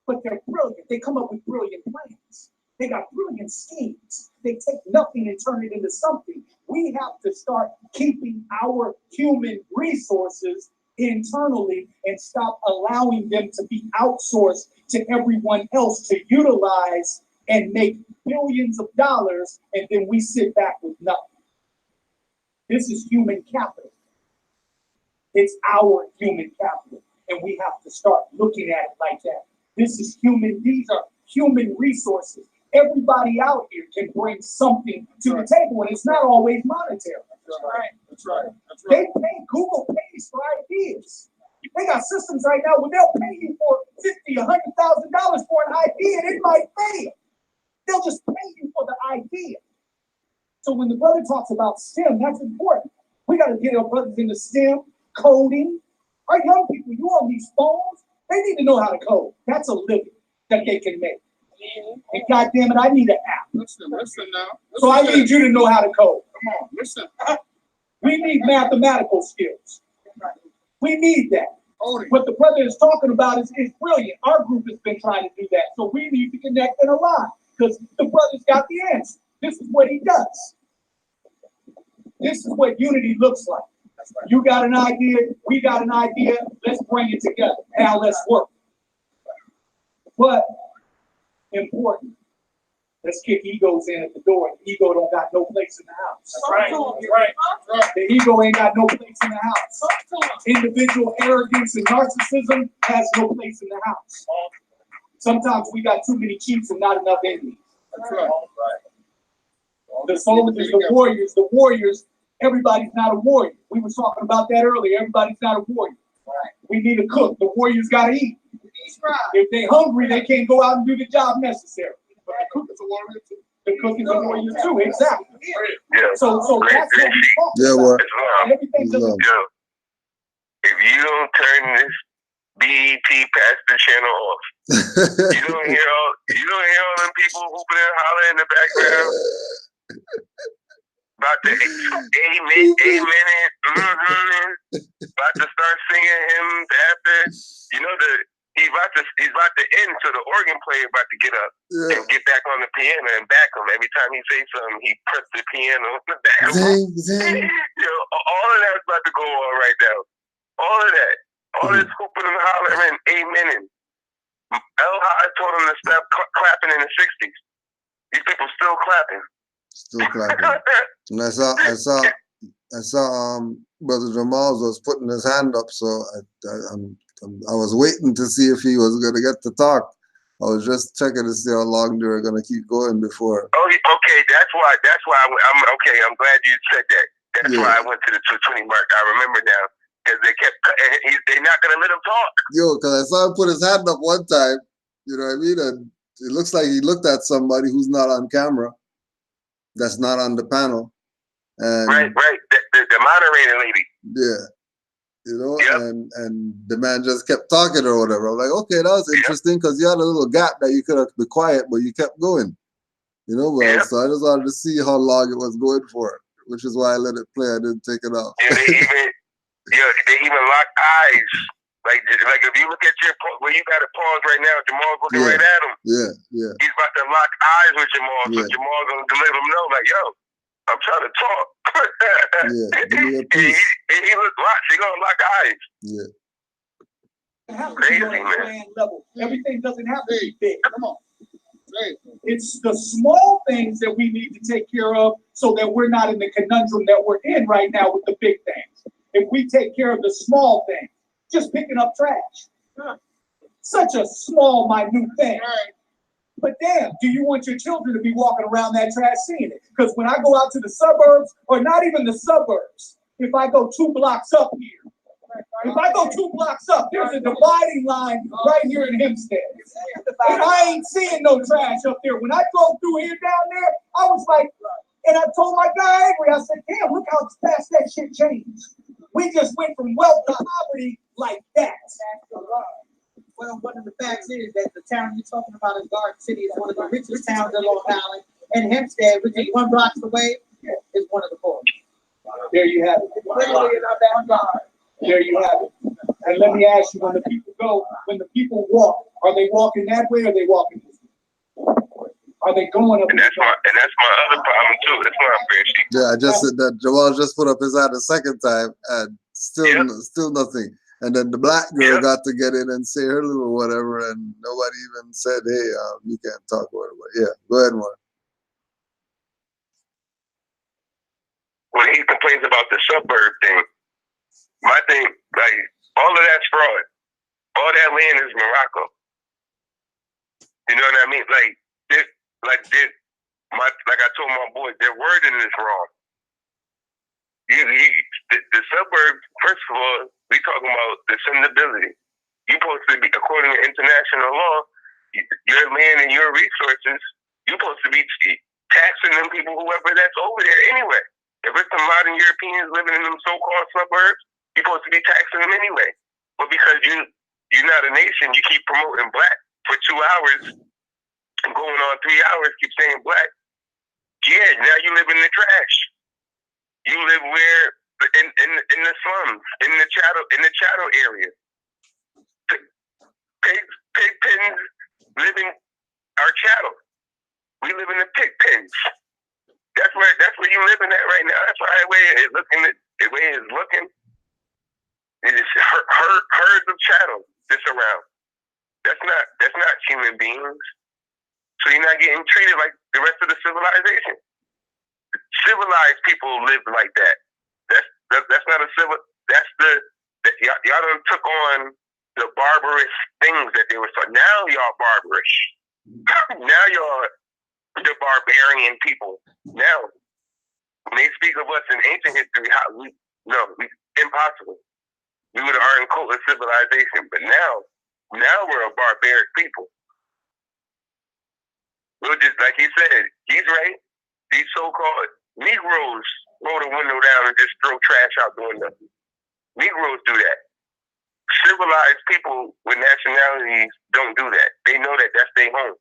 But they're brilliant. They come up with brilliant plans. They got brilliant schemes. They take nothing and turn it into something. We have to start keeping our human resources internally and stop allowing them to be outsourced to everyone else to utilize and make billions of dollars, and then we sit back with nothing. This is human capital. It's our human capital, and we have to start looking at it like that. This is human, these are human resources. Everybody out here can bring something to the table, and it's not always monetary. That's right. They pay, Google pays for ideas. They got systems right now where they'll pay you for $50,000, $100,000 for an idea, and it might fail. They'll just pay you for the idea. So when the brother talks about STEM, that's important. We got to get our brothers into STEM, coding. Our young people, you on these phones, they need to know how to code. That's a living that they can make. And goddamn it, I need an app. Listen now. So I need you to know how to code. Come on, listen. We need mathematical skills. We need that. What the brother is talking about is brilliant. Our group has been trying to do that. So we need to connect and align because the brother's got the answer. This is what he does. This is what unity looks like. You got an idea, we got an idea, let's bring it together. Now let's work. But important, let's kick egos in at the door. The ego don't got no place in the house. That's right. The ego ain't got no place in the house. Individual arrogance and narcissism has no place in the house. Sometimes we got too many chiefs and not enough enemies. That's right. The soldiers, the warriors, everybody's not a warrior. We were talking about that earlier. Everybody's not a warrior. We need a cook. The warriors got to eat. If they're hungry, they can't go out and do the job necessary. But the cook is a warrior too. The cook is a warrior too, exactly. Yeah. So that's what we talk Yeah, about. what? Everything doesn't. If you don't turn this BET Pastor channel off, you don't hear all them people hooping and hollering in the background about the amen, about to start singing hymns after. You know he's about to end, so the organ player about to get up and get back on the piano and back him. Every time he says something, he presses the piano on the back. Zing. All of that's about to go on right now. All of that. All this hooping and hollering, amening. I told him to stop clapping in the 60s. These people still clapping. Still clapping. And I saw Brother Jamal was putting his hand up, so I was waiting to see if he was gonna get to talk. I was just checking to see how long they were gonna keep going before. Oh, okay. That's why. I'm okay. I'm glad you said that. That's why I went to the 220 mark. I remember now because they kept. They're not gonna let him talk. Yo, because I saw him put his hand up one time. You know what I mean? And it looks like he looked at somebody who's not on camera. That's not on the panel. And right. The moderator lady. Yeah. You know, and the man just kept talking or whatever. I'm like, okay, that was interesting because you had a little gap that you could have been quiet, but you kept going. You know, so I just wanted to see how long it was going for, which is why I let it play. I didn't take it off. Yeah, they even lock eyes. Like if you look at where you got to pause right now, Jamal's looking right at him. Yeah. He's about to lock eyes with Jamal, so Jamal's gonna let him know, like, yo, I'm trying to talk. Give me a piece. He was locked. He gonna lock eyes. Crazy, man. Level. Everything doesn't have to be big. Come on. Hey. It's the small things that we need to take care of so that we're not in the conundrum that we're in right now with the big things. If we take care of the small things, just picking up trash. Such a small, minute thing. But damn, do you want your children to be walking around that trash seeing it? Because when I go out to the suburbs, or not even the suburbs, if I go 2 blocks up here, if I go 2 blocks up, there's a dividing line right here in Hempstead. And I ain't seeing no trash up there. When I drove through here down there, I was like, and I told my guy Avery, I said, damn, look how fast that shit changed. We just went from wealth to poverty like that. Well, one of the facts is that the town you're talking about in Garden City is one of the richest towns in Long Island. And Hempstead, which is 1 block away, is one of the poorest. There you have it. Literally in our backyard. There you have it. And let me ask you, when the people walk, are they walking that way or are they walking this way? Are they going up? And that's my other problem too. That's why I'm very cheap. Yeah, I just said that Jamal just put up his hand a second time and still nothing. And then the black girl got to get in and say her little whatever, and nobody even said, hey, you can't talk or whatever. Yeah, go ahead, Mark. When he complains about the suburb thing, my thing, like, all of that's fraud. All that land is Morocco. You know what I mean? Like I told my boy, their wording is wrong. The suburbs, first of all, we talking about descendability. You're supposed to be, according to international law, your land and your resources, you're supposed to be taxing them people, whoever that's over there anyway. If it's some modern Europeans living in them so-called suburbs, you're supposed to be taxing them anyway. But because you're not a nation, you keep promoting black for 2 hours and going on 3 hours, keep saying black. Yeah, now you live in the trash. You live where in the slums, in the chattel area. Pig pens live in our chattel. We live in the pig pens. That's where you living at right now. That's why the way it's looking. It's herds of chattel just around. That's not human beings. So you're not getting treated like the rest of the civilization. Civilized people live like that. That's not a civil. Y'all done took on the barbarous things that they were. So now y'all barbarous. Now y'all the barbarian people. Now when they speak of us in ancient history, impossible. We were the art and culture civilization, but now we're a barbaric people. We're just like he said. He's right. These so-called Negroes roll the window down and just throw trash out the window. Negroes do that. Civilized people with nationalities don't do that. They know that that's their home.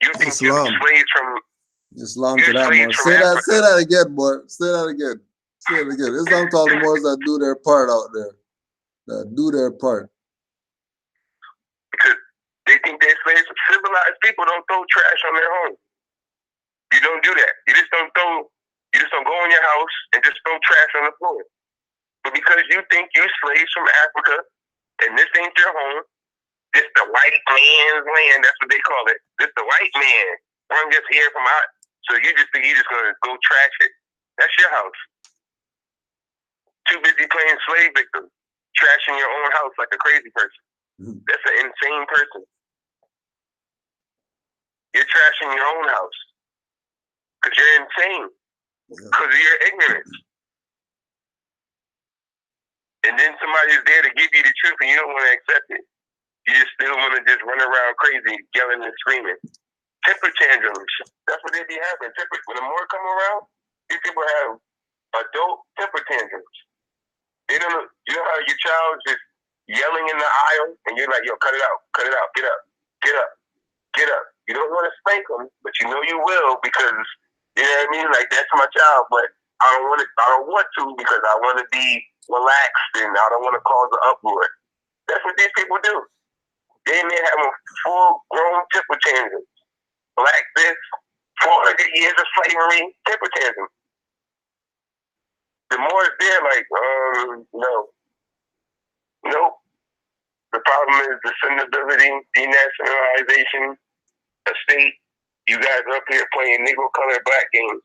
You think you're slaves from Islam to that more. Say that again, boy. Say that again. Say it again. Islam told the Moors that do their part out there. That do their part. Because they think they're slaves. Civilized people don't throw trash on their home. You don't do that. You just don't go in your house and just throw trash on the floor. But because you think you're slaves from Africa and this ain't your home, this the white man's land, that's what they call it. This the white man brung us here from out. So you just think you're just gonna go trash it. That's your house. Too busy playing slave victim, trashing your own house like a crazy person. That's an insane person. You're trashing your own house. Because you're insane. Because of your ignorance. And then somebody's there to give you the truth and you don't want to accept it. You just still want to just run around crazy, yelling and screaming. Temper tantrums. That's what they be having. When the more come around, these people have adult temper tantrums. They don't know, you know how your child's just yelling in the aisle and you're like, yo, cut it out, get up, get up, get up. You don't want to spank them, but you know you will because, you know what I mean? Like, that's my child, but I don't want to because I want to be relaxed and I don't want to cause an uproar. That's what these people do. They may have a full-grown temper tantrum. Like this, 400 years of slavery, temper tantrum. The more it's there, like, no. Nope. The problem is descendability, denationalization, a state. You guys are up here playing Negro colored black games.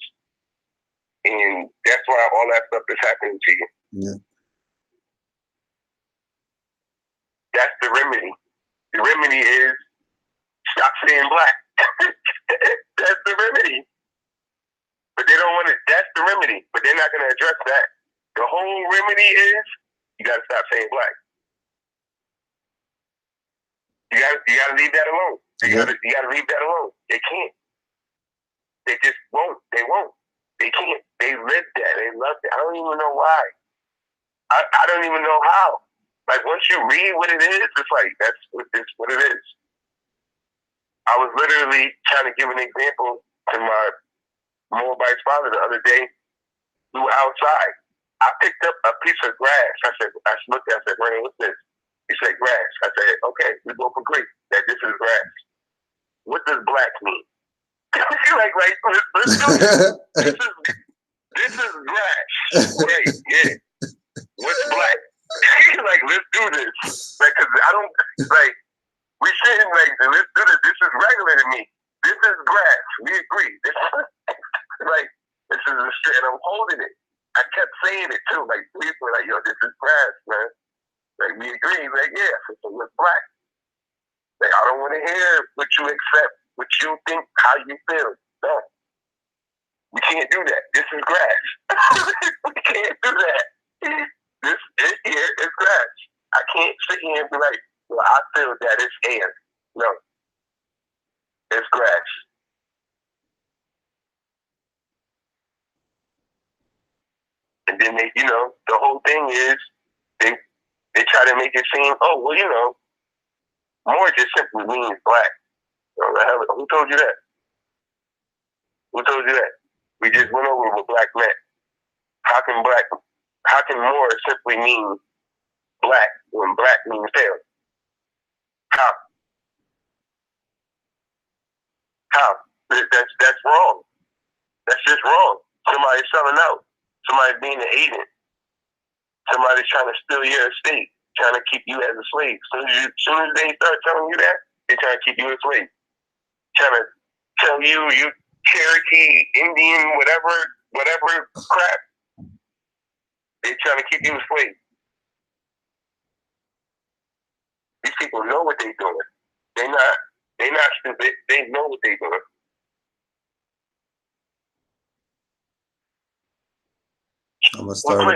And that's why all that stuff is happening to you. Yeah. That's the remedy. The remedy is stop saying black. That's the remedy. But they don't want to, that's the remedy. But they're not going to address that. The whole remedy is you got to stop saying black. You got to leave that alone. You got to leave that alone. They can't. They just won't. They won't. They can't. They live that. They love that. I don't even know why. I don't even know how. Like, once you read what it is, it's like, that's what it is. I was literally trying to give an example to my Moabite's father the other day. We were outside. I picked up a piece of grass. I looked at it, I said, Ray, what's this? He said, grass. I said, okay, we both agree that this is grass. What does black mean? like, let's do this. This is grass. Right, yeah. What's black? Like, let's do this. Like, cause I don't, like, we shouldn't, like, let's do this. This is regular to me. This is grass. We agree. This is, like, this is a shit, and I'm holding it. I kept saying it too. Like, we were like, yo, this is grass, man. Like, we agree. Like, yeah, so what's black? Like, I don't want to hear what you accept, what you think, how you feel. No. We can't do that. This is grass. We can't do that. This here is grass. I can't sit here and be like, well, I feel that it's air. No. It's grass. And then they, the whole thing is they try to make it seem, oh, well, more just simply means black. Who told you that? Who told you that? We just went over what black meant. How can more simply mean black when black means pale? How? That's wrong. That's just wrong. Somebody's selling out. Somebody's being an agent. Somebody's trying to steal your estate, trying to keep you as a slave. As soon as they start telling you that, they're trying to keep you a slave. Trying to tell you Cherokee, Indian, whatever crap. They're trying to keep you a slave. These people know what they're doing. They're not stupid. They know what they're doing. I'm gonna start. Well,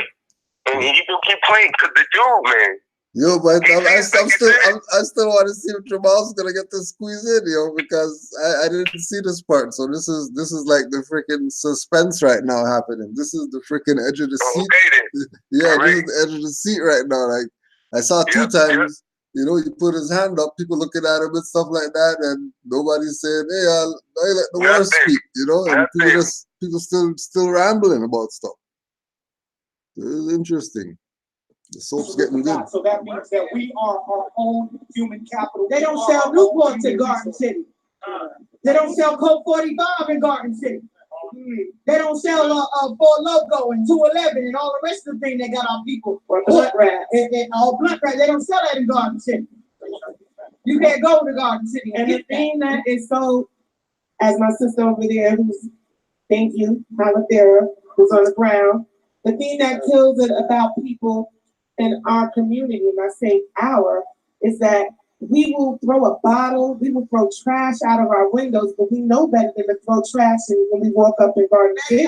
and you can keep playing because the dude, man. Yo, but I still want to see if Jamal's gonna get this squeeze in, because I didn't see this part. So this is like the freaking suspense right now happening. This is the freaking edge of the seat. Okay, then. Yeah, right. This is the edge of the seat right now. Like, I saw two times. He put his hand up, people looking at him and stuff like that, and nobody's saying, "Hey, I let the world speak," and people still rambling about stuff. It is interesting. The soap's getting good. So that means that we are our own human capital. They don't sell Newports in Garden City. They don't sell Coke 45 in Garden City. They don't sell Ford Loco and 211 and all the rest of the thing they got our people. Blood rats. And all blood rats. They don't sell that in Garden City. You can't go to Garden City. And the thing that is so, as my sister over there, thank you, Malathera, who's on the ground, the thing that kills it about people in our community, and I say our, is that we will throw a bottle, we will throw trash out of our windows, but we know better than to throw trash when we walk up in Garden City.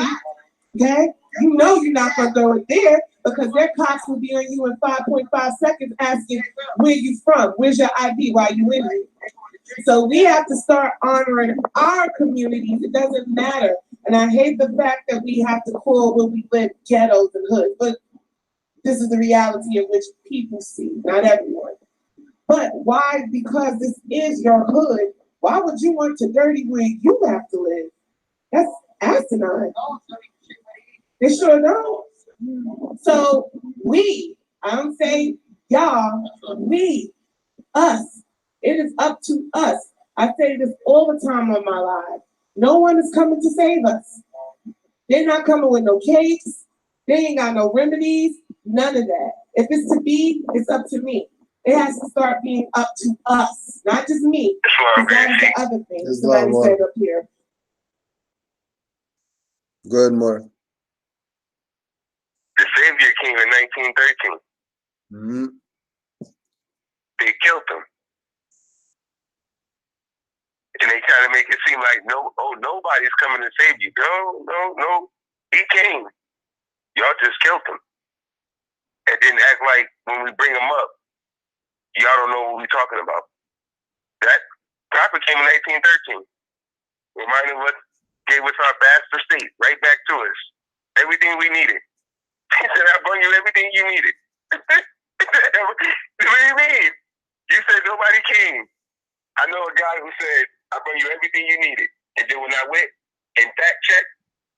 Okay? You know you're not going to throw it there because their cops will be on you in 5.5 seconds asking where you from, where's your ID, why you in here. So we have to start honoring our communities. It doesn't matter. And I hate the fact that we have to call where we live ghettos and hoods, but this is the reality of which people see, not everyone. But why? Because this is your hood. Why would you want to dirty where you have to live? That's asinine. They sure don't. So I don't say y'all, us. It is up to us. I say this all the time on my live. No one is coming to save us. They're not coming with no cakes. They ain't got no remedies. None of that. If it's to be, it's up to me. It has to start being up to us, not just me. That is the other thing somebody said up here. Go ahead, Mark. The Savior came in 1913. Mm-hmm. They killed him. And they try to make it seem like nobody's coming to save you. No. He came. Y'all just killed him. And then act like when we bring him up, y'all don't know what we're talking about. That prophet came in 1913. Reminding what gave us our bastard state, right back to us. Everything we needed. He said, I brought you everything you needed. What do you mean? You said nobody came. I know a guy who said, I brought you everything you needed. And then when I went and fact checked,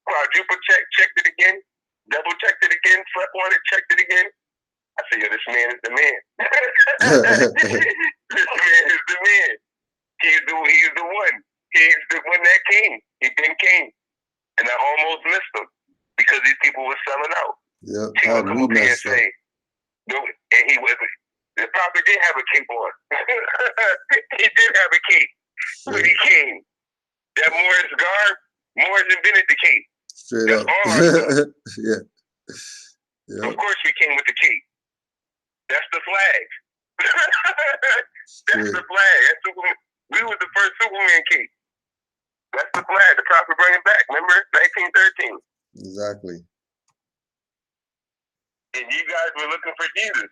quadruple checked it again, double checked it again, slept on it, checked it again. I said, yo, this man is the man. This man is the man. He's the one. He's the one that came. He then came. And I almost missed him because these people were selling out. Yeah, he would come up here and say, no, and he was, the prophet did have a cape on. He did have a cape when he came. That Morris garb, Morris invented the cape. Straight That's up. all our stuff. Yeah. Of course we came with the cape. That's the flag. That's the flag. That's Superman. We was the first Superman cape. That's the flag. The prophet brought it back. Remember? 1913. Exactly. And you guys were looking for Jesus.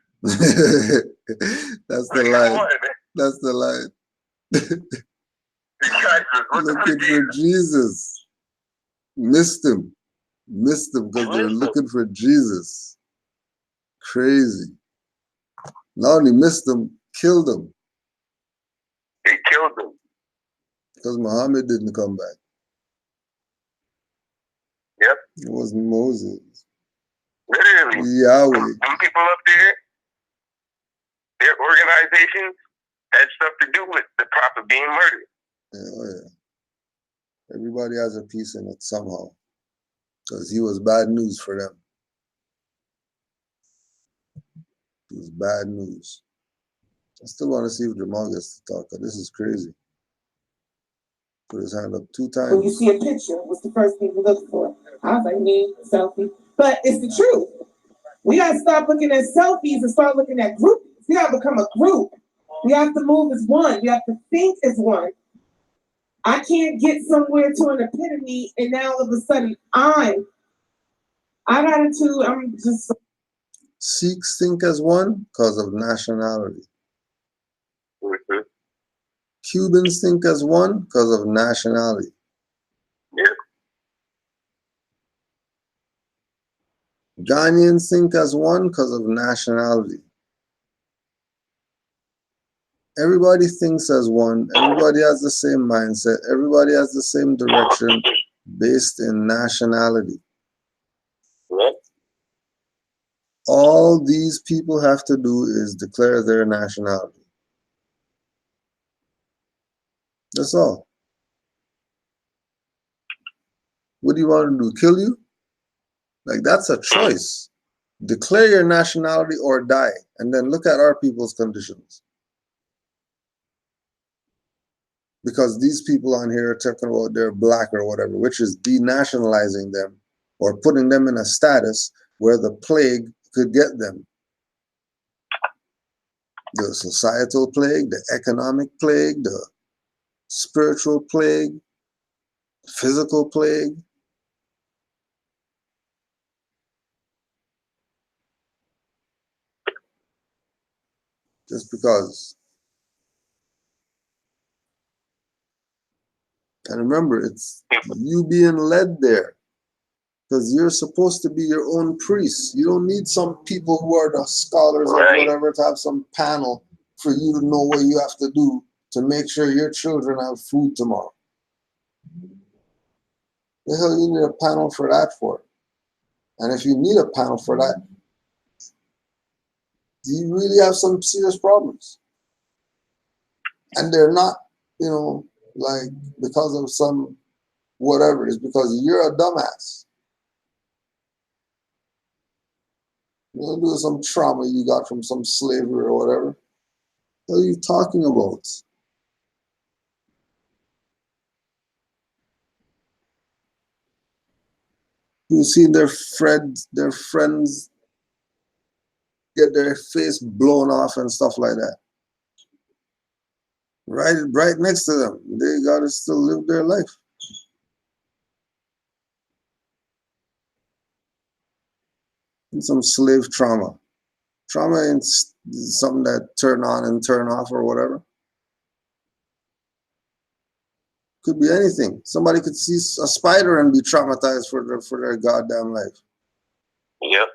That's the line. That's the line. You guys were looking for Jesus. Missed him because they're looking for Jesus. Crazy. Not only missed him, killed him. They killed him. Because Muhammad didn't come back. Yep. It wasn't Moses. Literally. Yahweh. Them people up there, their organizations had stuff to do with the prophet being murdered. Yeah. Everybody has a piece in it somehow. Because he was bad news for them. It was bad news. I still want to see if Jamal gets to talk, because this is crazy. Put his hand up 2 times. When you see a picture, what's the first thing you look for? I was like, me, selfie. But it's the truth. We got to stop looking at selfies and start looking at groups. We got to become a group. We have to move as one. We have to think as one. I can't get somewhere to an epitome and now all of a sudden I'm just. Sikhs think as one because of nationality. Mm-hmm. Cubans think as one because of nationality. Yeah. Ghanaians think as one because of nationality. Everybody thinks as one. Everybody has the same mindset. Everybody has the same direction based in nationality. Yeah. All these people have to do is declare their nationality. That's all. What do you want to do? Kill you? Like, that's a choice. Declare your nationality or die. And then look at our people's conditions. Because these people on here are talking about they're black or whatever, which is denationalizing them or putting them in a status where the plague could get them. The societal plague, the economic plague, the spiritual plague, physical plague. Just because. And remember, it's you being led there. Because you're supposed to be your own priest. You don't need some people who are the scholars or whatever to have some panel for you to know what you have to do to make sure your children have food tomorrow. The hell you need a panel for that for? And if you need a panel for that, you really have some serious problems. And they're not, like because of some whatever. It's because you're a dumbass. You're doing some trauma you got from some slavery or whatever. What are you talking about? You see their friends get their face blown off and stuff like that. Right next to them. They gotta still live their life. And some slave trauma. Trauma ain't something that turn on and turn off or whatever. Could be anything. Somebody could see a spider and be traumatized for their goddamn life. Yep.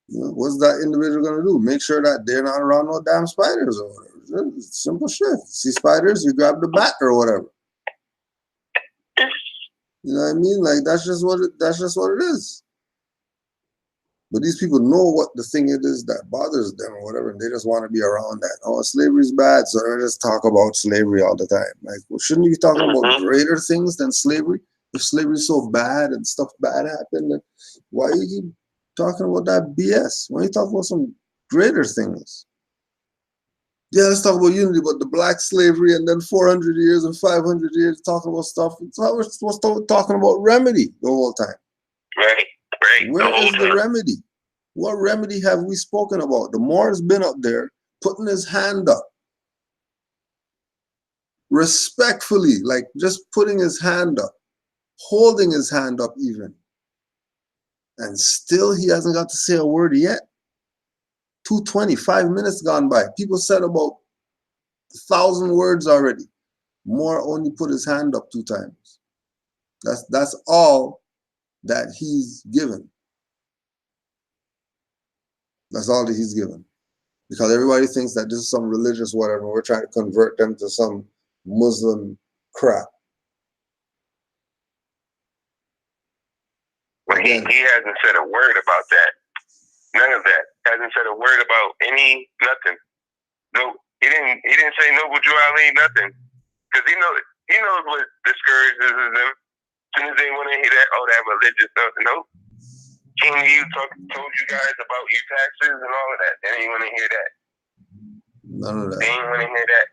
You know, what's that individual gonna do? Make sure that they're not around no damn spiders or whatever. It's simple shit. See spiders, you grab the bat or whatever. You know what I mean? Like that's just what it is. But these people know what the thing it is that bothers them or whatever, and they just want to be around that. Oh, slavery's bad, so they just talk about slavery all the time. Like, well, shouldn't you be talking about greater things than slavery? If slavery's so bad and stuff bad happened, then why you keep talking about that BS? Why you talking about some greater things? Yeah, let's talk about unity, but the black slavery and then 400 years and 500 years talking about stuff. We're supposed to talking about remedy the whole time. Right. Where is the remedy? What remedy have we spoken about? The Moor's been up there putting his hand up. Respectfully, like just putting his hand up, holding his hand up even. And still he hasn't got to say a word yet. 2:20, 5 minutes gone by. People said about 1,000 words already. Moore only put his hand up 2 times. That's all that he's given. That's all that he's given. Because everybody thinks that this is some religious whatever. We're trying to convert them to some Muslim crap. But he hasn't said a word about that. None of that. Hasn't said a word about nothing. No, he didn't say no Ali, nothing. Because he knows what discourages them. As soon as they want to hear that religious stuff, no. King you told you guys about your taxes and all of that. They didn't want to hear that. None of that. They didn't want to hear that.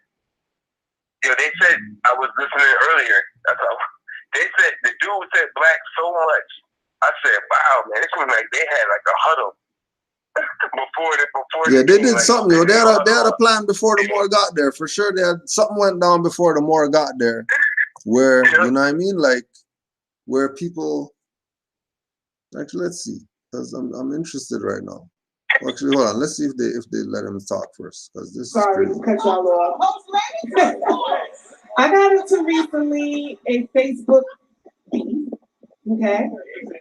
Yo, they said, I was listening earlier. That's all. They said, the dude said black so much. I said, wow, man, it seemed like they had like a huddle. before yeah, they did something. Yo. They had a plan before the Moor got there. For sure, something went down before the Moor got there. Where, you know what I mean? Like, where people... Actually, let's see. Because I'm interested right now. Actually, hold on. Let's see if they let him talk first. Because this Sorry, is to cut y'all off. I got into recently a Facebook beef, okay?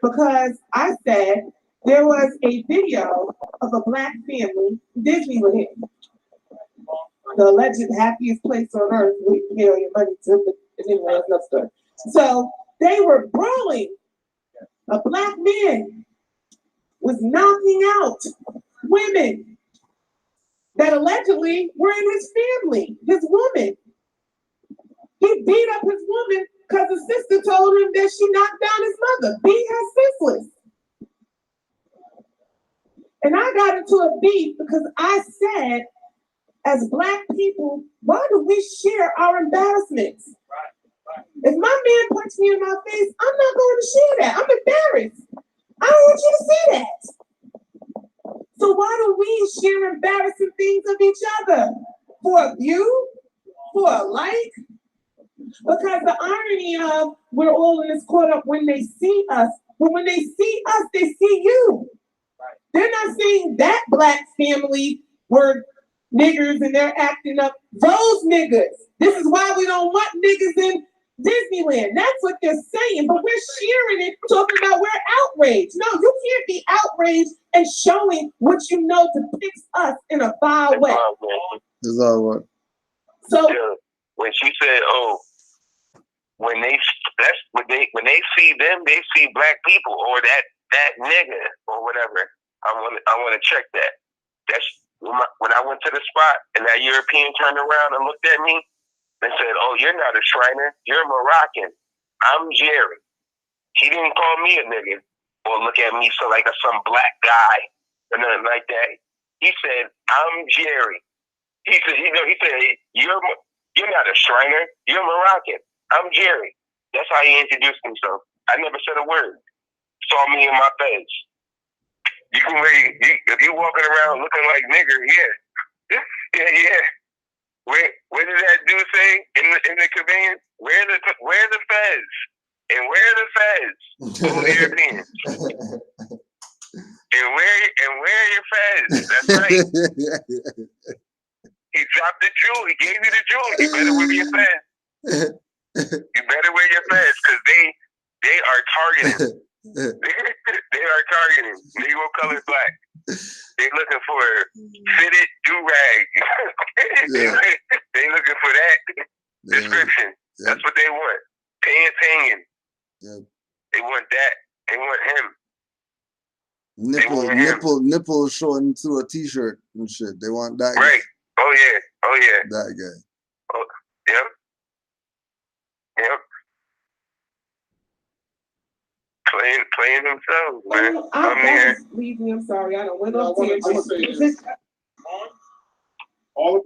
Because I said there was a video of a black family, Disneyland, the alleged happiest place on earth where you pay all your money to, anyway, that's another story. So they were brawling. A black man was knocking out women that allegedly were in his family, his woman. He beat up his woman because his sister told him that she knocked down his mother, beat her senseless. And I got into a beef because I said, as black people, why do we share our embarrassments? If my man punched me in my face, I'm not going to share that. I'm embarrassed. I don't want you to see that. So why do we share embarrassing things of each other? For a view? For a like? Because the irony of we're all in this caught up when they see us. But when they see us, they see you. They're not seeing that black family were niggers and they're acting up. Those niggers. This is why we don't want niggers in Disneyland. That's what they're saying. But we're sharing it, talking about we're outraged. No, you can't be outraged and showing what you know to fix us in a vile way. Is that what? So when she said, "Oh, when they see them, they see black people or that nigga or whatever." I want to check that. That's when I went to the spot and that European turned around and looked at me and said, "Oh, you're not a Shriner. You're Moroccan. I'm Jerry." He didn't call me a nigga or look at me like some black guy or nothing like that. He said, "I'm Jerry." He said, he said, you're not a Shriner. You're Moroccan. I'm Jerry. That's how he introduced himself. I never said a word. Saw me in my fez. If you walking around looking like nigger, yeah. Yeah. Where did that dude say in the conveyance? Where the fez? And where the fez? All the Europeans. And where your fez? That's right. He dropped the jewel. He gave you the jewel. You better wear your fez. You better wear your fez because they are targeting. They are targeting. Negro colored black. They looking for fitted do-rag. They looking for that description. Yeah. That's what they want. Pants hanging. Yeah. They want that. They want him. Nipple showing through a t-shirt and shit. They want that right. guy. Oh yeah. That guy. Oh, yep. Playing themselves, man. Leave me. I'm sorry. I don't went on all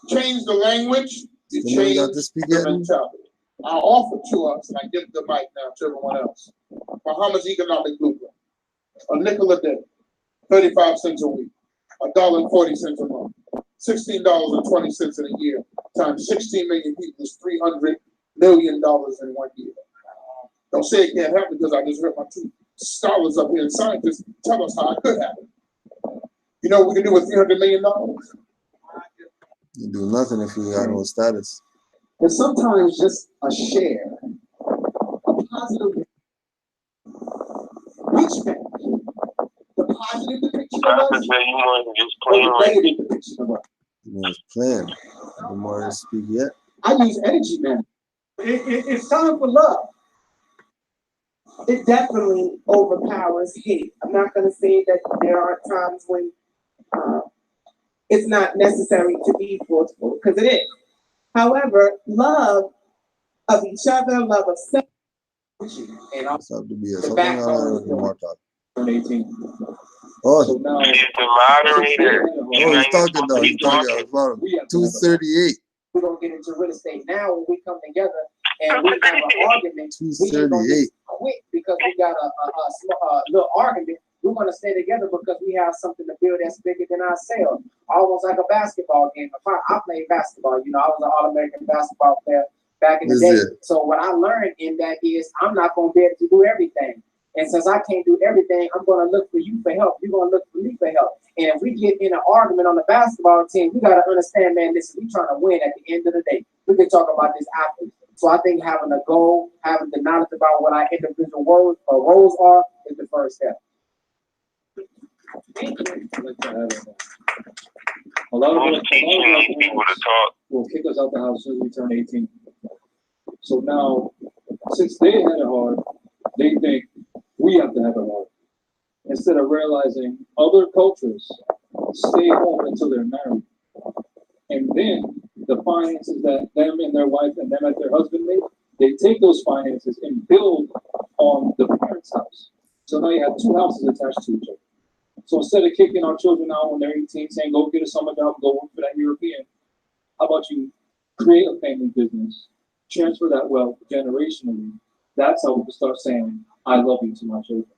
change the language. You change the mentality. I offer to us, and I give the mic now to everyone else. Muhammad's economic blueprint. A nickel a day, 35 cents a week, $1.40 a month, $16.20 in a year, times 16 million people is $300 million in 1 year. Don't say it can't happen because I just heard my two scholars up here and scientists tell us how it could happen. You know what we can do with $300 million? You do nothing if you got no status. And sometimes just a share, a positive reach back, the positive depiction of us, or the negative depiction of us. You know, it's playing. The more I speak yet. I use energy, man. It's time for love. It definitely overpowers hate. I'm not going to say that there are times when it's not necessary to be forceful, because it is. However, love of each other, love of self, and also to be the backbone. More talk. 18. Oh, So now he's the moderator. He's talking though. He's talking about 238. We're going to get into real estate now when we come together and we have an argument. 238. Quit because we got a little argument. We're going to stay together because we have something to build that's bigger than ourselves. Almost like a basketball game. I played basketball. You know, I was an All-American basketball player back in the day. So what I learned in that is I'm not going to be able to do everything. And since I can't do everything, I'm going to look for you for help. You're going to look for me for help. And if we get in an argument on the basketball team, we got to understand, man, listen, we're trying to win at the end of the day. We can talk about this after. So I think having a goal, having the knowledge about what our individual roles are is the first step. A lot of people will kick us out the house as soon as we turn 18. So now, since they had it hard, they think we have to have it hard. Instead of realizing other cultures stay home until they're married. And then the finances that them and their wife and them and their husband make, they take those finances and build on the parents' house. So now you have two houses attached to each other. So instead of kicking our children out when they're 18, saying, go get a summer job, go work for that European, how about you create a family business, transfer that wealth generationally? That's how we can start saying, I love you to my children.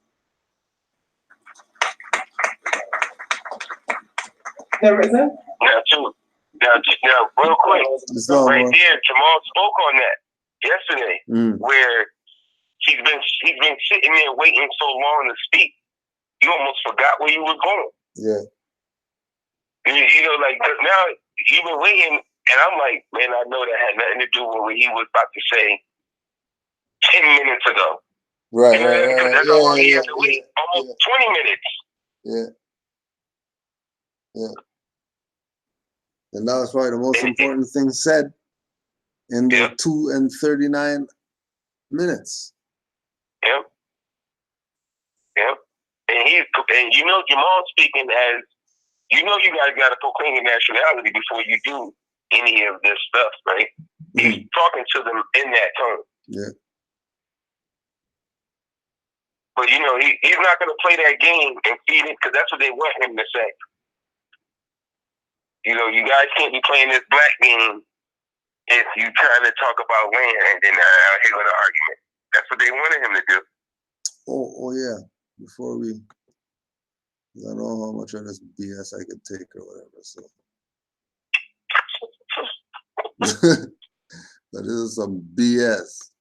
There is a? Now, real quick, right there, Jamal spoke on that yesterday, where he's been sitting there waiting so long to speak, you almost forgot where you were going. Yeah. You know, like, cause now you've been waiting, and I'm like, man, I know that had nothing to do with what he was about to say 10 minutes ago. Right. That's how long he had to wait. Almost 20 minutes. Yeah. And that was probably the most important thing said in the 2 and 39 minutes. Yep. And you know, Jamal speaking as, you know, you guys got to proclaim your nationality before you do any of this stuff, right? He's talking to them in that tone. Yeah. But, you know, he's not going to play that game and feed it, because that's what they want him to say. You know, you guys can't be playing this black game if you trying to talk about land and then out here with an argument. That's what they wanted him to do. Oh yeah. Before we, I don't know how much of this BS I could take or whatever. So, but this is some BS.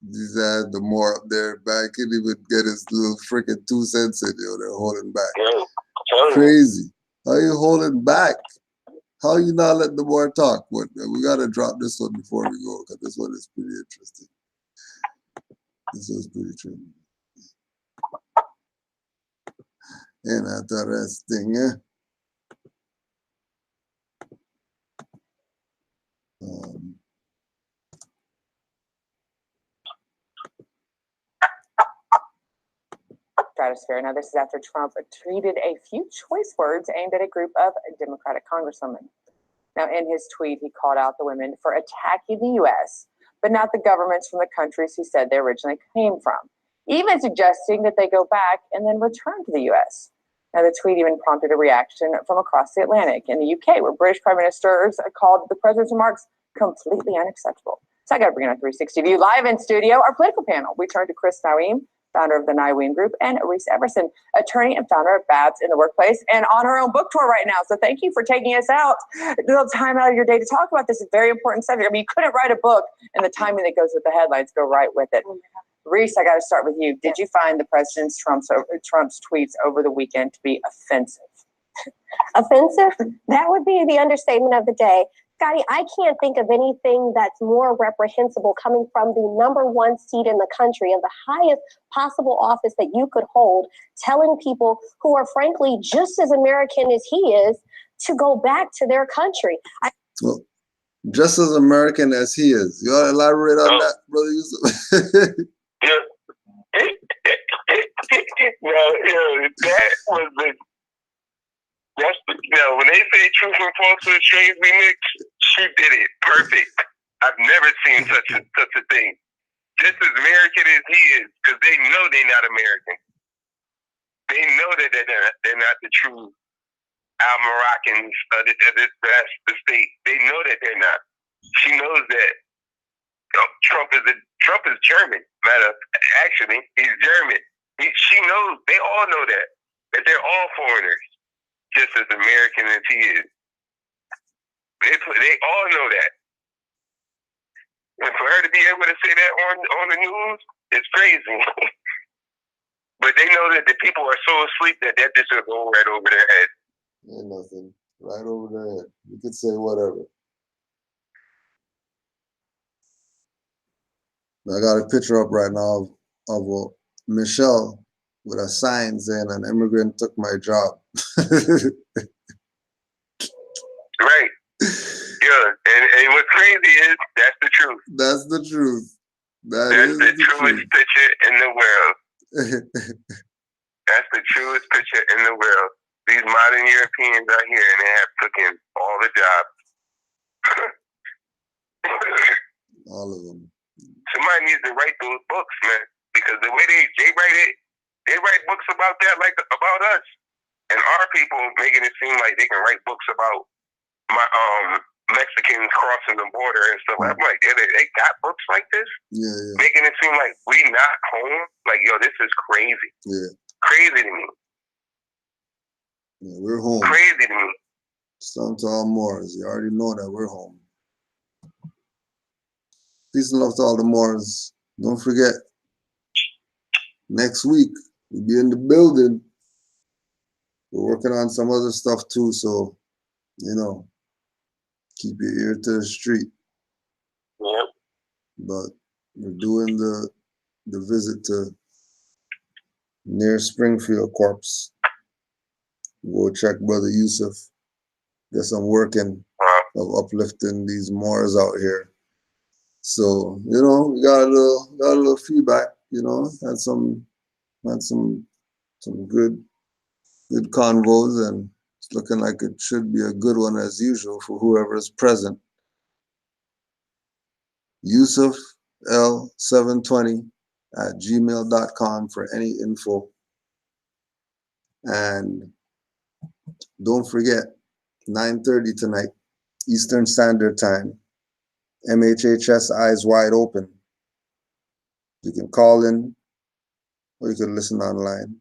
These guys, the more up there, back, can't even get his little freaking 2 cents in. They're holding back. Crazy. How you holding back? How you not letting the more talk? What, we gotta drop this one before we go, because this one is pretty interesting. This was pretty true. And interesting, yeah. Stratosphere. Now, this is after Trump tweeted a few choice words aimed at a group of Democratic congresswomen. Now, in his tweet, he called out the women for attacking the U.S., but not the governments from the countries he said they originally came from, even suggesting that they go back and then return to the U.S. Now, the tweet even prompted a reaction from across the Atlantic in the UK, where British prime ministers called the president's remarks completely unacceptable. So I got to bring in a 360 view live in studio, our political panel. We turn to Chris Naim, founder of the Nyween Group, and Reese Everson, attorney and founder of Babs in the Workplace, and on her own book tour right now. So thank you for taking us out, a little time out of your day to talk about this very important subject. I mean, you couldn't write a book, and the timing that goes with the headlines go right with it. Reese, I got to start with you. Did you find the president's Trump's tweets over the weekend to be offensive? Offensive? That would be the understatement of the day. Scotty, I can't think of anything that's more reprehensible coming from the #1 seat in the country and the highest possible office that you could hold, telling people who are frankly just as American as he is to go back to their country. Well, just as American as he is. You want to elaborate on that, Brother Yusuf? That was the. That's when they say truth and falsehood strangely mixed, she did it perfect. I've never seen such a thing. Just as American as he is, because they know they're not American. They know that they're not the true Al-Moroccans of the state. They know that they're not. She knows that Trump is German. Actually, he's German. She knows. They all know that they're all foreigners. Just as American as he is. They all know that. And for her to be able to say that on the news, it's crazy. But they know that the people are so asleep that just will go right over their head. Ain't nothing. Right over their head. You could say whatever. I got a picture up right now of Michelle with a sign saying an immigrant took my job. Right. Yeah. And what's crazy is that's the truth. That's the truth. That's the truest picture in the world. That's the truest picture in the world. These modern Europeans out here and they have taken all the jobs. All of them. Somebody needs to write those books, man. Because the way they write it, they write books about that, like about us. And our people making it seem like they can write books about Mexicans crossing the border and stuff. I'm like, they got books like this? Yeah. Making it seem like we not home? Like, yo, this is crazy. Yeah. Crazy to me. Yeah, we're home. Crazy to me. Some to all Moors. You already know that we're home. Peace and love to all the Moors. Don't forget, next week, we'll be in the building. We're working on some other stuff too, so, keep your ear to the street. Yep. But we're doing the visit to near Springfield Corpse. Go check Brother Yusuf. Get some working of uplifting these Moors out here. So, we got a little feedback, had some good convos, and it's looking like it should be a good one as usual for whoever is present. Yusuf L720@gmail.com for any info. And don't forget, 9:30 tonight, Eastern Standard Time. MHHS Eyes Wide Open. You can call in or you can listen online.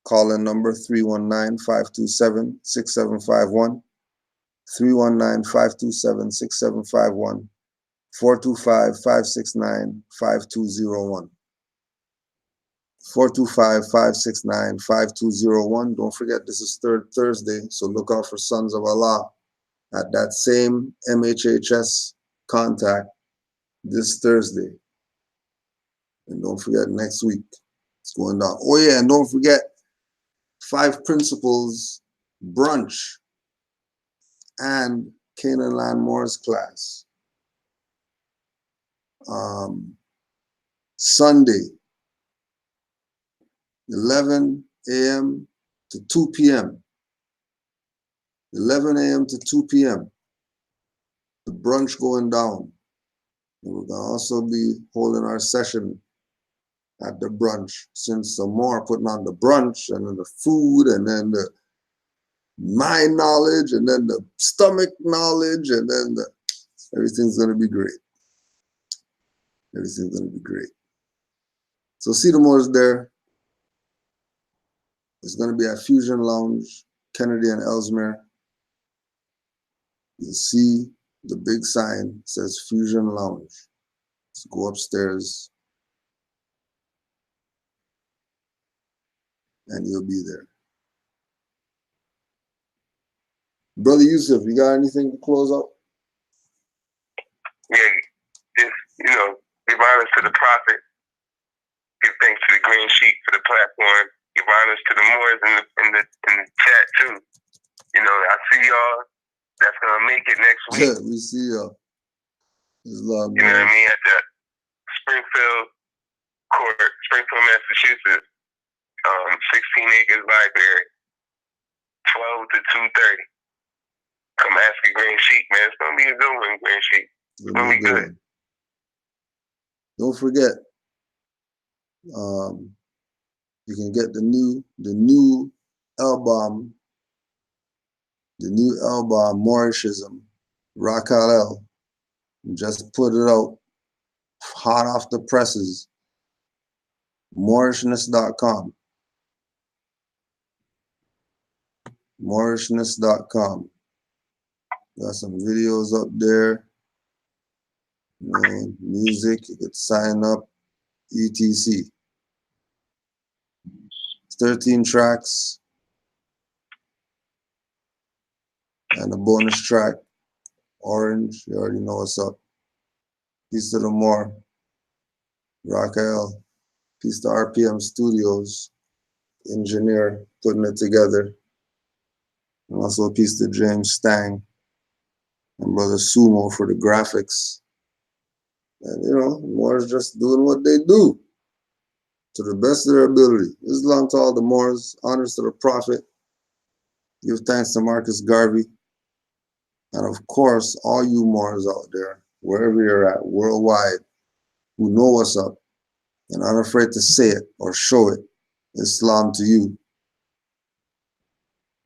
Call in number 319-527-6751. 319-527-6751. 425-569-5201. 425-569-5201. Don't forget, this is third Thursday, so look out for Sons of Allah at that same MHHS contact this Thursday. And don't forget, next week, it's going down. Oh yeah, and don't forget, 5 Principles brunch and Canaanland Morris class. Sunday, 11 a.m. to 2 p.m. 11 a.m. to 2 p.m. The brunch going down. And we're going to also be holding our session at the brunch, since some more putting on the brunch and then the food and then the mind knowledge and then the stomach knowledge and then everything's going to be great. Everything's going to be great. So see the Moors there. It's going to be at Fusion Lounge, Kennedy and Ellesmere. You'll see the big sign says Fusion Lounge. Just go upstairs and you'll be there. Brother Yusuf, you got anything to close out? Yeah, just, give honors to the prophet. Give thanks to the Green Sheet for the platform. Give honors to the Moors in the chat too. I see y'all. That's gonna make it next week. Yeah, we see y'all. Islam, you know what I mean? At the Springfield Court, Springfield, Massachusetts, 16 acres library, 12 to 2:30. Come ask a Green Sheet, man. It's gonna be a good one, Green Sheet. It's gonna be good. Don't forget, you can get the new album, Maurishism, Rock Al. Just put it out, hot off the presses. Maurishness.com. Maurishness.com. Got some videos up there. Music, you could sign up, etc. 13 tracks and a bonus track, Orange. You already know what's up. Peace to the More, Raquel. Peace to RPM Studios, engineer putting it together. And also peace to James Stang and Brother Sumo for the graphics. And Moors just doing what they do to the best of their ability. Islam to all the Moors, honors to the Prophet. Give thanks to Marcus Garvey. And of course, all you Moors out there, wherever you're at, worldwide, who know what's up and aren't afraid to say it or show it. Islam to you.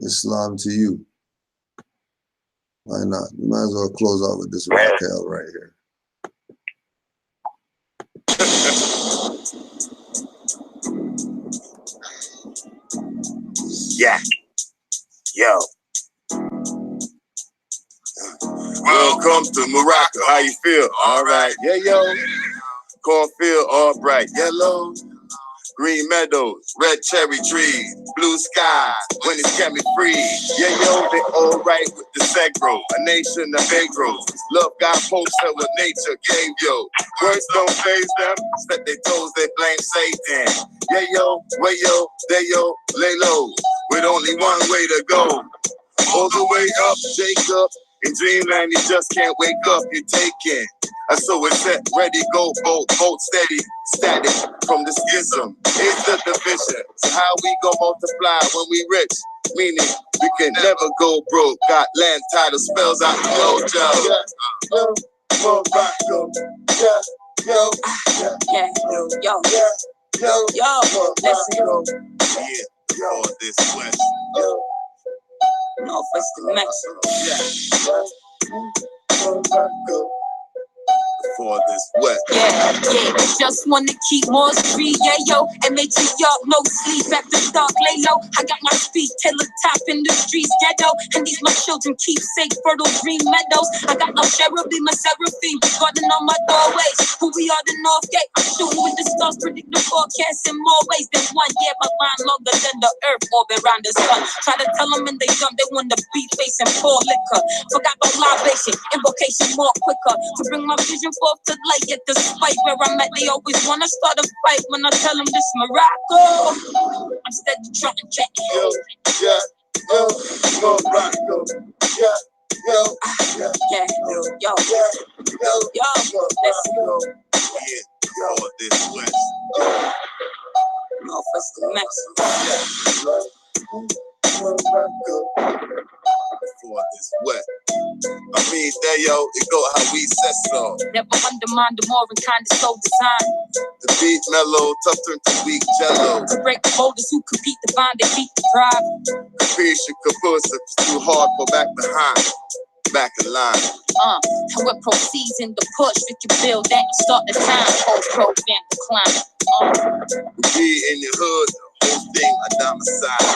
Islam to you. Why not? You might as well close out with this Raquel right here. Yeah. Yo. Welcome to Morocco. How you feel? All right. Yeah, yo. Cornfield all bright. Yellow. Green meadows, red cherry trees, blue skies, when it's kept me free. Yeah, yo, they all right with the Segro, a nation of Negros. Love God posted what nature gave, yo. Words don't faze them, step their toes, they blame Satan. Yeah, yo, way yo, they yo, lay low, with only one way to go. All the way up, Jacob. In dreamland, you just can't wake up, you're taking. So it's set, ready, go, bolt steady, static from the schism. It's the division. So how we gon' multiply when we rich? Meaning we can never go broke. Got land title spells out the mojo. Yo, listen. Yeah, all this west. Northwest to Mexico. For this wet. Yeah, just wanna keep more street, yeah, yo, and make you up, no sleep after dark, lay low. I got my feet till the top in the streets, ghetto, and these my children keep safe, fertile green meadows. I got no cherubim, my seraphim, guarding on my doorways. Who we are, the North Gate. I'm shooting with the stars, predict the forecast in more ways than one. Yeah, my mind longer than the earth orbit around the sun. Try to tell them and they dumb, they want to be facing poor liquor. Forgot about libation, invocation more quicker to bring my vision forth to light. Yet despite where I'm at, they always wanna start a fight. When I tell them this Morocco, I'm steady trying to check. Yo, Morocco, let's go. Yeah, all this west. Northwest to Mexico. For this wet. I mean, there, yo, it go how we set so. Never undermine the more and kind of soul design. The beat mellow, tough turn to weak jello. To break the boulders who compete the bind, they beat the pride. Capiche and caboose, if it's too hard, pull back behind. Back in line. And what proceeds in the push, we can build that and start the time. Post program decline. We in the hood, the whole thing a domicile.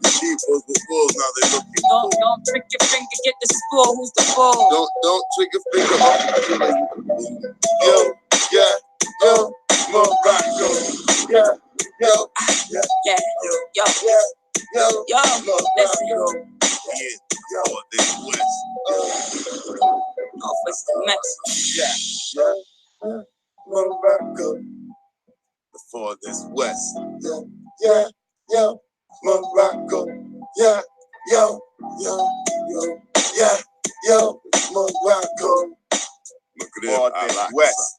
The sheep was with wolves, now they looking. Don't prick your finger, get the spool. Who's the bull? Don't trick your finger. Yo, Morocco. Yo, listen. Yeah, this west. Northwest to Mexico. Morocco. Before this west. Morocco. Morocco. Look at this west.